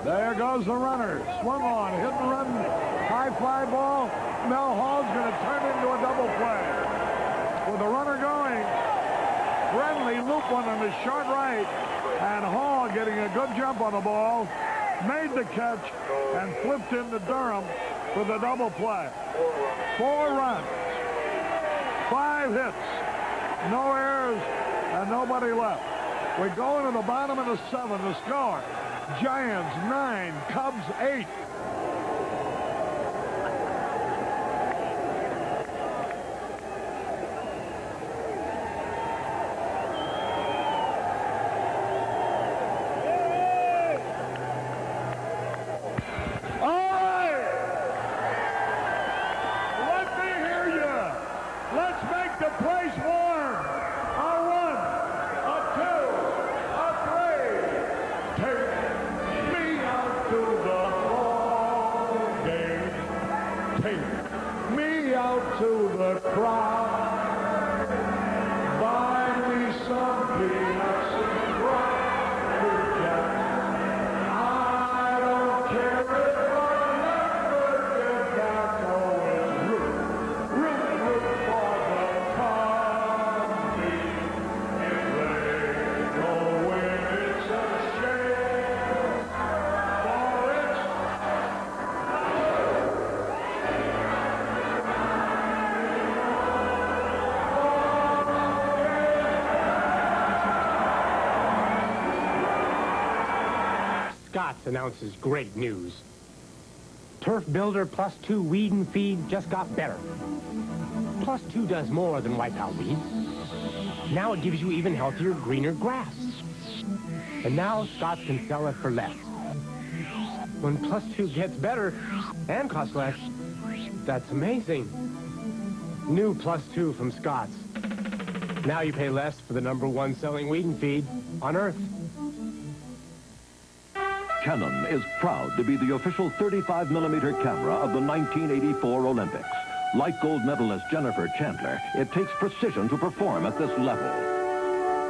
There goes the runner. Swung on, hit and run, high fly ball. Mel Hall's going to turn into a double play. With the runner going, Brindley looped one on the short right, and Hall getting a good jump on the ball, made the catch, and flipped into Durham for the double play. 4 runs, 5 hits, no errors, and nobody left. We go into the bottom of the 7th. The score: Giants 9, Cubs 8. Announces great news. Turf Builder Plus 2 Weed and Feed just got better. Plus 2 does more than wipe out weeds. Now it gives you even healthier, greener grass. And now Scotts can sell it for less. When Plus 2 gets better and costs less, that's amazing. New Plus 2 from Scotts. Now you pay less for the #1 selling weed and feed on Earth. Canon is proud to be the official 35mm camera of the 1984 Olympics. Like gold medalist Jennifer Chandler, it takes precision to perform at this level.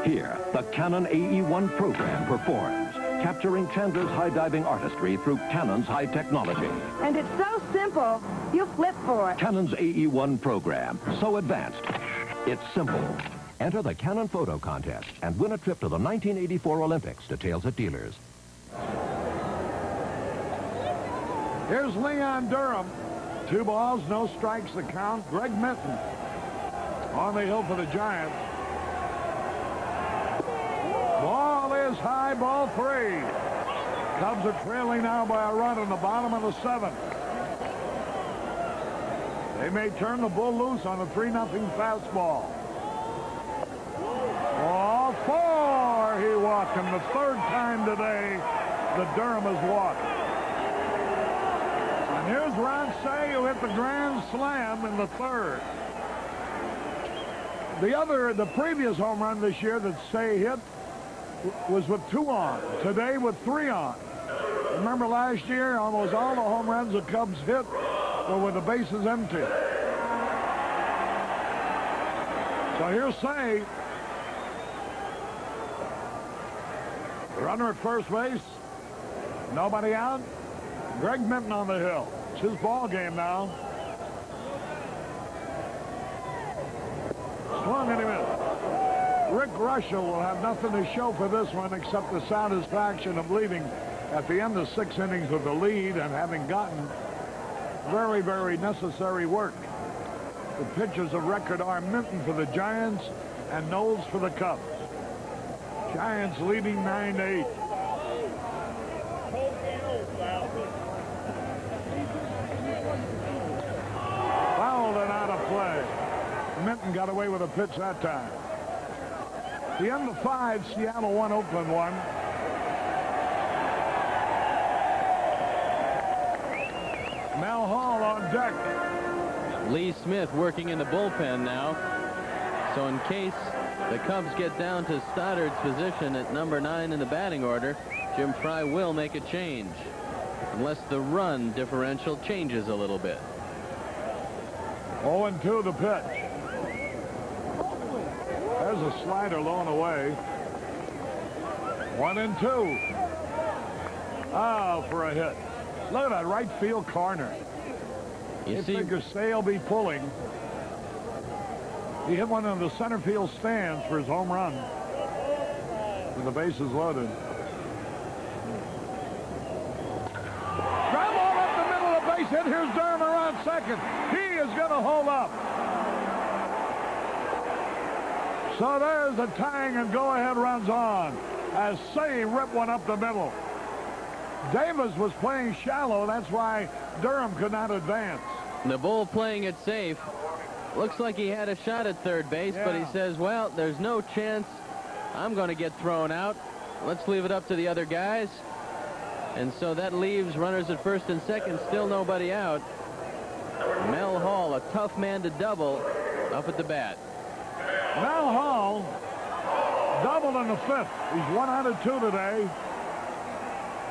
Here, the Canon AE1 program performs, capturing Chandler's high-diving artistry through Canon's high technology. And it's so simple, you flip for it. Canon's AE1 program, so advanced, it's simple. Enter the Canon Photo Contest and win a trip to the 1984 Olympics. Details at dealers. Here's Leon Durham. 2 balls, no strikes the count. Greg Minton on the hill for the Giants. Ball is high, ball 3. Cubs are trailing now by a run in the bottom of the 7th. They may turn the bull loose on a 3-0 fastball. Ball 4. He walked him the 3rd time today that Durham has walked. And here's Ron Say, who hit the grand slam in the 3rd. The previous home run this year that Say hit was with 2 on. Today with 3 on. Remember last year, almost all the home runs the Cubs hit were with the bases empty. So here's Say. Runner at first base. Nobody out. Greg Minton on the hill. It's his ball game now. Swung and he missed. Rick Russell will have nothing to show for this one except the satisfaction of leading at the end of 6 innings with the lead and having gotten very, very necessary work. The pitchers of record are Minton for the Giants and Knowles for the Cubs. Giants leading 9-8. Fouled and out of play. Minton got away with a pitch that time. The end of 5, Seattle 1, Oakland 1. Mel Hall on deck. Lee Smith working in the bullpen now. So in case the Cubs get down to Stoddard's position at number 9 in the batting order, Jim Frey will make a change. Unless the run differential changes a little bit. 0-2 the pitch. There's a slider low and away. 1-2. Oh, for a hit. Look at that right field corner. You figure Say will be pulling. He hit one in the center field stands for his home run. With the bases loaded. Ground ball up the middle of the base hit. Here's Durham around second. He is going to hold up. So there's the tying and go-ahead runs on as Say ripped one up the middle. Davis was playing shallow. That's why Durham could not advance. The Bull playing it safe. Looks like he had a shot at third base, but he says, well, there's no chance I'm going to get thrown out. Let's leave it up to the other guys. And so that leaves runners at first and second, still nobody out. Mel Hall, a tough man to double, up at the bat. Mel Hall doubled in the 5th. He's 1 out of 2 today.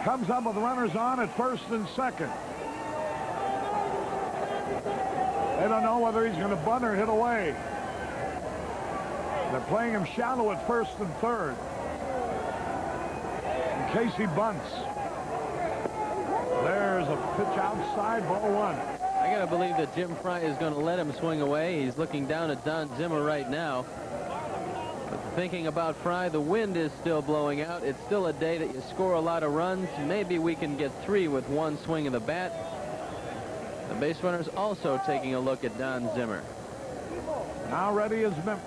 Comes up with runners on at first and second. They don't know whether he's going to bunt or hit away. They're playing him shallow at first and third in case he bunts. There's a pitch outside, ball 1. I got to believe that Jim Frey is going to let him swing away. He's looking down at Don Zimmer right now. But thinking about Frey, the wind is still blowing out. It's still a day that you score a lot of runs. Maybe we can get 3 with 1 swing of the bat. The base runner's also taking a look at Don Zimmer. Now ready is Minton.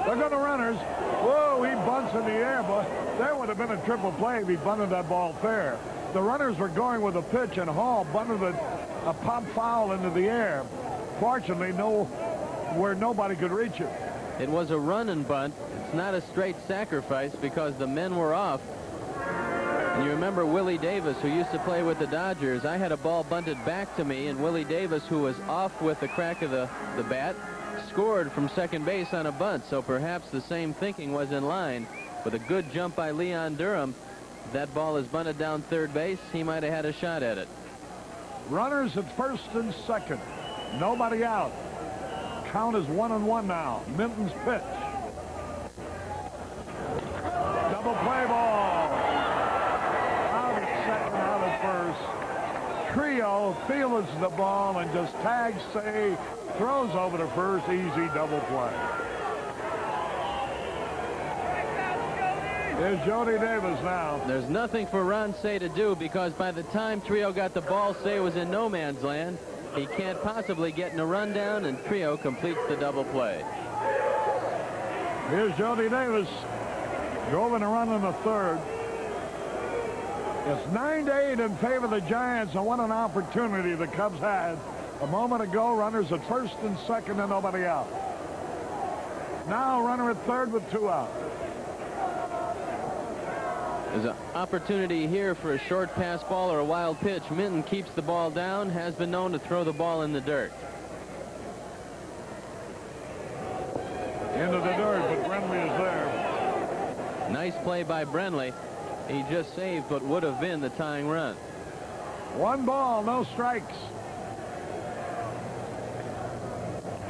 Look at the runners. Whoa, he bunts in the air, but there would have been a triple play if he bunted that ball fair. The runners were going with a pitch, and Hall bunted a pop foul into the air. Fortunately, where nobody could reach it. It was a run and bunt. It's not a straight sacrifice because the men were off. And you remember Willie Davis, who used to play with the Dodgers. I had a ball bunted back to me, and Willie Davis, who was off with the crack of the bat, scored from second base on a bunt. So perhaps the same thinking was in line. With a good jump by Leon Durham, if that ball is bunted down third base, he might have had a shot at it. Runners at first and second. Nobody out. Count is 1-1 now. Minton's pitch. Double play ball. Out at second, out at first. Trio fields the ball and just tags Say, throws over to first, easy double play. Here's Jody Davis now. There's nothing for Ron Say to do because by the time Trio got the ball, Say was in no man's land. He can't possibly get in a rundown, and Trio completes the double play. Here's Jody Davis. Drove in a run in the 3rd. It's 9-8 in favor of the Giants, and what an opportunity the Cubs had. A moment ago, runners at first and second and nobody out. Now runner at third with 2 out. There's an opportunity here for a short pass ball or a wild pitch. Minton keeps the ball down, has been known to throw the ball in the dirt. Into the dirt, but Brenly is there. Nice play by Brenly. He just saved what would have been the tying run. 1 ball, no strikes.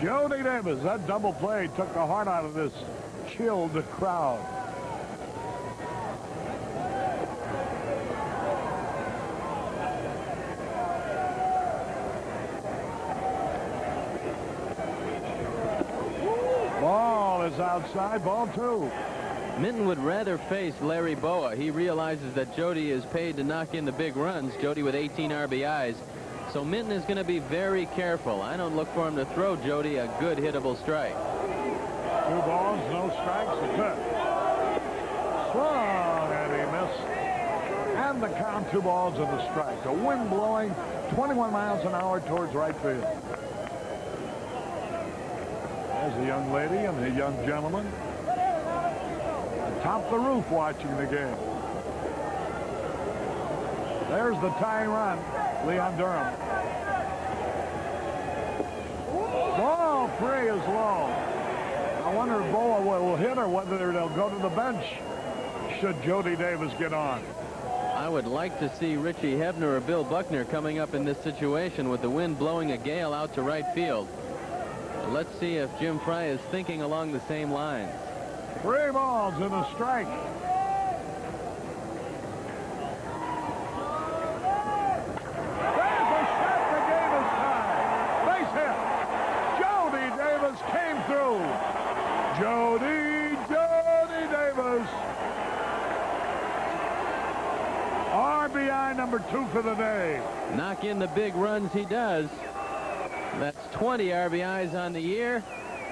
Jody Davis, that double play took the heart out of this chilled crowd. Ball is outside, ball 2. Minton would rather face Larry Boa. He realizes that Jody is paid to knock in the big runs. Jody with 18 RBIs. So Minton is going to be very careful. I don't look for him to throw Jody a good hittable strike. 2 balls, no strikes, a good. Swung, and he missed. And the count, 2 balls and a strike. The wind blowing 21 miles an hour towards right field. There's a young lady and a young gentleman atop the roof watching the game. There's the tying run, Leon Durham. Ball 3 is low. I wonder if Boa will hit or whether they'll go to the bench should Jody Davis get on. I would like to see Richie Hebner or Bill Buckner coming up in this situation with the wind blowing a gale out to right field. Let's see if Jim Fry is thinking along the same lines. 3 balls and a strike. There's a shot. The game is tied. Base hit. Jody Davis came through. Jody Davis. RBI number 2 for the day. Knock in the big runs he does. That's 20 RBIs on the year.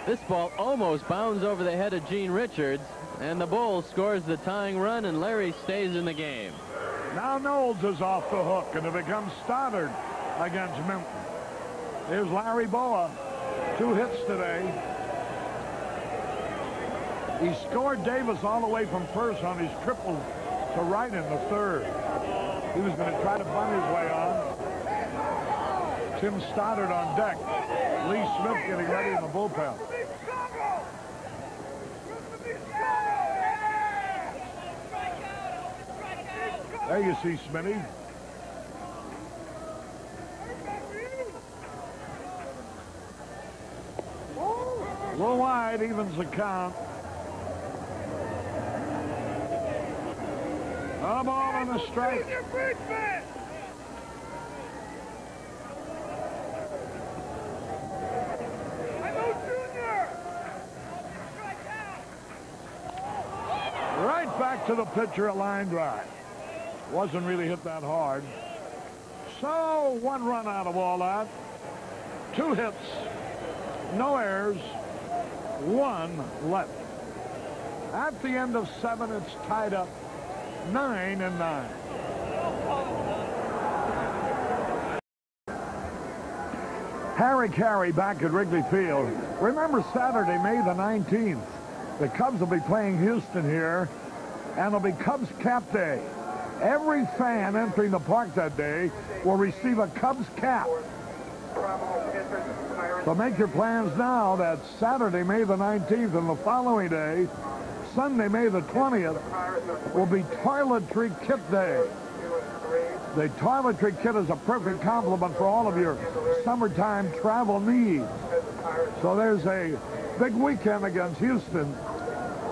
This ball almost bounds over the head of Gene Richards, and the Bull scores the tying run, and Larry stays in the game. Now Knowles is off the hook, and it becomes Stoddard against Minton. Here's Larry Boa. 2 hits today. He scored Davis all the way from first on his triple to right in the 3rd. He was going to try to bunt his way on. Tim Stoddard on deck. Lee Smith getting ready in the bullpen. There you see Smitty. A little wide, evens the count. A ball and a strike. Right back to the pitcher, a line drive. Wasn't really hit that hard. So 1 run out of all that. 2 hits, no errors, 1 left. At the end of 7, it's tied up 9-9. Harry Carey back at Wrigley Field. Remember Saturday, May the 19th. The Cubs will be playing Houston here, and it'll be Cubs Cap Day. Every fan entering the park that day will receive a Cubs cap. So make your plans now. That's Saturday, May the 19th, and the following day, Sunday, May the 20th, will be Toiletry Kit Day. The toiletry kit is a perfect complement for all of your summertime travel needs. So there's a big weekend against Houston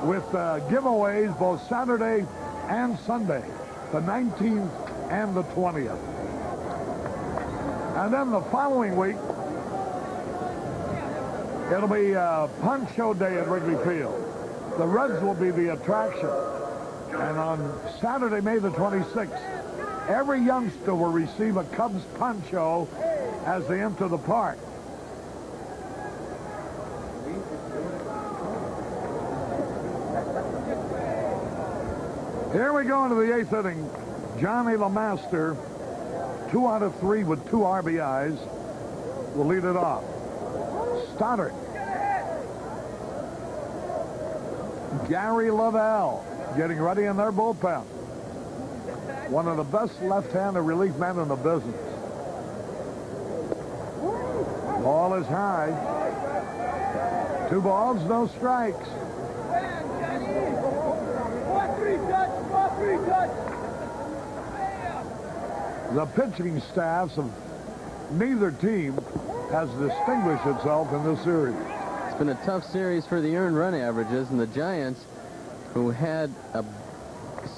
with giveaways both Saturday and Sunday, the 19th and the 20th. And then the following week, it'll be Punch Show Day at Wrigley Field. The Reds will be the attraction. And on Saturday, May the 26th, every youngster will receive a Cubs poncho as they enter the park. Here we go into the 8th inning. Johnny LeMaster, 2 out of 3 with 2 RBIs, will lead it off. Stoddard. Gary Lavelle getting ready in their bullpen. One of the best left-handed relief men in the business. Ball is high. 2 balls, no strikes. The pitching staffs of neither team has distinguished itself in this series. It's been a tough series for the earned run averages, and the Giants, who had a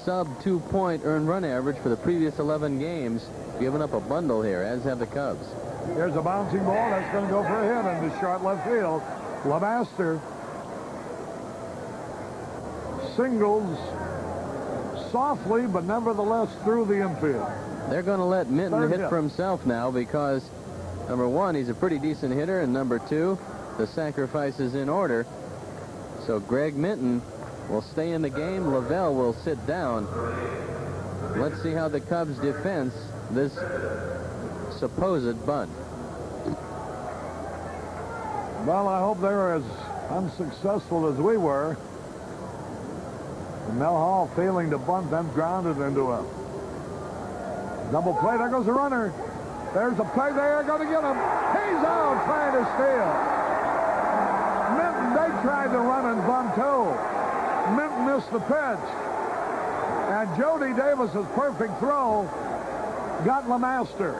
sub 2-point earned run average for the previous 11 games, given up a bundle here, as have the Cubs. Here's a bouncing ball that's going to go for a hit in the short left field. LeMaster singles softly, but nevertheless through the infield. They're going to let Minton hit for himself now because, number one, he's a pretty decent hitter, and number two, the sacrifice is in order. So Greg Minton will stay in the game. Lavelle will sit down. Let's see how the Cubs defend this supposed bunt. Well, I hope they're as unsuccessful as we were. And Mel Hall failing to bunt, then grounded into a double play. There goes the runner. There's a play there. Going to get him. He's out trying to steal. Minton, they tried to run and bunt too. Minton missed the pitch. And Jody Davis's perfect throw got LeMaster.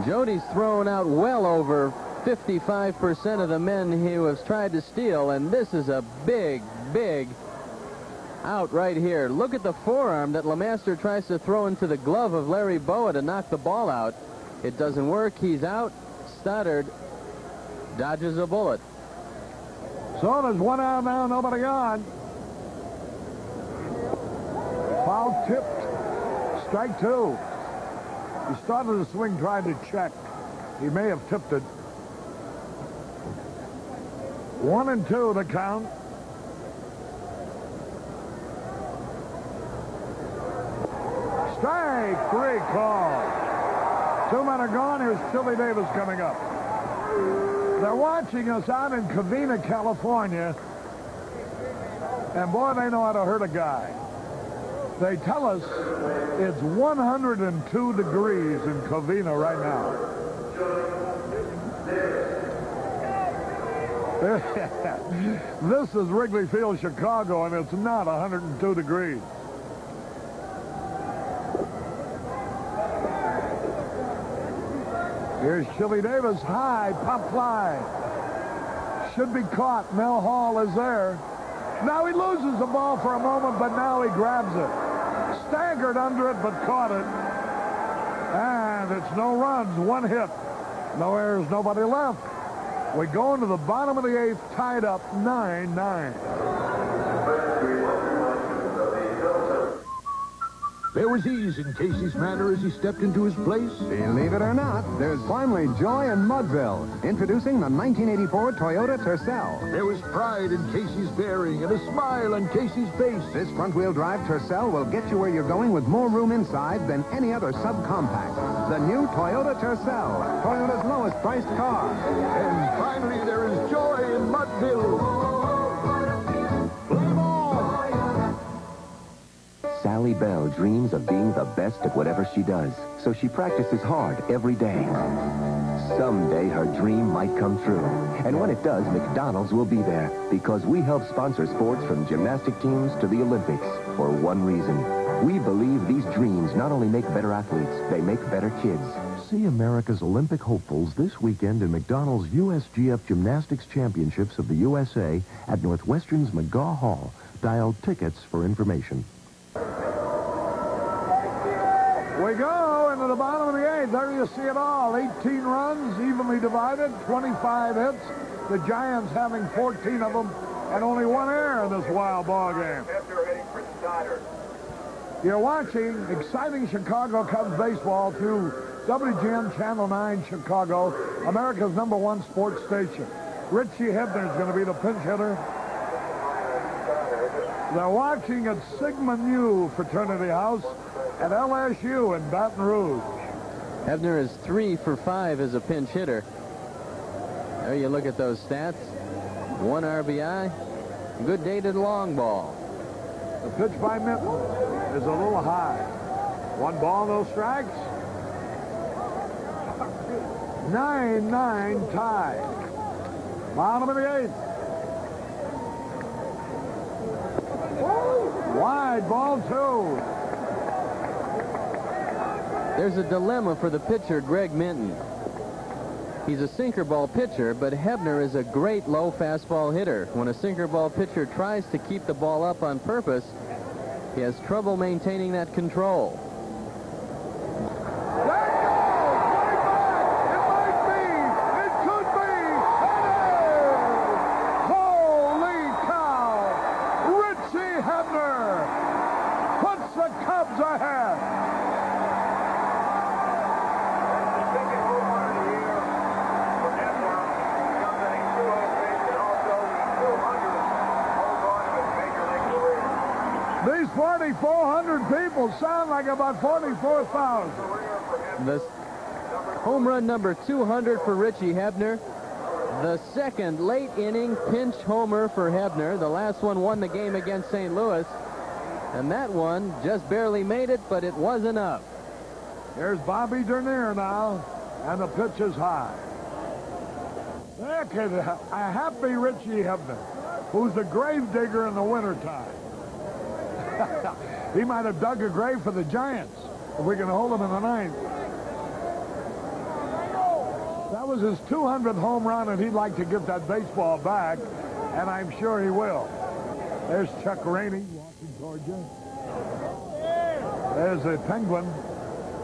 Jody's thrown out well over 55% of the men he has tried to steal, and this is a big, big out right here. Look at the forearm that LeMaster tries to throw into the glove of Larry Boa to knock the ball out. It doesn't work. He's out. Stoddard dodges a bullet. So there's one out now, nobody on. Foul tipped. Strike two. He started the swing, tried to check. He may have tipped it. 1-2 the count. Strike three call. 2 men are gone. Here's Chili Davis coming up. They're watching us out in Covina, California. And boy, they know how to hurt a guy. They tell us it's 102 degrees in Covina right now. This is Wrigley Field, Chicago, and it's not 102 degrees. Here's Chili Davis, high, pop fly. Should be caught. Mel Hall is there. Now he loses the ball for a moment, but now he grabs it. Staggered under it, but caught it. And it's no runs, 1 hit. No errors, nobody left. We go into the bottom of the 8th, tied up 9-9. There was ease in Casey's manner as he stepped into his place. Believe it or not, there's finally joy in Mudville. Introducing the 1984 Toyota Tercel. There was pride in Casey's bearing and a smile on Casey's face. This front-wheel drive Tercel will get you where you're going with more room inside than any other subcompact. The new Toyota Tercel, Toyota's lowest priced car. And finally, there is joy in Mudville. Sally Bell dreams of being the best at whatever she does, so she practices hard every day. Someday her dream might come true. And when it does, McDonald's will be there, because we help sponsor sports from gymnastic teams to the Olympics for one reason. We believe these dreams not only make better athletes, they make better kids. See America's Olympic hopefuls this weekend in McDonald's USGF Gymnastics Championships of the USA at Northwestern's McGaw Hall. Dial tickets for information. We go into the bottom of the 8th. There you see it all. 18 runs, evenly divided, 25 hits. The Giants having 14 of them, and only 1 error in this wild ball game. You're watching exciting Chicago Cubs baseball through WGN Channel 9 Chicago, America's #1 sports station. Richie Hebner is going to be the pinch hitter. They're watching at Sigma Nu Fraternity House at LSU in Baton Rouge. Hebner is 3 for 5 as a pinch hitter. There you look at those stats. 1 RBI. Good day to the long ball. The pitch by Minton is a little high. 1 ball, no strikes. 9-9 tie. Bottom of the 8th. Wide ball 2. There's a dilemma for the pitcher, Greg Minton. He's a sinker ball pitcher, but Hebner is a great low fastball hitter. When a sinker ball pitcher tries to keep the ball up on purpose, he has trouble maintaining that control. These 4,400 people sound like about 44,000. The home run number 200 for Richie Hebner. The second late inning pinch homer for Hebner. The last one won the game against St. Louis. And that one just barely made it, but it was enough. Here's Bobby Dernier now, and the pitch is high. Look at a happy Richie Hebner, who's a grave digger in the wintertime. He might have dug a grave for the Giants if we can hold him in the ninth. That was his 200th home run, and he'd like to give that baseball back, and I'm sure he will. There's Chuck Rainey walking towards you. There's a Penguin.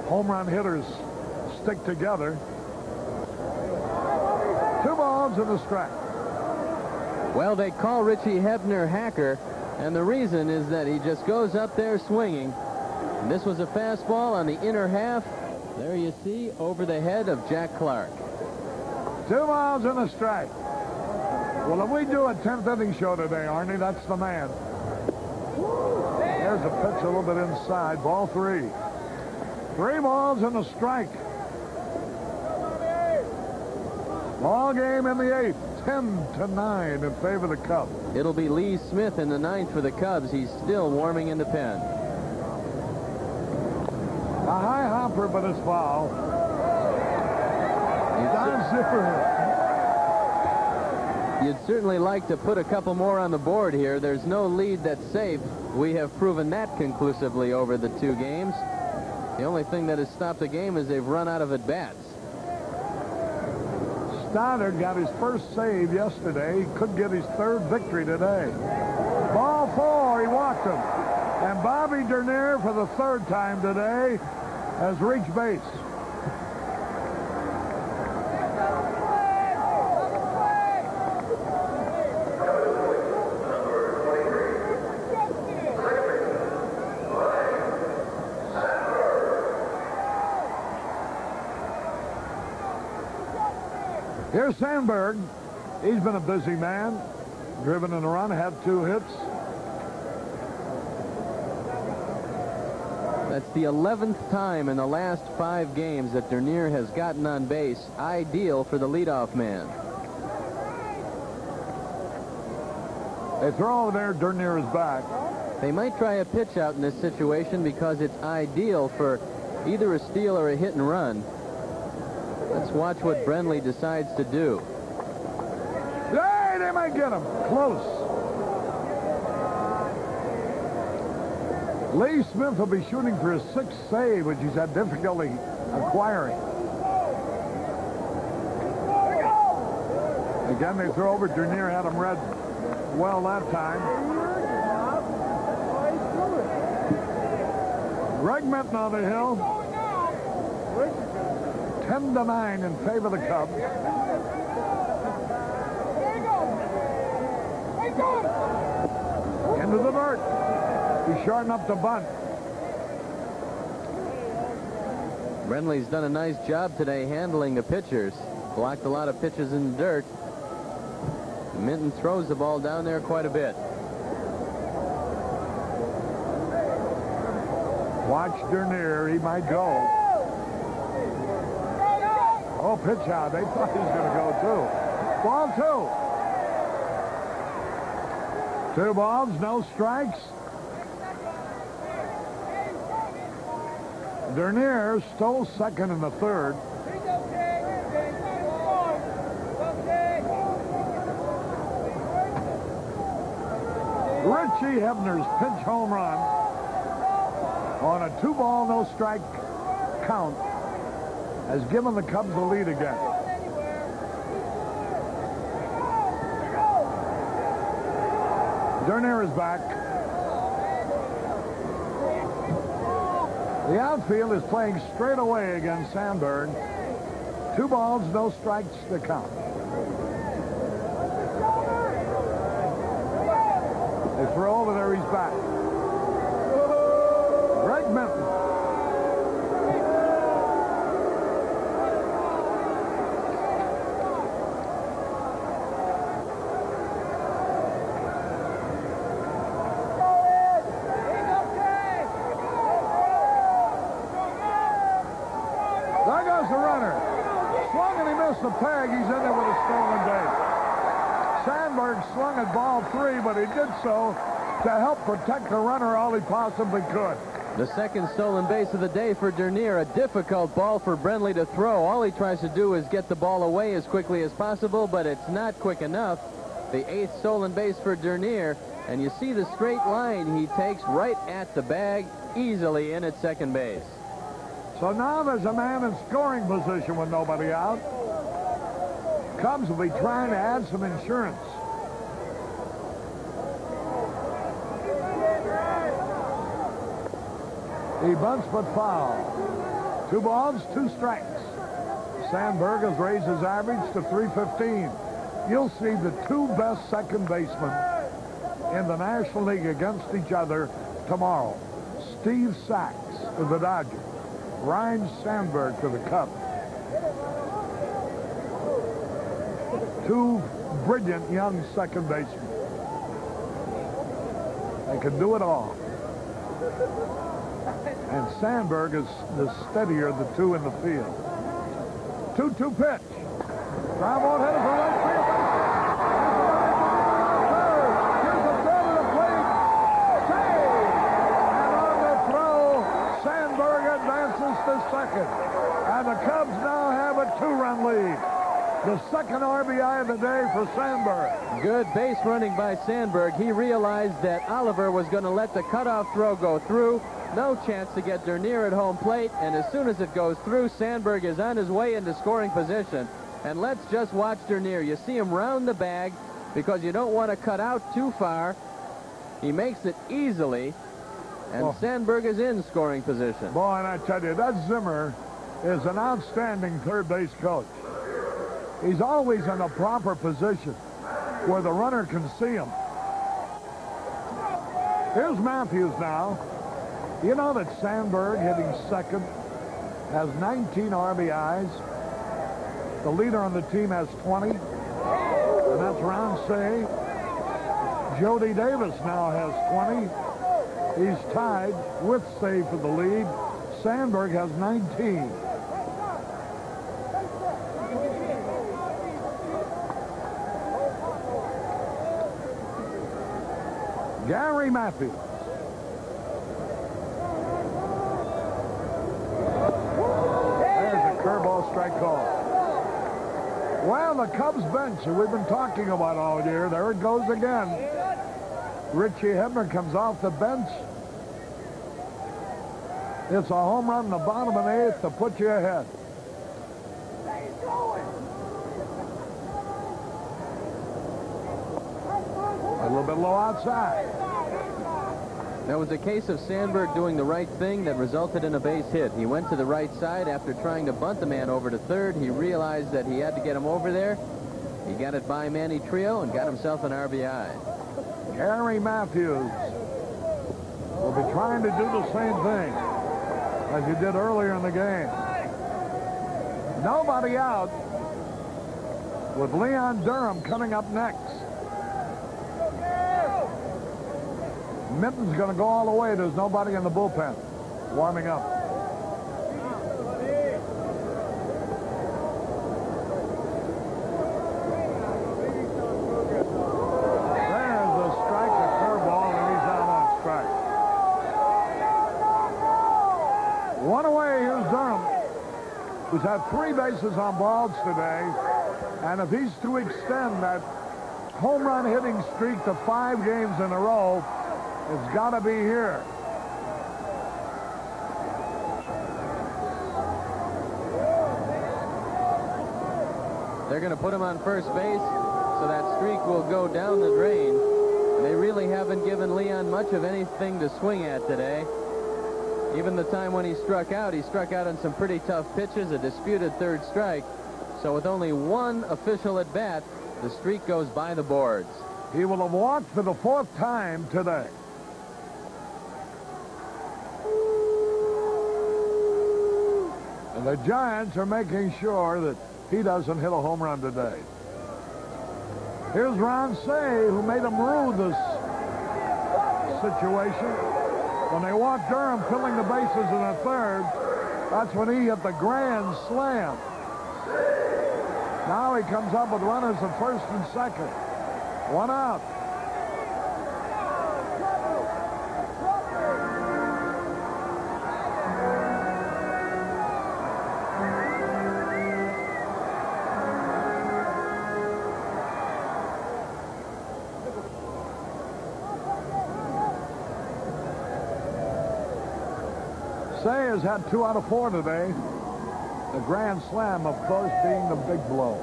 Home run hitters stick together. 2 balls and a strike. Well, they call Richie Hebner hacker, and the reason is that he just goes up there swinging. And this was a fastball on the inner half. There you see, over the head of Jack Clark. 2 balls and a strike. Well, if we do a 10th inning show today, Arnie, that's the man. There's a pitch a little bit inside. Ball 3. 3 balls and a strike. Ball game in the 8th. 10-9 in favor of the Cubs. It'll be Lee Smith in the 9th for the Cubs. He's still warming in the pen. A high hopper, but it's foul. You'd certainly like to put a couple more on the board here. There's no lead that's safe. We have proven that conclusively over the 2 games. The only thing that has stopped the game is they've run out of at-bats. Stoddard got his first save yesterday. He could get his 3rd victory today. Ball 4, he walked him. And Bobby Dernier, for the 3rd time today, has reached base. Here's Sandberg. He's been a busy man. Driven in a run, had 2 hits. That's the 11th time in the last 5 games that Dernier has gotten on base. Ideal for the leadoff man. They throw over there. Dernier is back. They might try a pitch out in this situation because it's ideal for either a steal or a hit and run. Let's watch what Brenly decides to do. Hey, they might get him. Close. Lee Smith will be shooting for his 6th save, which he's had difficulty acquiring. Again, they throw over. Dernier had him read well that time. Greg Minton on the hill. 10-9 in favor of the Cubs. Into the dirt. He's shorting up the bunt. Brenly's done a nice job today handling the pitchers. Blocked a lot of pitches in the dirt. Minton throws the ball down there quite a bit. Watch Dernier. He might go. Oh, pitch out. They thought he was going to go, too. Ball 2. 2 balls, no strikes. Dernier stole 2nd in the 3rd. Richie Hebner's pinch home run on a 2-ball, no strike count has given the Cubs the lead again. Dernier is back. The outfield is playing straight away against Sandberg. 2 balls, no strikes to count. They throw over there, he's back. Greg Minton. There goes the runner. Swung and he missed the peg. He's in there with a stolen base. Sandberg swung at ball 3, but he did so to help protect the runner all he possibly could. The second stolen base of the day for Dernier. A difficult ball for Brenly to throw. All he tries to do is get the ball away as quickly as possible, but it's not quick enough. The 8th stolen base for Dernier, and you see the straight line he takes right at the bag, easily in at second base. So now there's a man in scoring position with nobody out. Cubs will be trying to add some insurance. He bunts but foul. 2 balls, 2 strikes. Sandberg has raised his average to .315. You'll see the 2 best second basemen in the National League against each other tomorrow. Steve Sachs for the Dodgers. Ryne Sandberg for the Cubs. 2 brilliant young second basemen. They can do it all. And Sandberg is the steadier of the 2 in the field. 2-2 pitch. Drive on headed for right field. Here's the throw to the plate. Save! And on the throw, Sandberg advances to second. And the Cubs now have a 2-run lead. The second RBI of the day for Sandberg. Good base running by Sandberg. He realized that Oliver was going to let the cutoff throw go through. No chance to get Dernier at home plate, and as soon as it goes through, Sandberg is on his way into scoring position. And let's just watch Dernier. You see him round the bag because you don't want to cut out too far. He makes it easily, and Sandberg is in scoring position. Boy, and I tell you, that Zimmer is an outstanding third base coach. He's always in a proper position where the runner can see him. Here's Matthews now. You know that Sandberg, hitting second, has 19 RBIs. The leader on the team has 20, and that's Roncey. Jody Davis now has 20. He's tied with Save for the lead. Sandberg has 19. Gary Matthews. Curveball, strike call. Well, the Cubs bench that we've been talking about all year, there it goes again. Richie Hebner comes off the bench. It's a home run in the bottom of the 8th to put you ahead. A little bit low outside. That was a case of Sandberg doing the right thing that resulted in a base hit. He went to the right side after trying to bunt the man over to third. He realized that he had to get him over there. He got it by Manny Trio and got himself an RBI. Gary Matthews will be trying to do the same thing as he did earlier in the game. Nobody out with Leon Durham coming up next. Minton's going to go all the way. There's nobody in the bullpen warming up. There's a strike, a curveball, and he's out on strike. One away, here's Durham, who's had 3 bases on balls today. And if he's to extend that home run hitting streak to 5 games in a row, it's got to be here. They're going to put him on first base, so that streak will go down the drain. They really haven't given Leon much of anything to swing at today. Even the time when he struck out on some pretty tough pitches, a disputed third strike. So with only one official at bat, the streak goes by the boards. He will have walked for the 4th time today. And the Giants are making sure that he doesn't hit a home run today. Here's Ron Say, who made him rue this situation. When they walked Durham filling the bases in the 3rd, that's when he hit the grand slam. Now he comes up with runners at 1st and 2nd. 1 out. Say has had 2 out of 4 today. The grand slam, of course, being the big blow.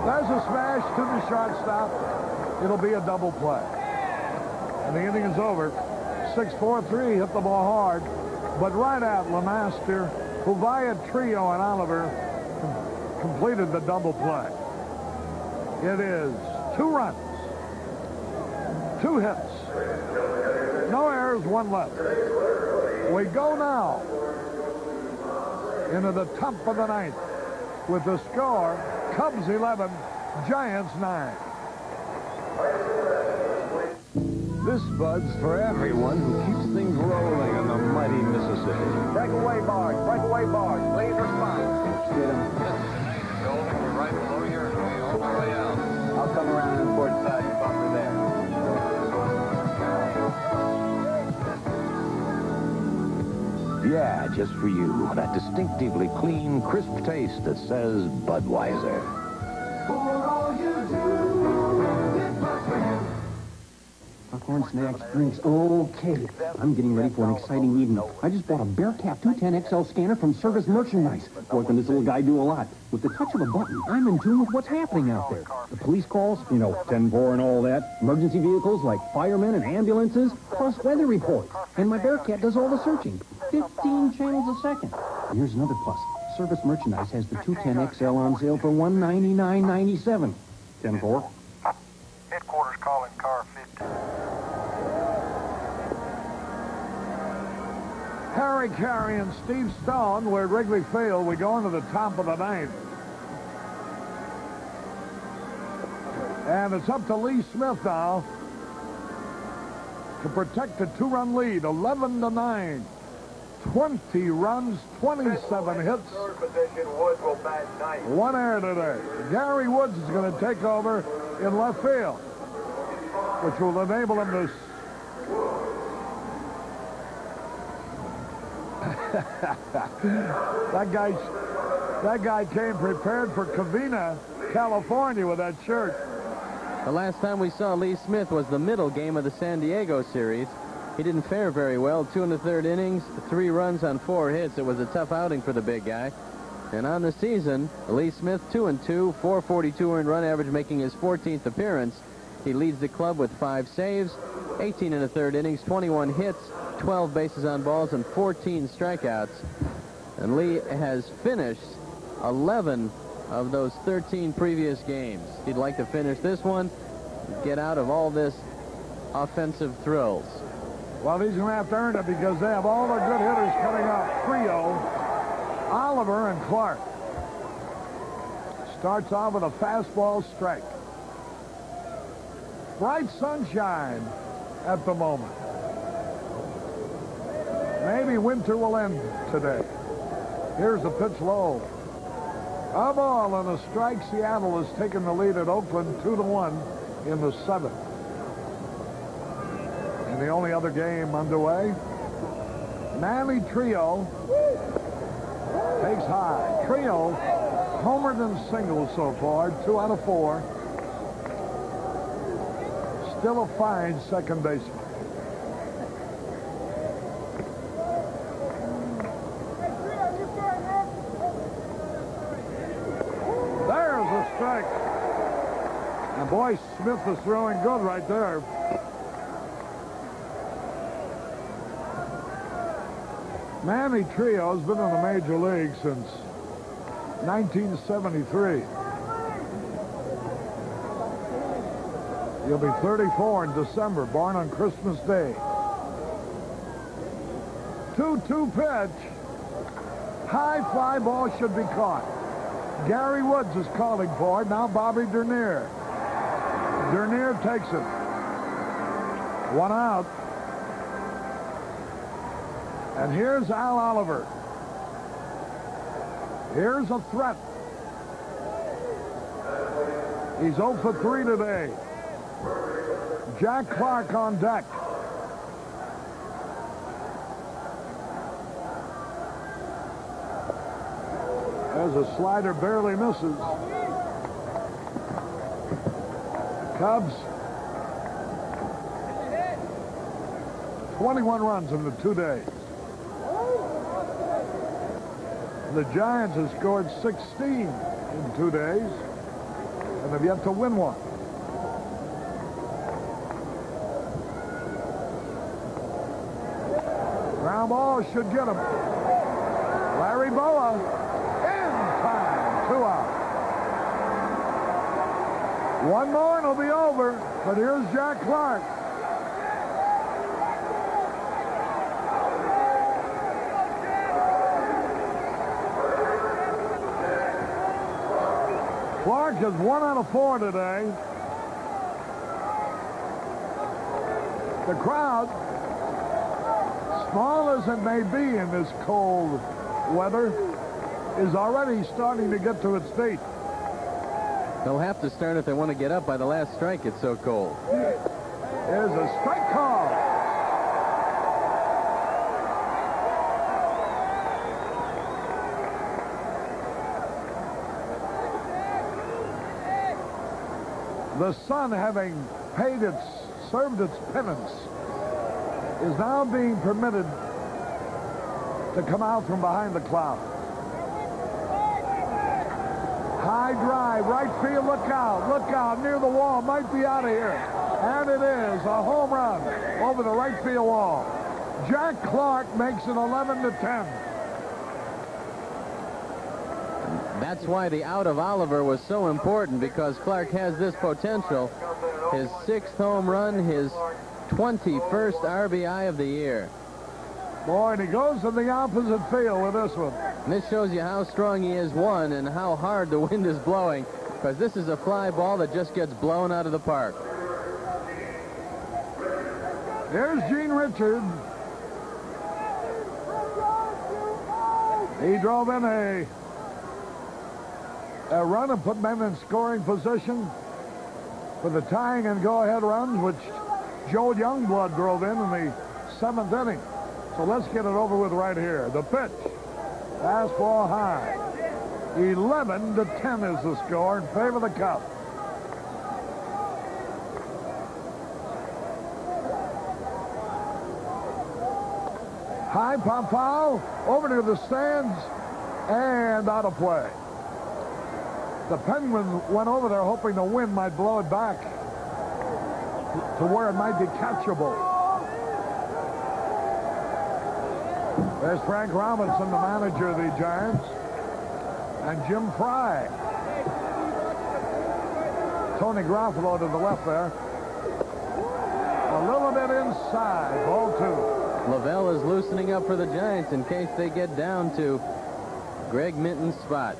There's a smash to the shortstop. It'll be a double play. And the inning is over. 6-4-3, hit the ball hard. But right at Lemaster, who via Trio and Oliver completed the double play. It is 2 runs, 2 hits, no errors, 1 left. We go now into the top of the 9th with the score, Cubs 11, Giants 9. This Bud's for everyone who keeps things rolling in the mighty Mississippi. Breakaway bars, please respond. Get him. We're right below here, all the way out. I'll come around on the port side and bumper there. Yeah, just for you. That distinctively clean, crisp taste that says Budweiser. Popcorn, snacks, drinks. Okay. I'm getting ready for an exciting evening. I just bought a Bearcat 210 XL scanner from Service Merchandise. Boy, can this little guy do a lot. With the touch of a button, I'm in tune with what's happening out there. The police calls, 10-4 and all that. Emergency vehicles like firemen and ambulances, plus weather reports. And my Bearcat does all the searching. 15 channels a second. And here's another plus. Service Merchandise has the 210 XL on sale for $199.97. 10-4. Headquarters calling car 50. Harry Carey and Steve Stone were at Wrigley Field. We go into the top of the 9th. And it's up to Lee Smith now to protect a 2-run lead, 11-9. 20 runs, 27 hits. Third position, Woods will bat 9th. 1 error today. Gary Woods is going to take over in left field, which will enable him to... that guy came prepared for Covina, California with that shirt. The last time we saw Lee Smith was the middle game of the San Diego series. He didn't fare very well. 2 1/3 innings, 3 runs on 4 hits. It was a tough outing for the big guy. And on the season, Lee Smith 2-2, 442 earned run average, making his 14th appearance. He leads the club with 5 saves, 18 1/3 innings, 21 hits, 12 bases on balls, and 14 strikeouts. And Lee has finished 11 of those 13 previous games. He'd like to finish this one, get out of all this offensive thrills. Well, he's going to have to earn it because they have all the good hitters coming up. Trio, Oliver, and Clark. Starts off with a fastball strike. Bright sunshine at the moment. Maybe winter will end today. Here's a pitch low. A ball and a strike. Seattle has taken the lead at Oakland 2-1 in the 7th. And the only other game underway, Manny Trio takes high. Trio homered and singles so far, 2 out of 4. Still a fine second baseman. There's a strike. And boy, Smith is throwing good right there. Manny Trio has been in the major league since 1973. He'll be 34 in December, born on Christmas Day. 2-2 pitch. High fly ball should be caught. Gary Woods is calling for it. Now Bobby Dernier. Dernier takes it. 1 out. And here's Al Oliver. Here's a threat. He's 0 for 3 today. Jack Clark on deck. As a slider barely misses. Cubs 21 runs in the 2 days. The Giants have scored 16 in 2 days and have yet to win one. Ground ball should get him. Larry Boa in time. 2 out. One more and it'll be over. But here's Jack Clark. Clark is 1 out of 4 today. The crowd, small as it may be in this cold weather, is already starting to get to its feet. They'll have to start if they want to get up by the last strike. It's so cold. There's a strike call. The sun, having served its penance, is now being permitted to come out from behind the cloud. High drive, right field, look out, near the wall, might be out of here. And it is a home run over the right field wall. Jack Clark makes it 11-10. That's why the out of Oliver was so important, because Clark has this potential. His 6th home run, his 21st RBI of the year. Boy, and he goes to the opposite field with this one. And this shows you how strong he is, one, and how hard the wind is blowing, because this is a fly ball that just gets blown out of the park. There's Gene Richard. He drove in a run and put men in scoring position for the tying and go-ahead runs, which Joe Youngblood drove in the 7th inning. So let's get it over with right here. The pitch. Fastball high. 11-10 is the score in favor of the Cubs. High pop foul. Over to the stands and out of play. The Penguins went over there hoping the wind might blow it back to where it might be catchable. There's Frank Robinson, the manager of the Giants, and Jim Fry. Tony Garofalo to the left there. A little bit inside, ball 2. Lavelle is loosening up for the Giants in case they get down to Greg Minton's spot.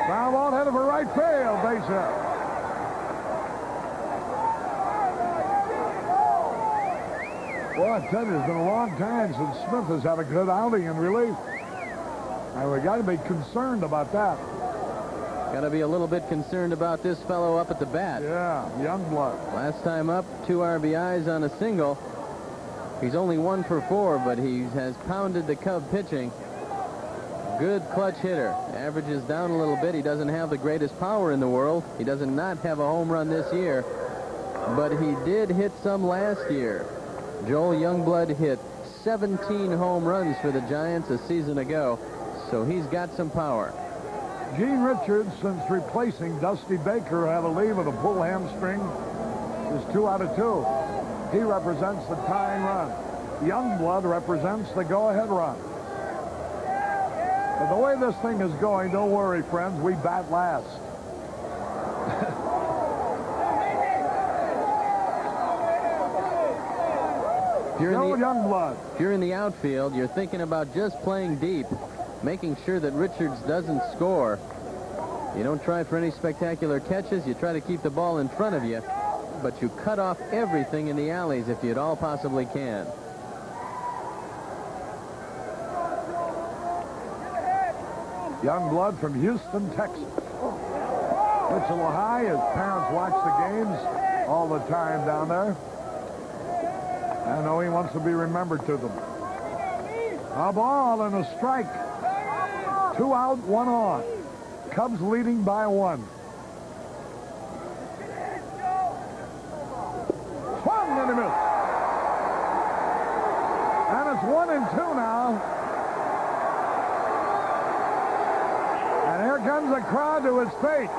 Ground ball headed for right field, base hit. Well, I tell you, it's been a long time since Smith has had a good outing in relief. And we got to be concerned about that. Got to be a little bit concerned about this fellow up at the bat. Yeah, Youngblood. Last time up, 2 RBIs on a single. He's only 1 for 4, but he has pounded the Cub pitching. Good clutch hitter. Average is down a little bit. He doesn't have the greatest power in the world. He does not have a home run this year, but he did hit some last year. Joel Youngblood hit 17 home runs for the Giants a season ago, so he's got some power. Gene Richards, since replacing Dusty Baker, had a leave with a pulled hamstring, is 2 out of 2. He represents the tying run. Youngblood represents the go-ahead run. But the way this thing is going, don't worry, friends, we bat last. If you're in the outfield, you're thinking about just playing deep, making sure that Richards doesn't score. You don't try for any spectacular catches. You try to keep the ball in front of you, but you cut off everything in the alleys if you at all possibly can. Youngblood from Houston, Texas. It's a little high. His parents watch the games all the time down there. I know he wants to be remembered to them. A ball and a strike. 2 out, 1 on. Cubs leading by 1. Swung and a miss. And it's 1-2 now. And here comes the crowd to its fate.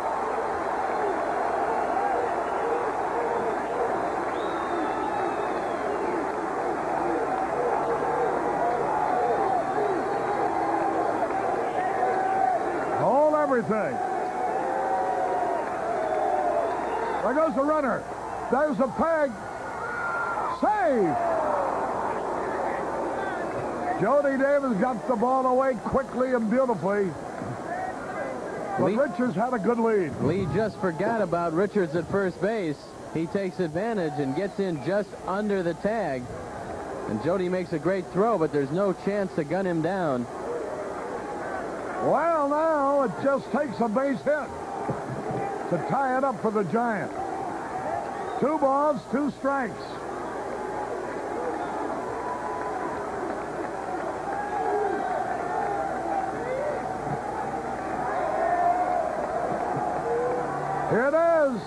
Everything. There goes the runner. There's a peg. Save. Jody Davis got the ball away quickly and beautifully. But Richards had a good lead. Lee just forgot about Richards at first base. He takes advantage and gets in just under the tag. And Jody makes a great throw, but there's no chance to gun him down. Well, now it just takes a base hit to tie it up for the Giant. 2 balls, 2 strikes. Here it is.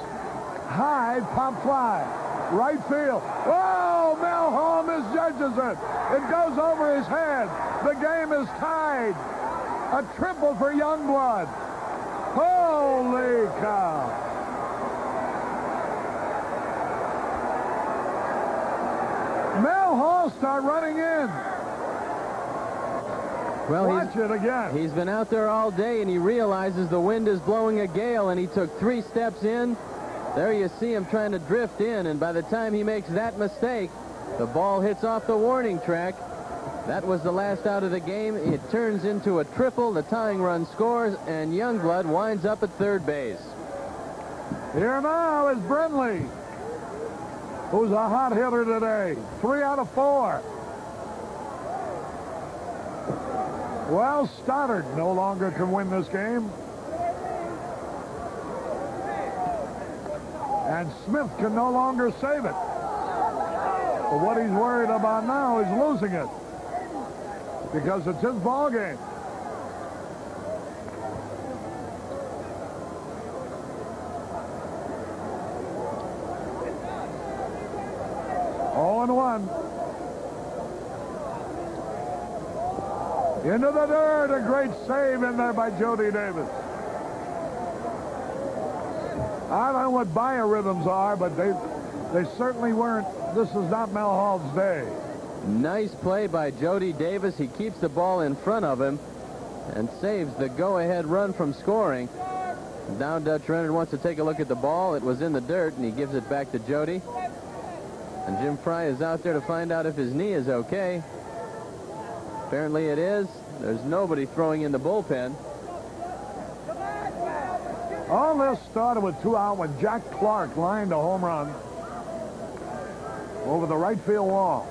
High pop fly. Right field. Oh, Mel Hall misjudges it. It goes over his head. The game is tied. A triple for Youngblood. Holy cow. Mel Hall start running in. Well, watch it again. He's been out there all day, and he realizes the wind is blowing a gale, and he took 3 steps in. There you see him trying to drift in, and by the time he makes that mistake, the ball hits off the warning track. That was the last out of the game. It turns into a triple. The tying run scores, and Youngblood winds up at third base. Here now is Brindley, who's a hot hitter today. 3 out of 4. Well, Stoddard no longer can win this game. And Smith can no longer save it. But what he's worried about now is losing it, because it's his ball game. Oh, and 1. Into the dirt. A great save in there by Jody Davis. I don't know what biorhythms are, but they certainly weren't. This is not Mel Hall's day. Nice play by Jody Davis. He keeps the ball in front of him and saves the go-ahead run from scoring. Now Dutch Renard wants to take a look at the ball. It was in the dirt, and he gives it back to Jody. And Jim Fry is out there to find out if his knee is okay. Apparently it is. There's nobody throwing in the bullpen. All this started with 2 out when Jack Clark lined a home run over the right field wall.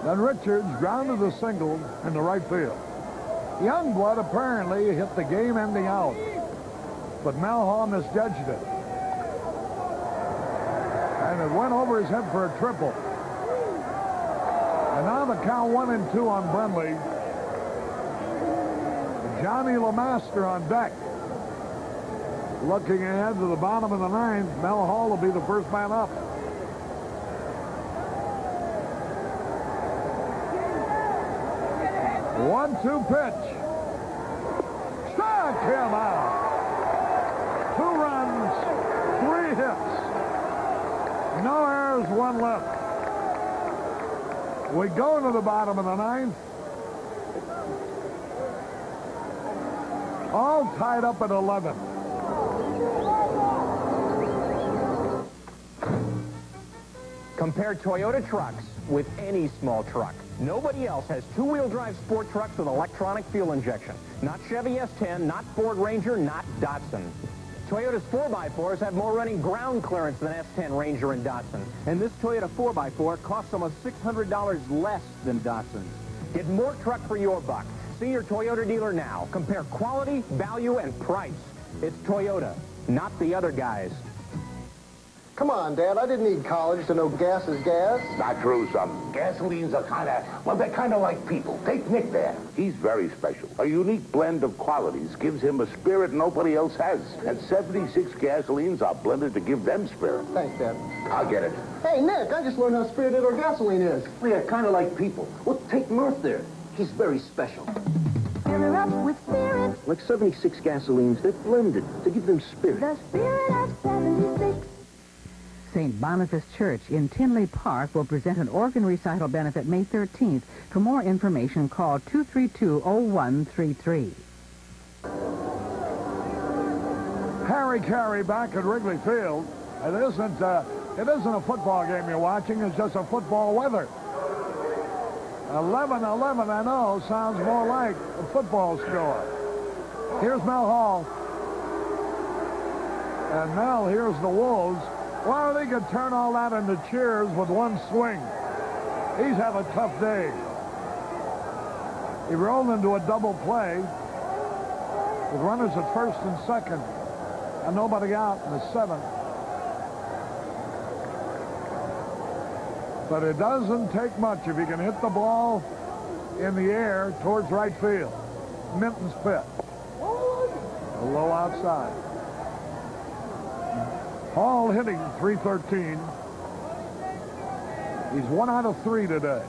Then Richards grounded the single in the right field. Youngblood apparently hit the game-ending out, but Mel Hall misjudged it. And it went over his head for a triple. And now the count 1-2 on Brindley. Johnny LeMaster on deck. Looking ahead to the bottom of the 9th, Mel Hall will be the first man up. One-two pitch. Struck! him out. 2 runs, 3 hits. No errors, 1 left. We go to the bottom of the 9th. All tied up at 11. Compare Toyota trucks with any small truck. Nobody else has 2-wheel drive sport trucks with electronic fuel injection. Not Chevy S10, not Ford Ranger, not Datsun. Toyota's 4x4s have more running ground clearance than S10, Ranger, and Datsun. And this Toyota 4x4 costs almost $600 less than Datsun's. Get more truck for your buck. See your Toyota dealer now. Compare quality, value, and price. It's Toyota, not the other guys. Come on, Dad. I didn't need college to know gas is gas. Not true, son. Gasolines are they're kind of like people. Take Nick there. He's very special. A unique blend of qualities gives him a spirit nobody else has. And 76 gasolines are blended to give them spirit. Thanks, Dad. I'll get it. Hey, Nick, I just learned how spirited our gasoline is. Yeah, kind of like people. Well, take Murph there. He's very special. Fill her up with spirit. Like 76 gasolines, they're blended to give them spirit. The spirit of 76. St. Boniface Church in Tinley Park will present an organ recital benefit May 13th. For more information, call 232-0133. Harry Carey back at Wrigley Field. It isn't a football game you're watching. It's just a football weather. 11-11, I know, sounds more like a football score. Here's Mel Hall. And Mel, here's the Wolves. Well, they could turn all that into cheers with one swing. He's had a tough day. He rolled into a double play with runners at first and second and nobody out in the 7th. But it doesn't take much if you can hit the ball in the air towards right field. Minton's pit. A low outside. Hall hitting .313. He's 1 out of 3 today.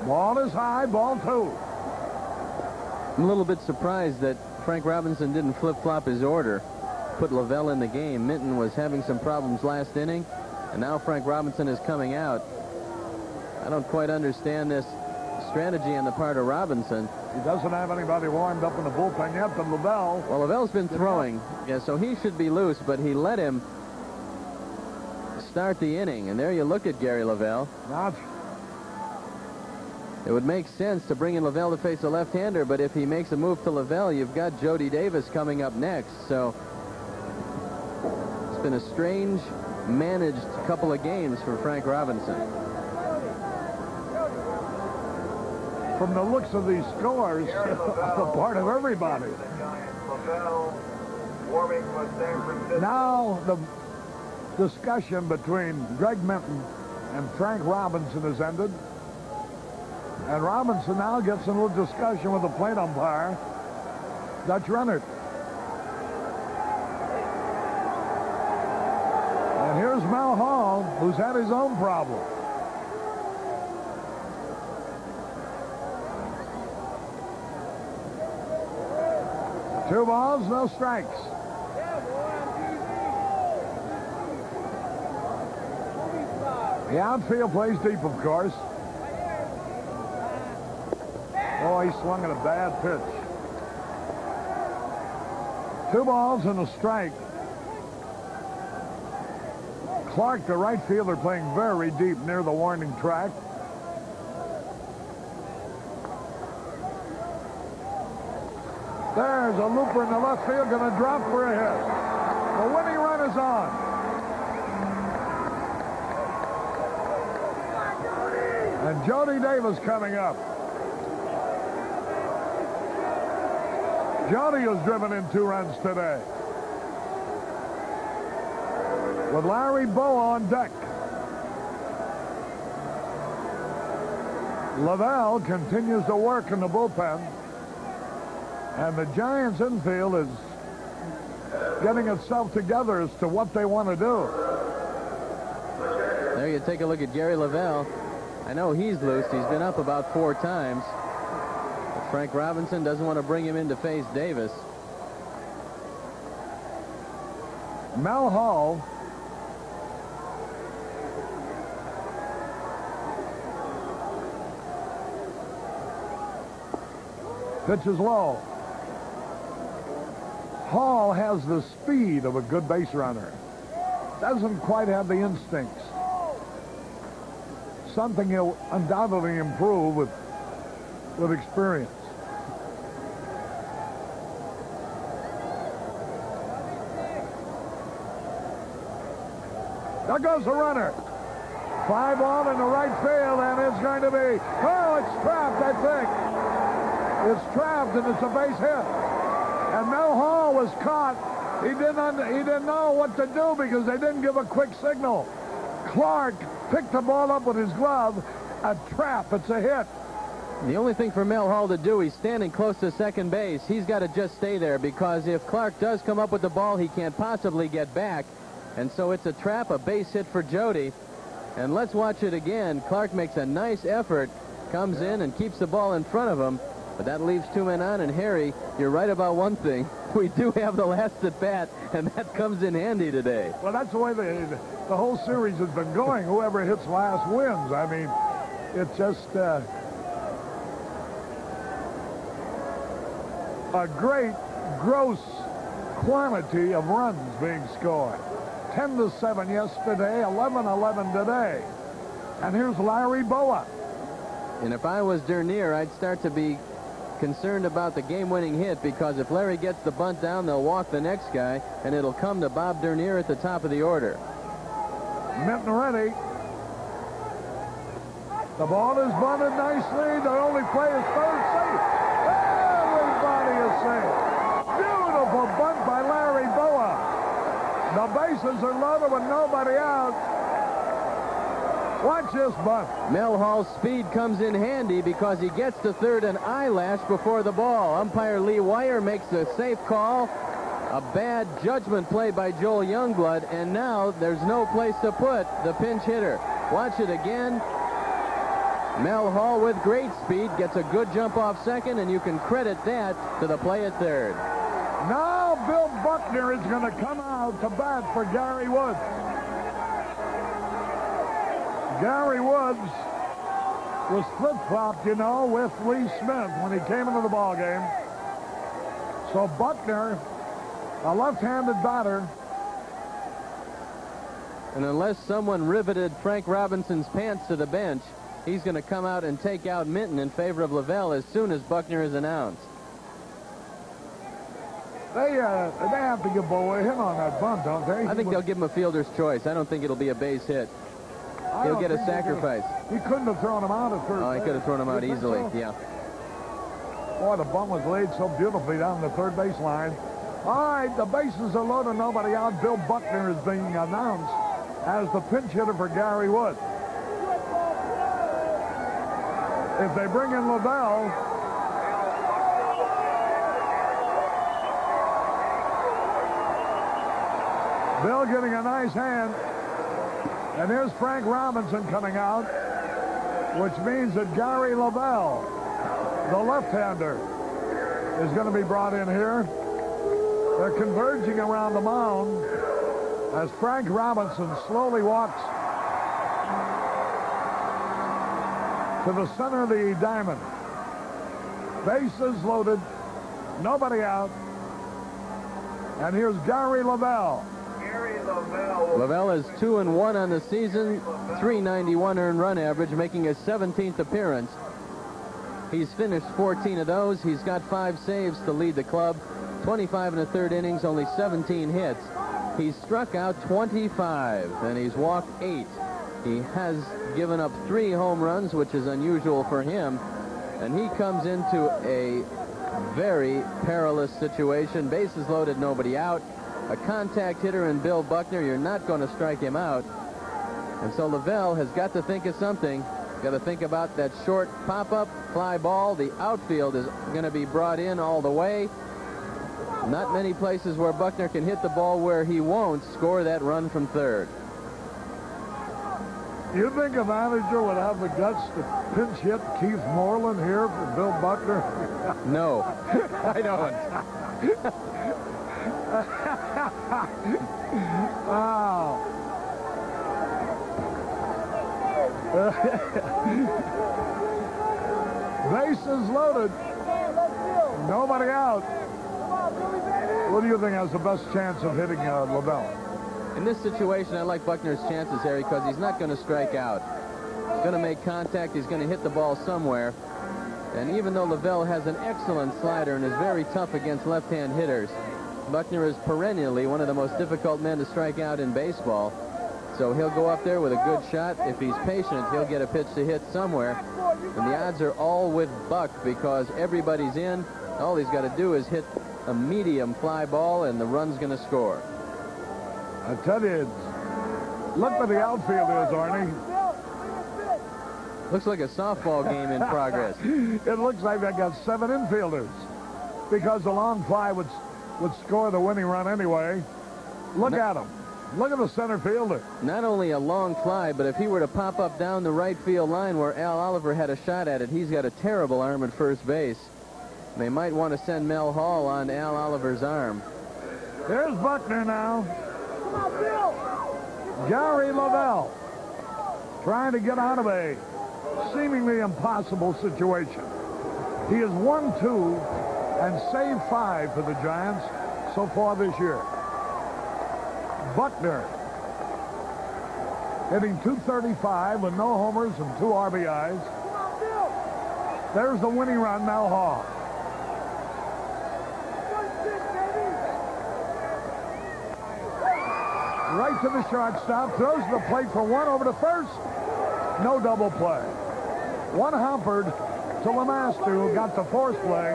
Ball is high, ball 2. I'm a little bit surprised that Frank Robinson didn't flip-flop his order, put Lavelle in the game. Minton was having some problems last inning, and now Frank Robinson is coming out. I don't quite understand this strategy on the part of Robinson. He doesn't have anybody warmed up in the bullpen yet, but Lavelle. Well, Lavelle's been throwing, yeah, so he should be loose, but he let him start the inning, and there you look at Gary Lavelle. It would make sense to bring in Lavelle to face a left-hander, but if he makes a move to Lavelle, you've got Jody Davis coming up next, so it's been a strange, managed couple of games for Frank Robinson. From the looks of these scores, a part of everybody. Now the discussion between Greg Minton and Frank Robinson has ended. And Robinson now gets in a little discussion with the plate umpire, Dutch Rennert. And here's Mel Hall, who's had his own problem. Two balls, no strikes. The outfield plays deep, of course. Oh, he swung at a bad pitch. 2 balls and a strike. Clark, the right fielder, playing very deep near the warning track. There's a looper in the left field, going to drop for a hit. The winning run is on. And Jody Davis coming up. Jody was driven in 2 runs today. With Larry Bow on deck. Lavelle continues to work in the bullpen. And the Giants infield is getting itself together as to what they want to do. There you take a look at Gary Lavelle. I know he's loose. He's been up about 4 times. Frank Robinson doesn't want to bring him in to face Davis. Mel Hall pitches low. Hall has the speed of a good base runner. Doesn't quite have the instincts. Something he'll undoubtedly improve with experience. There goes the runner. Fly ball in the right field, and it's going to be, oh, it's trapped, I think. It's trapped, and it's a base hit. And Mel Hall was caught. He didn't know what to do because they didn't give a quick signal. Clark picked the ball up with his glove. A trap. It's a hit. The only thing for Mel Hall to do, he's standing close to second base. He's got to just stay there because if Clark does come up with the ball, he can't possibly get back. And so it's a trap, a base hit for Jody. And let's watch it again. Clark makes a nice effort, comes in and keeps the ball in front of him. But that leaves two men on, and Harry, you're right about one thing. We do have the last at bat, and that comes in handy today. Well, that's the way the whole series has been going. Whoever hits last wins. I mean, it's just a great gross quantity of runs being scored. 10-7 yesterday, 11-11 today. And here's Larry Boa. And if I was Dernier, I'd start to be concerned about the game-winning hit because if Larry gets the bunt down, they'll walk the next guy, and it'll come to Bob Dernier at the top of the order. Minton ready. The ball is bunted nicely. The only play is third safe. Everybody is safe. Beautiful bunt by Larry Boa. The bases are loaded with nobody out. Watch this bunt. Mel Hall's speed comes in handy because he gets to third an eyelash before the ball. Umpire Lee Wire makes a safe call. A bad judgment play by Joel Youngblood, and now there's no place to put the pinch hitter. Watch it again. Mel Hall with great speed gets a good jump off second, and you can credit that to the play at third. Now Bill Buckner is going to come out to bat for Gary Woods. Gary Woods was flip-flopped, you know, with Lee Smith when he came into the ball game. So Buckner, a left-handed batter. And unless someone riveted Frank Robinson's pants to the bench, he's going to come out and take out Minton in favor of Lavelle as soon as Buckner is announced. They have to give Boa a hit on that bunt, don't they? I think they'll give him a fielder's choice. I don't think it'll be a base hit. He'll get a sacrifice. He couldn't have thrown him out at third. Oh, he could have thrown him out easily, yeah. Boy, the bunt was laid so beautifully down the third base line. All right, the bases are loaded, nobody out. Bill Buckner is being announced as the pinch hitter for Gary Woods. If they bring in Lavelle, Bill getting a nice hand. And here's Frank Robinson coming out, which means that Gary Lavelle, the left-hander, is going to be brought in here. They're converging around the mound as Frank Robinson slowly walks to the center of the diamond. Bases loaded, nobody out. And here's Gary Lavelle. Lavelle is 2-1 on the season, .391 earned run average, making his 17th appearance. He's finished 14 of those. He's got 5 saves to lead the club, 25 1/3 innings, only 17 hits. He's struck out 25, and he's walked 8. He has given up 3 home runs, which is unusual for him, and he comes into a very perilous situation. Bases loaded, nobody out. A contact hitter in Bill Buckner, you're not going to strike him out. And so Lavelle has got to think of something. Got to think about that short pop-up fly ball. The outfield is going to be brought in all the way. Not many places where Buckner can hit the ball where he won't score that run from third. You think a manager would have the guts to pinch hit Keith Moreland here for Bill Buckner? No, I don't. Wow. Bases loaded. Nobody out. What do you think has the best chance of hitting Lavelle? In this situation, I like Buckner's chances, Harry, because he's not going to strike out. He's going to make contact. He's going to hit the ball somewhere. And even though Lavelle has an excellent slider and is very tough against left-hand hitters, Buckner is perennially one of the most difficult men to strike out in baseball. So he'll go up there with a good shot. If he's patient, he'll get a pitch to hit somewhere. And the odds are all with Buck because everybody's in. All he's got to do is hit a medium fly ball, and the run's going to score. I tell you, look where the outfield is, Arnie. Looks like a softball game in progress. It looks like they got 7 infielders because the long fly would score the winning run anyway. Look at him. Look at the center fielder. Not only a long fly, but if he were to pop up down the right field line where Al Oliver had a shot at it, he's got a terrible arm at first base. They might want to send Mel Hall on Al Oliver's arm. There's Buckner now. Gary Lavelle trying to get out of a seemingly impossible situation. He has won 2 and saved 5 for the Giants so far this year. Buckner hitting .235 with no homers and 2 RBIs. There's the winning run, Mel Hall. Right to the shortstop, throws the plate for 1 over to first. No double play. 1 hampered to LeMaster, who got the force play.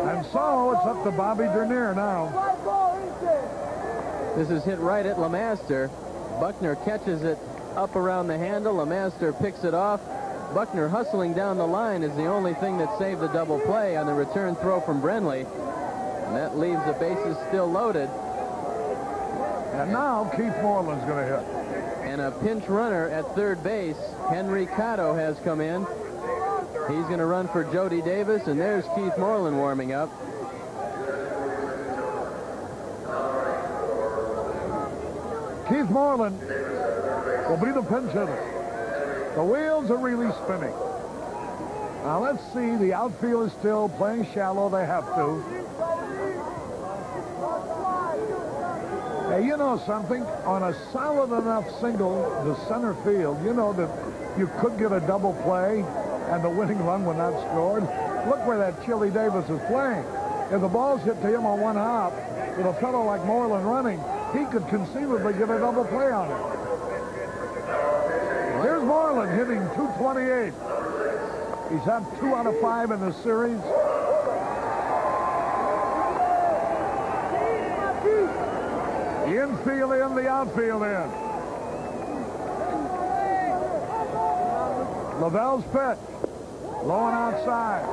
And so it's up to Bobby Dernier now. This is hit right at LeMaster. Buckner catches it up around the handle. LeMaster picks it off. Buckner hustling down the line is the only thing that saved the double play on the return throw from Brenly. And that leaves the bases still loaded. And now Keith Moreland's going to hit. And a pinch runner at third base, Henry Cotto, has come in. He's going to run for Jody Davis, and there's Keith Moreland warming up. Keith Moreland will be the pinch hitter. The wheels are really spinning. Now let's see, the outfield is still playing shallow. They have to. Hey, you know something? On a solid enough single to center field, you know that you could get a double play and the winning run when that's scored. Look where that Chili Davis is playing. If the ball's hit to him on 1 hop with a fellow like Moreland running, he could conceivably get a double play on it. Here's Moreland hitting .228. He's had 2 out of 5 in this series. The infield in, the outfield in. Lavelle's pitch. Low and outside.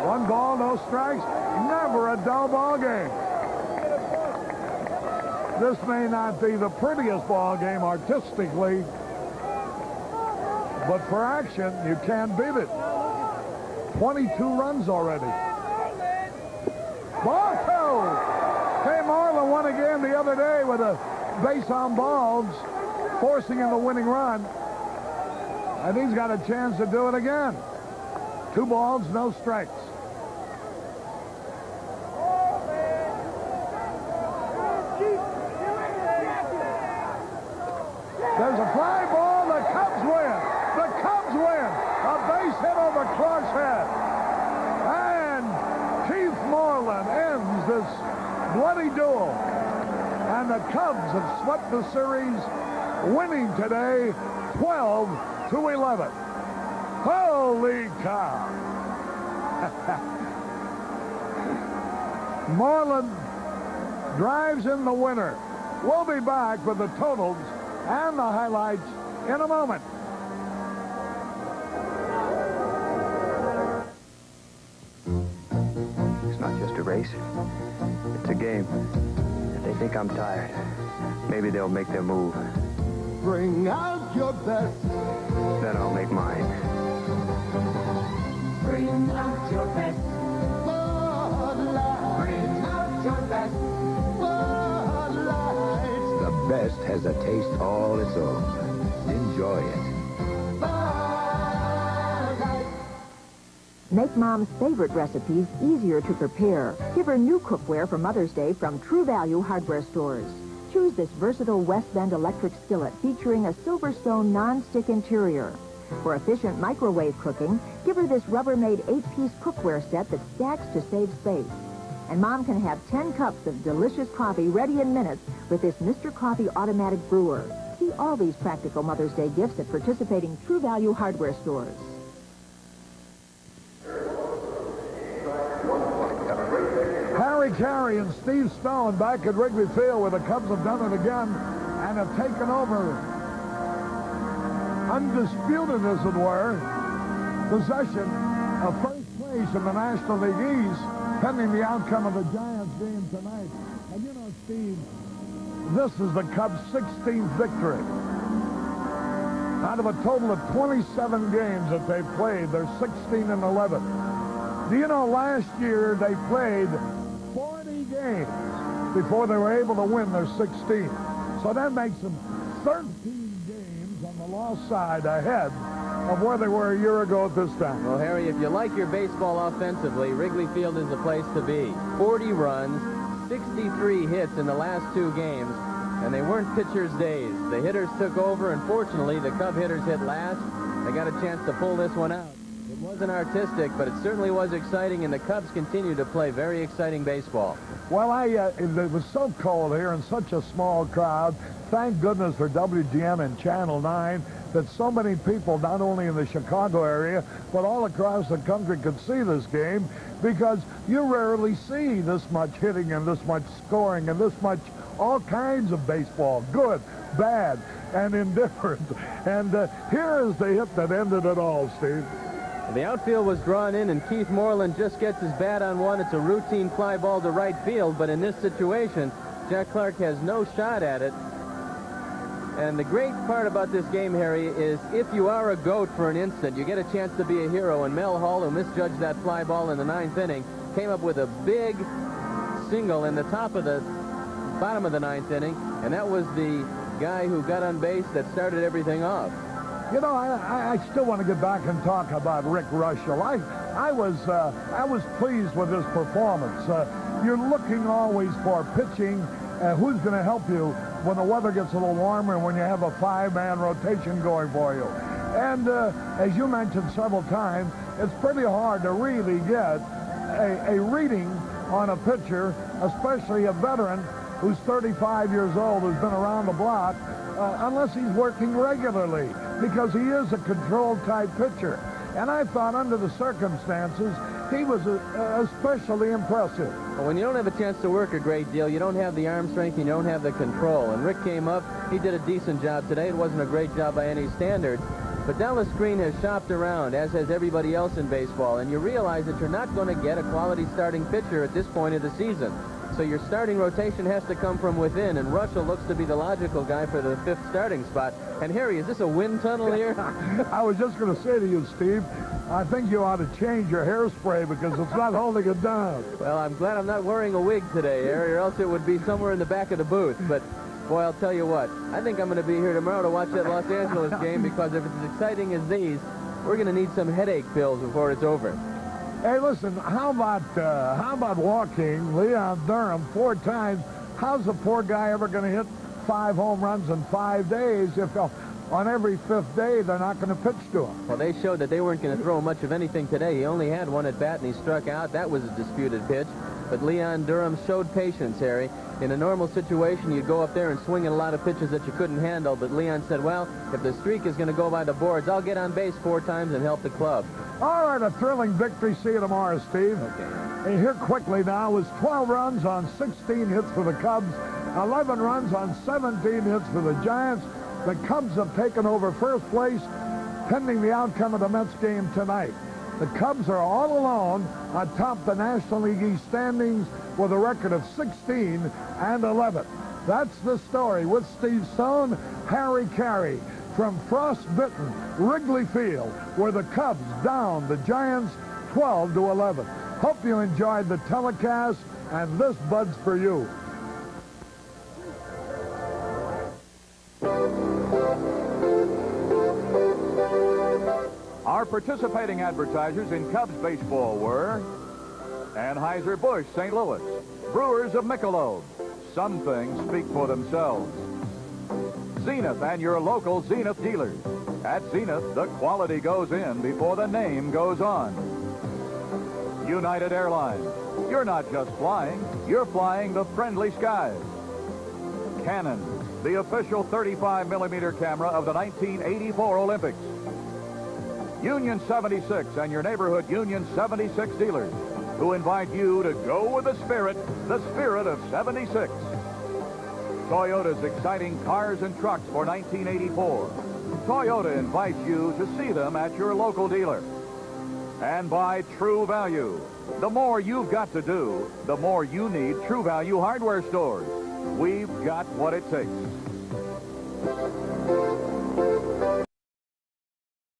1 ball, no strikes. Never a dull ball game. This may not be the prettiest ball game artistically, but for action, you can't beat it. 22 runs already. Ball 2. Kay Moreland won again the other day with a base on balls, forcing in the winning run. And he's got a chance to do it again. 2 balls, no strikes. There's a fly ball. The Cubs win. The Cubs win. A base hit over Clark's head. And Keith Moreland ends this bloody duel. And the Cubs have swept the series, winning today 12-11. Holy cow. Moreland drives in the winner. We'll be back with the totals and the highlights in a moment. It's not just a race. It's a game. If they think I'm tired, maybe they'll make their move. Bring out your best. Then I'll make mine. Bring out your best. Bud Light. Bring out your best. Bud Light. The best has a taste all its own. Enjoy it. Bud Light. Make Mom's favorite recipes easier to prepare. Give her new cookware for Mother's Day from True Value hardware stores. Choose this versatile West Bend electric skillet featuring a Silverstone non-stick interior. For efficient microwave cooking, give her this Rubbermaid 8-piece cookware set that stacks to save space. And Mom can have 10 cups of delicious coffee ready in minutes with this Mr. Coffee automatic brewer. See all these practical Mother's Day gifts at participating True Value hardware stores. Harry Carey and Steve Stone back at Wrigley Field, where the Cubs have done it again and have taken over, undisputed as it were, possession of first place in the National League East, pending the outcome of the Giants game tonight. And you know, Steve, this is the Cubs' 16th victory. Out of a total of 27 games that they've played, they're 16-11. Do you know last year they played 40 games before they were able to win their 16th? So that makes them 13 games on the loss side ahead of where they were a year ago at this time. Well, Harry, if you like your baseball offensively, Wrigley Field is the place to be. 40 runs, 63 hits in the last 2 games, and they weren't pitchers' days. The hitters took over, and fortunately, the Cub hitters hit last. They got a chance to pull this one out. It wasn't artistic, but it certainly was exciting, and the Cubs continue to play very exciting baseball. Well, it was so cold here and such a small crowd. Thank goodness for WGN and Channel 9 that so many people, not only in the Chicago area, but all across the country could see this game, because you rarely see this much hitting and this much scoring and this much all kinds of baseball, good, bad, and indifferent. And here is the hit that ended it all, Steve. The outfield was drawn in, and Keith Moreland just gets his bat on one. It's a routine fly ball to right field, but in this situation, Jack Clark has no shot at it. And the great part about this game, Harry, is if you are a GOAT for an instant, you get a chance to be a hero. And Mel Hall, who misjudged that fly ball in the 9th inning, came up with a big single in the bottom of the 9th inning, and that was the guy who got on base that started everything off. You know, I still want to get back and talk about Rick Russell. I was pleased with his performance. You're looking always for pitching. Who's going to help you when the weather gets a little warmer and when you have a 5-man rotation going for you? And as you mentioned several times, it's pretty hard to really get a reading on a pitcher, especially a veteran who's 35 years old, who's been around the block, unless he's working regularly, because he is a controlled-type pitcher. And I thought, under the circumstances, he was especially impressive. Well, when you don't have a chance to work a great deal, you don't have the arm strength, you don't have the control. And Rick came up, he did a decent job today. It wasn't a great job by any standard. But Dallas Green has shopped around, as has everybody else in baseball, and you realize that you're not going to get a quality starting pitcher at this point of the season. So your starting rotation has to come from within, and Russell looks to be the logical guy for the 5th starting spot. And Harry, is this a wind tunnel here? I was just going to say to you, Steve, I think you ought to change your hairspray because it's not holding it down. Well, I'm glad I'm not wearing a wig today, Harry, or else it would be somewhere in the back of the booth. But, boy, I'll tell you what, I think I'm going to be here tomorrow to watch that Los Angeles game, because if it's as exciting as these, we're going to need some headache pills before it's over. Hey, listen, how about walking Leon Durham 4 times? How's the poor guy ever going to hit 5 home runs in 5 days if on every 5th day they're not going to pitch to him? Well, they showed that they weren't going to throw much of anything today. He only had 1 at bat, and he struck out. That was a disputed pitch. But Leon Durham showed patience, Harry. In a normal situation, you'd go up there and swing at a lot of pitches that you couldn't handle. But Leon said, well, if the streak is going to go by the boards, I'll get on base 4 times and help the club. All right, a thrilling victory. See you tomorrow, Steve. Okay. And here quickly now was 12 runs on 16 hits for the Cubs, 11 runs on 17 hits for the Giants. The Cubs have taken over first place, pending the outcome of the Mets game tonight. The Cubs are all alone atop the National League East standings with a record of 16-11. That's the story with Steve Stone, Harry Carey, from frostbitten Wrigley Field, where the Cubs downed the Giants 12-11. Hope you enjoyed the telecast, and this Bud's for you. Our participating advertisers in Cubs baseball were Anheuser-Busch, St. Louis, Brewers of Michelob. Some things speak for themselves. Zenith and your local Zenith dealers. At Zenith, the quality goes in before the name goes on. United Airlines. You're not just flying, you're flying the friendly skies. Canon, the official 35mm camera of the 1984 Olympics. Union 76 and your neighborhood Union 76 dealers, who invite you to go with the spirit of 76. Toyota's exciting cars and trucks for 1984. Toyota invites you to see them at your local dealer. And by True Value. The more you've got to do, the more you need True Value hardware stores. We've got what it takes.